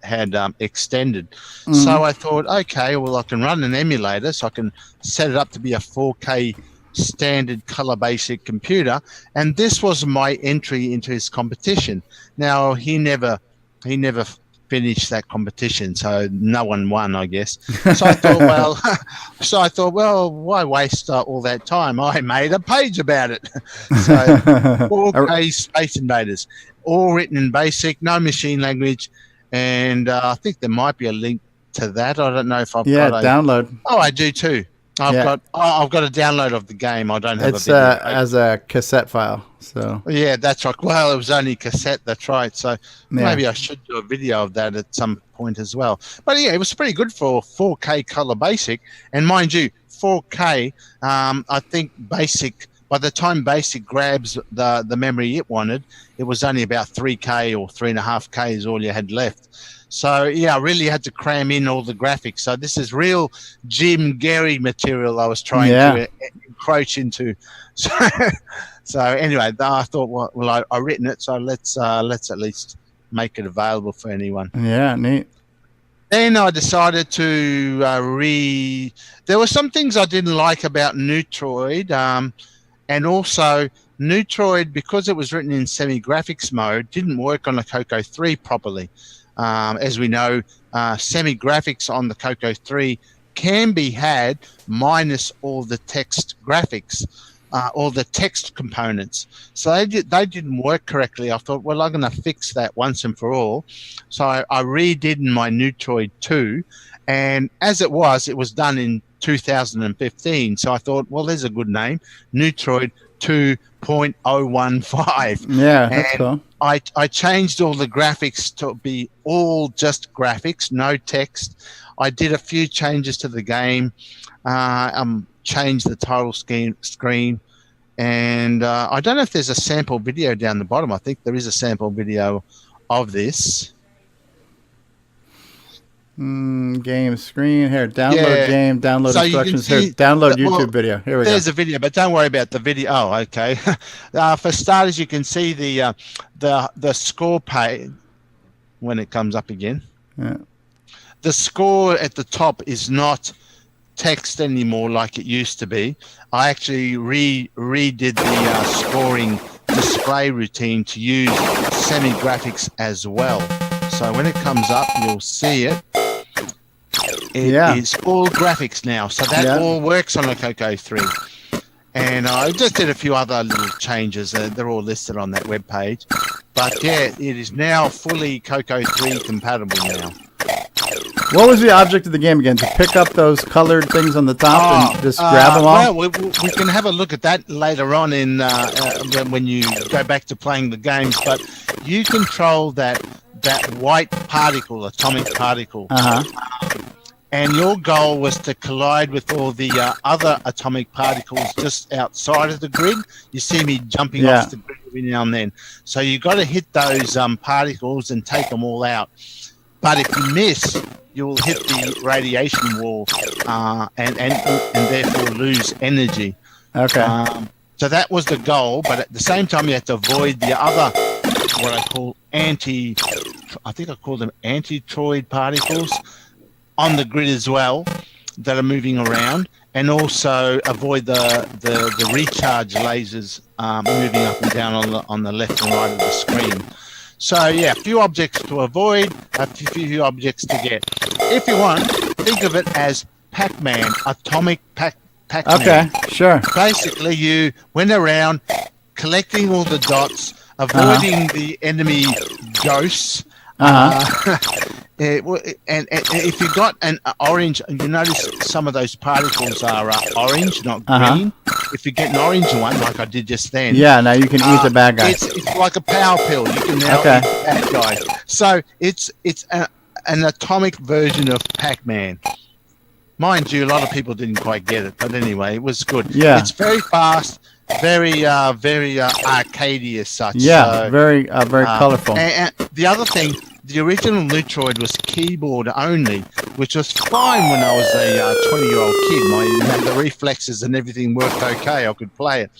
extended. So I thought, okay, well, I can run an emulator, so I can set it up to be a 4K standard color basic computer, and this was my entry into his competition. Now he never finished that competition, so no one won, I guess. So I thought, well, why waste all that time? I made a page about it. So 4K Space Invaders, all written in BASIC, no machine language, and I think there might be a link to that. I don't know if I've got download. Oh, I do too. I've got a download of the game. I don't have a video. It's as a cassette file. So yeah, that's right. Well, it was only cassette. That's right. So maybe I should do a video of that at some point as well. But yeah, it was pretty good for 4K color basic. And mind you, 4K. I think BASIC by the time BASIC grabs the memory it wanted, it was only about 3K or 3.5K is all you had left. So, yeah, I really had to cram in all the graphics. So this is real Jim Gary material I was trying to encroach into. So anyway, I thought, well, I've written it, so let's at least make it available for anyone. Yeah, neat. Then I decided to there were some things I didn't like about Neutroid, and also Neutroid, because it was written in semi-graphics mode, didn't work on the Coco 3 properly. As we know, semi-graphics on the Coco 3 can be had minus all the text graphics, all the text components. So they didn't work correctly. I thought, well, I'm going to fix that once and for all. So I redid in my Neutroid 2, and as it was done in 2015. So I thought, well, there's a good name, Neutroid 2.015. Yeah, that's cool. I changed all the graphics to be all just graphics, no text. I did a few changes to the game, changed the title screen, and I don't know if there's a sample video down the bottom. I think there is a sample video of this. Game screen here. Download game. Download instructions here. Download YouTube video. Here we go. There's a video, but don't worry about the video. Oh, okay. For starters, you can see the score page when it comes up again. Yeah. The score at the top is not text anymore like it used to be. I actually redid the scoring display routine to use semi-graphics as well. So when it comes up, you'll see it. It is all graphics now. So that all works on the Coco 3. And I just did a few other little changes. They're all listed on that webpage. But yeah, it is now fully Coco 3 compatible now. What was the object of the game again? To pick up those colored things on the top and just grab them all? Well, we can have a look at that later on in when you go back to playing the games. But you control that white particle, atomic particle. And your goal was to collide with all the other atomic particles just outside of the grid. You see me jumping off the grid every now and then. So you got to hit those particles and take them all out. But if you miss, you will hit the radiation wall and therefore lose energy. Okay. So that was the goal, but at the same time you had to avoid the other, what I call I call them anti-troid particles on the grid as well that are moving around, and also avoid the recharge lasers moving up and down on the left and right of the screen. So yeah, a few objects to avoid, a few objects to get. If you want, think of it as Pac-Man, atomic Pac-Man. Okay, sure. Basically, you went around collecting all the dots, avoiding the enemy ghosts. And if you got an orange, you notice some of those particles are orange, not green. If you get an orange one, like I did just then, now you can eat the bad guy. It's like a power pill. You can now eat the bad guy. So it's an atomic version of Pac-Man. Mind you, a lot of people didn't quite get it, but anyway, it was good. Yeah, it's very fast, very arcadey as such. Yeah, so, very colorful. And the other thing, the original Neutroid was keyboard only, which was fine when I was a 20-year-old kid. The reflexes and everything worked okay. I could play it.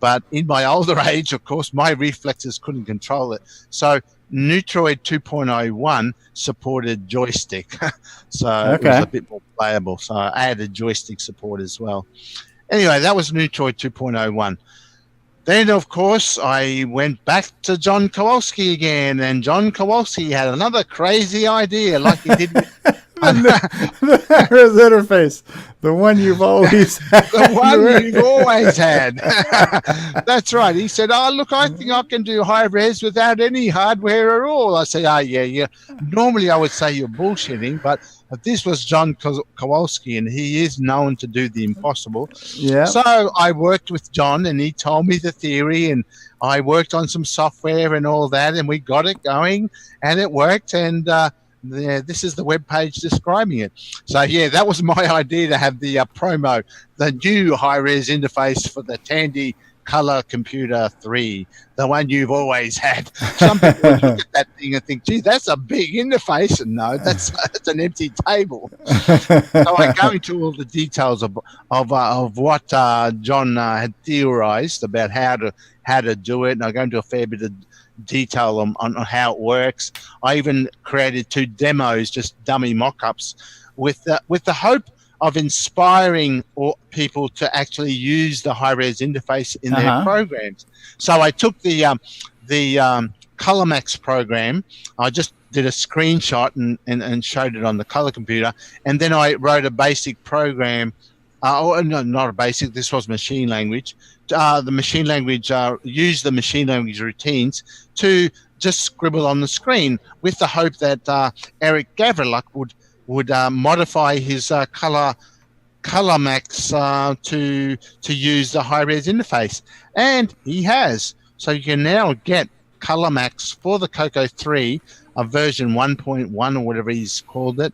But in my older age, of course, my reflexes couldn't control it. So Neutroid 2.01 supported joystick. So it was a bit more playable. So I added joystick support as well. Anyway, that was Neutroid 2.01. Then, of course, I went back to John Kowalski again, and John Kowalski had another crazy idea like he did with the interface, the one you've always had. The one you've always had. That's right. He said, look, I think I can do high res without any hardware at all. I said, yeah. Normally I would say you're bullshitting, but this was John Kowalski, and he is known to do the impossible. Yeah. So I worked with John, and he told me the theory, and I worked on some software and all that, and we got it going, and it worked. And this is the web page describing it. So yeah, that was my idea, to have the promo, the new high-res interface for the Tandy Color Computer 3, the one you've always had. Some people would look at that thing and think, gee, that's a big interface. And no, that's an empty table. So I go into all the details of what John had theorized about how to do it, and I go into a fair bit of detail on how it works. I even created 2 demos, just dummy mock-ups, with the hope of inspiring people to actually use the high-res interface in their programs. So I took the ColorMax program. I just did a screenshot and showed it on the color computer, and then I wrote a basic program. No, not a basic. This was machine language. The machine language used the machine language routines to just scribble on the screen, with the hope that Eric Gavriluk would modify his ColorMax to use the high-res interface, and he has. So you can now get ColorMax for the Coco 3, a version 1.1 or whatever he's called it,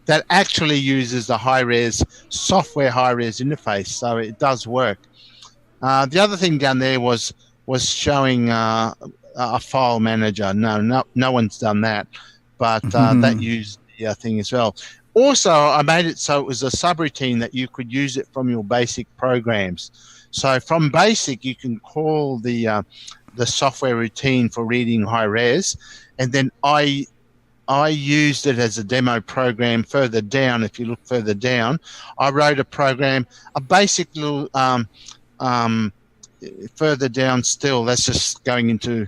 that actually uses the high-res software high-res interface. So it does work. The other thing down there was showing a file manager. No one's done that, but that used the thing as well. Also, I made it so it was a subroutine that you could use it from your basic programs. So from basic, you can call the software routine for reading high res, and then I used it as a demo program further down. If you look further down, I wrote a program, a basic little further down still. That's just going into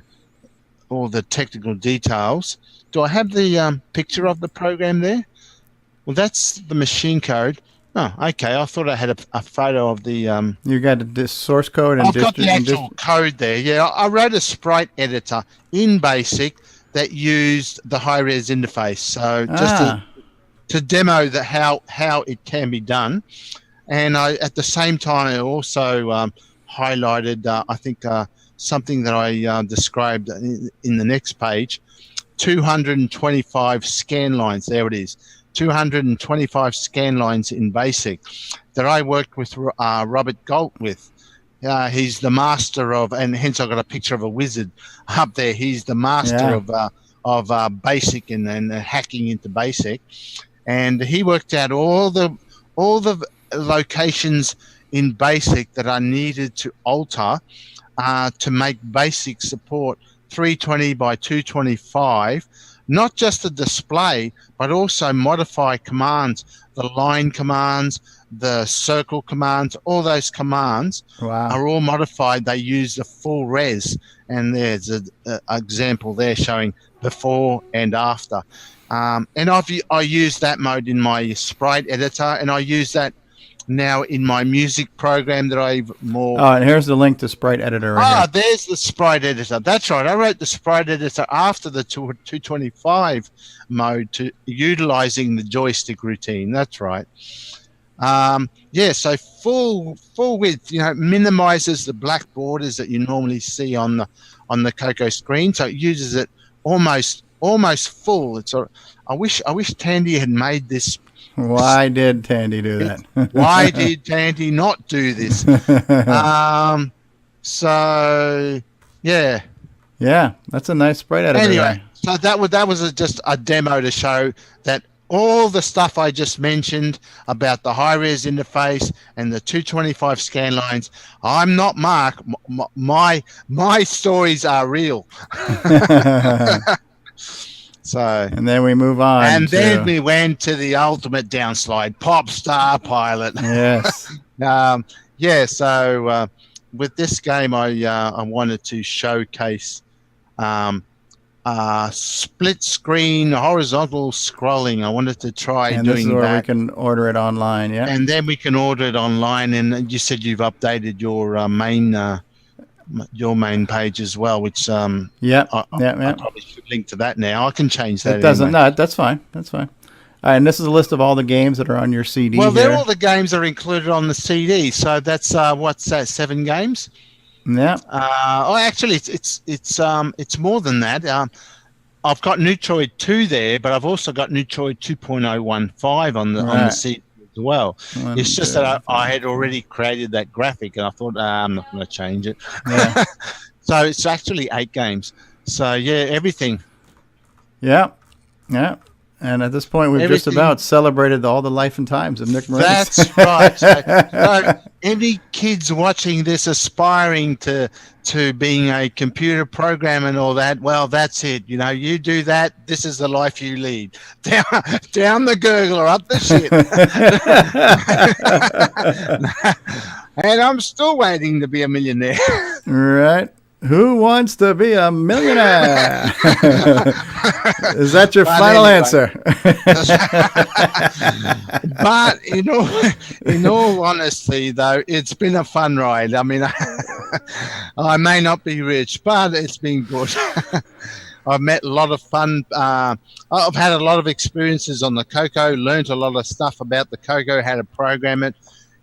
all the technical details. Do I have the picture of the program there? Well, that's the machine code. Oh, okay. I thought I had a photo of the... You got the source code? And I've got the actual code there. Yeah, I wrote a sprite editor in BASIC that used the high-res interface. So just to demo how it can be done. And at the same time, I also highlighted, I think, something that I described in the next page, 225 scan lines. There it is. 225 scan lines in BASIC that I worked with Robert Galt with. He's the master of, and hence I've got a picture of a wizard up there. He's the master of BASIC and hacking into BASIC, and he worked out all the locations in BASIC that I needed to alter to make BASIC support 320 by 225. Not just the display, but also modify commands, the line commands, the circle commands, all those commands are all modified. They use the full res, and there's an example there showing before and after. And I use that mode in my sprite editor, and I use that now in my music program that I've more... Oh, and here's the link to Sprite Editor right here. There's the Sprite Editor. That's right. I wrote the Sprite Editor after the 225 mode to utilizing the joystick routine. That's right. So full width, minimizes the black borders that you normally see on the Coco screen. So it uses it almost full. I wish Tandy had made this. Why did Tandy do that? Why did Tandy not do this? So yeah, that's a nice sprite editor. Anyway, so that was just a demo to show that all the stuff I just mentioned about the high-res interface and the 225 scan lines, I'm not Mark. My stories are real. So, and then we move on. And then we went to the ultimate downslide, Pop Star Pilot. Yes. So with this game, I wanted to showcase split screen horizontal scrolling. I wanted to try doing that. And this is where we can order it online, yeah? And then we can order it online. And you said you've updated your main page as well, which I probably should link to that now. I can change that. It doesn't. No, that's fine. That's fine. All right, and this is a list of all the games that are on your CD. Well, they're all the games that are included on the CD. So that's what's that? 7 games. Yeah. Actually, it's more than that. I've got Neutroid 2 there, but I've also got Neutroid 2.015 on the CD as well. It's just that I had already created that graphic, and I thought I'm not going to change it. Yeah. So it's actually 8 games. So yeah, everything. Yeah, yeah. And at this point, we've just about celebrated all the life and times of Nick Marentes. That's right. So any kids watching this aspiring to being a computer programmer and all that, well, that's it. You know, you do that, this is the life you lead. Down the gurgler, up the shit. And I'm still waiting to be a millionaire. Right. Who wants to be a millionaire? Is that your final answer? But in all honesty, though, it's been a fun ride. I mean, I may not be rich, but it's been good. I've met a lot of fun. I've had a lot of experiences on the Coco, learned a lot of stuff about the Coco, how to program it.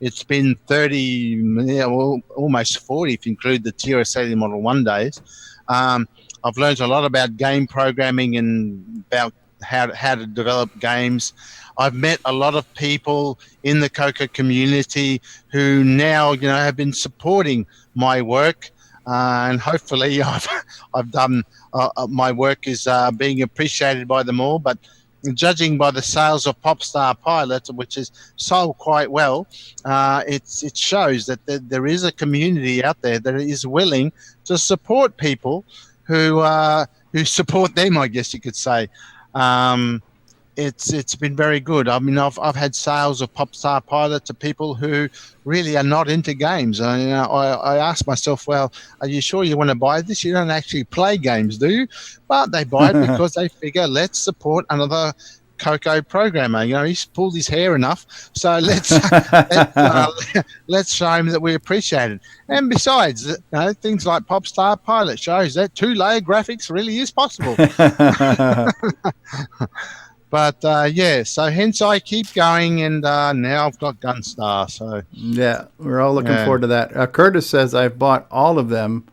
It's been 30, almost 40 if you include the TRS-80 Model I days. I've learned a lot about game programming and about how to develop games. I've met a lot of people in the Coco community who now, have been supporting my work, and hopefully I've done my work is being appreciated by them all. But judging by the sales of Star Pilot, which is sold quite well, it shows that there is a community out there that is willing to support people who support them, I guess you could say. It's been very good. I mean, I've had sales of Star Pilot to people who really are not into games. I ask myself, well, are you sure you want to buy this? You don't actually play games, do you? But they buy it because they figure, let's support another Coco programmer. He's pulled his hair enough, so let's show him that we appreciate it. And besides, things like Star Pilot shows that 2-layer graphics really is possible. But so hence I keep going, and now I've got Gunstar. So yeah, we're all looking forward to that. Curtis says I've bought all of them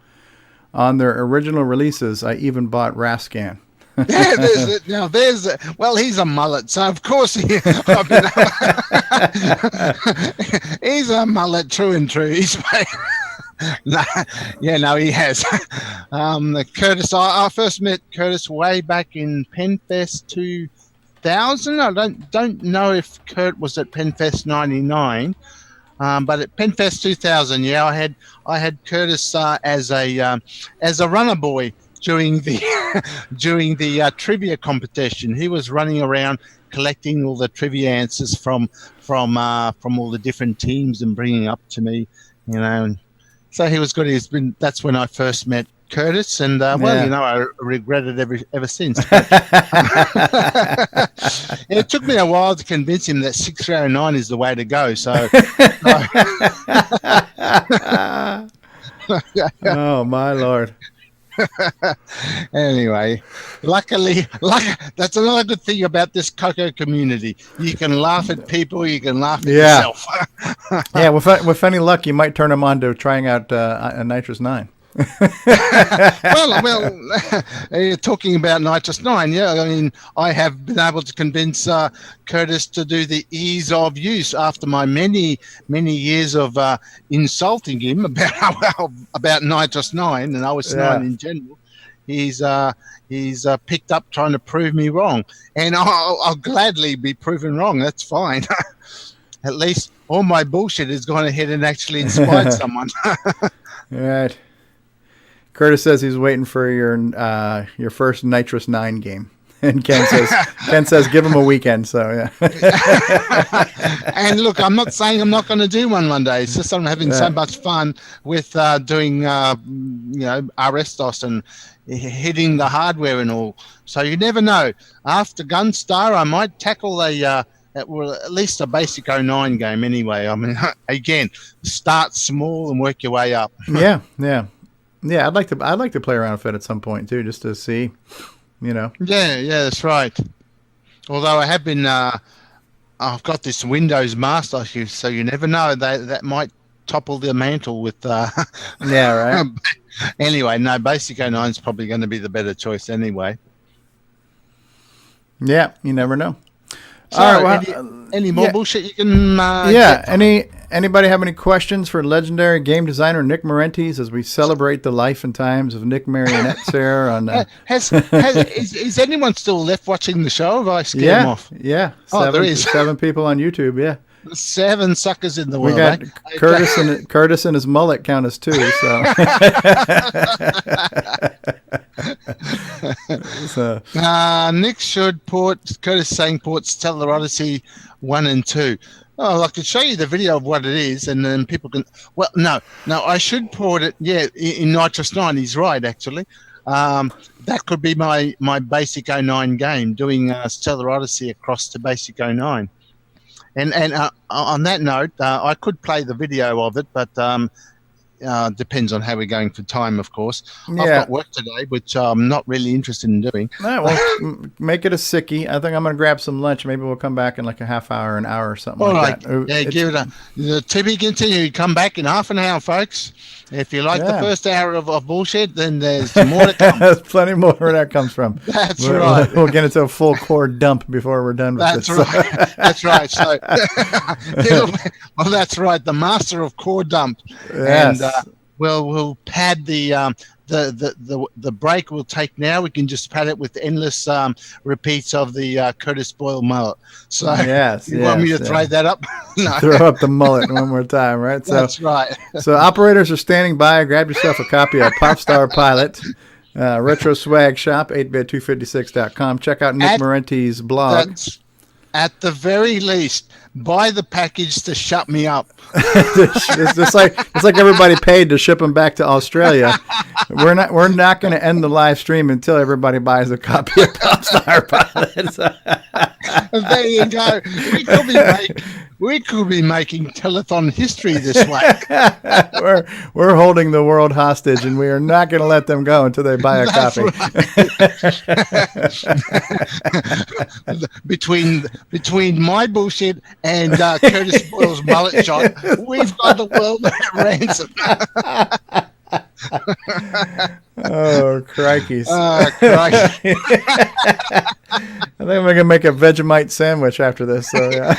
on their original releases. I even bought Rascan. He's a mullet, so of course he's a mullet, true and true. He has. Curtis, I first met Curtis way back in PennFEST 2000. I don't know if Kurt was at PennFEST 99, but at PennFEST 2000, I had Curtis as a runner boy during the trivia competition. He was running around collecting all the trivia answers from all the different teams and bringing up to me, And so he was good. That's when I first met Curtis, and I regret it ever since. It took me a while to convince him that 6309 is the way to go. So, oh my Lord. Anyway, luckily, that's another good thing about this Coco community. You can laugh at people, you can laugh at yourself. Yeah, with any luck, you might turn them on to trying out a Nitrous 9. well, talking about Nitrous 9, I mean, I have been able to convince Curtis to do the ease of use after my many years of insulting him about Nitrous 9 and OS 9 in general. He's picked up trying to prove me wrong, and I'll gladly be proven wrong. That's fine. At least all my bullshit has gone ahead and actually inspired someone. Right. Curtis says he's waiting for your first Nitrous 9 game, and Ken says give him a weekend. So yeah. And look, I'm not saying I'm not going to do one day. It's just I'm having so much fun with doing RS-DOS and hitting the hardware and all. So you never know. After Gunstar, I might tackle at least a basic 09 game anyway. I mean, again, start small and work your way up. Yeah. I'd like to play around with it at some point too, just to see, Yeah, that's right. Although I have been, I've got this Windows Master, so you never know. That might topple the mantle with. Yeah, right. Anyway, no, Basic 09 is probably going to be the better choice anyway. Yeah, you never know. So, All right, well, any more bullshit you can? Anybody have any questions for legendary game designer Nick Marentes as we celebrate the life and times of Nick Marentes here on? Is anyone still left watching the show? Have I scared them off? Yeah. There is 7 people on YouTube. Yeah. 7 suckers in the world. We got Curtis and his mullet count as 2. So. Nick should Curtis saying port Stellar Odyssey 1 and 2. Oh, I could show you the video of what it is, and then people can. Well, no, I should port it. Yeah, in Nitrous 9. He's right, actually. That could be my Basic 09 game, doing Stellar Odyssey across to Basic 09. And on that note, I could play the video of it, but depends on how we're going for time, of course. Yeah. I've got work today, which I'm not really interested in doing. All right, well, make it a sickie. I think I'm going to grab some lunch. Maybe we'll come back in like a half hour, an hour or something like that. Yeah, give it a to be continued. Come back in half an hour, folks. If you like the first hour of bullshit, then there's more to come. There's plenty more where that comes from. That's right. We'll get into a full core dump before we're done with this. Right. That's right. So, well, that's right. The master of core dump. Yes. And we'll pad the break we'll take now. We can just pad it with endless repeats of the Curtis Boyle mullet. So you want me to throw that up? No. Throw up the mullet one more time, right? That's right. So operators are standing by. Grab yourself a copy of Pop Star Pilot, Retro Swag Shop, 8bit256.com. Check out Nick Marentes' blog. At the very least, buy the package to shut me up. it's like everybody paid to ship them back to Australia. We're not going to end the live stream until everybody buys a copy of Pop Star Pilot. There you go. We could be making telethon history this way. We're holding the world hostage, and we are not going to let them go until they buy a copy. Right. Between my bullshit and Curtis Boyle's mullet shot, we've got the world at ransom. Oh, crikey. Crikey. I think I'm going to make a Vegemite sandwich after this. So, yeah.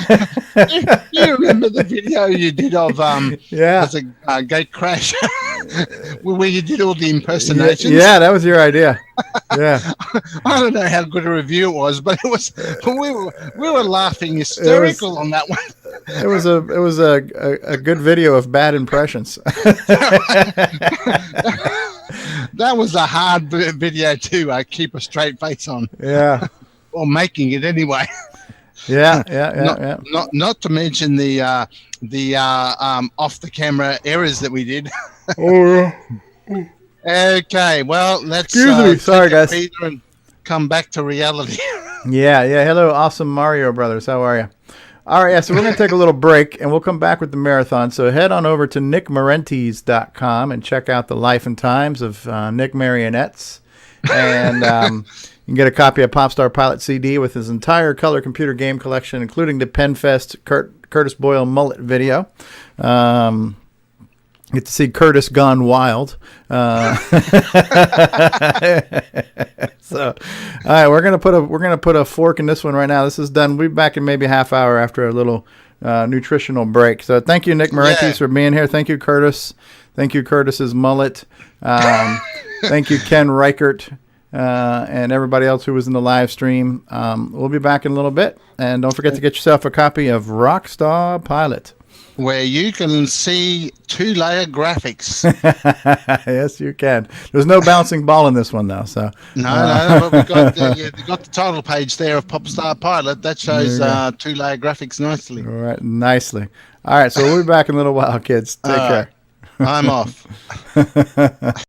You remember the video you did of the gate crash where you did all the impersonations? Yeah, that was your idea. Yeah. I don't know how good a review it was, but it was. We were laughing hysterical on that one. It was a good video of bad impressions. That was a hard video to keep a straight face on. Yeah. Or making it anyway. Yeah. Not to mention the off the camera errors that we did. Oh. Okay, well, let's excuse me. Sorry, guys. Peter and come back to reality. Yeah. Hello, awesome Mario brothers. How are you? All right, so we're going to take a little break, and we'll come back with the marathon. So head on over to nickmarentes.com and check out the life and times of Nick Marentes. And you can get a copy of Pop Star Pilot CD with his entire color computer game collection, including the PennFEST Curtis Boyle mullet video. Get to see Curtis gone wild. So, all right, we're gonna put a fork in this one right now. This is done. We'll be back in maybe a half hour after a little nutritional break. So, thank you, Nick Marentes, for being here. Thank you, Curtis. Thank you, Curtis's mullet. Thank you, Ken Reichert, and everybody else who was in the live stream. We'll be back in a little bit, and don't forget to get yourself a copy of Rockstar Pilot, where you can see 2-layer graphics. Yes, you can. There's no bouncing ball in this one, though. So no, but we've got the title page there of Pop Star Pilot. That shows 2-layer graphics nicely. All right, nicely. All right, so we'll be back in a little while, kids. Take care. I'm off.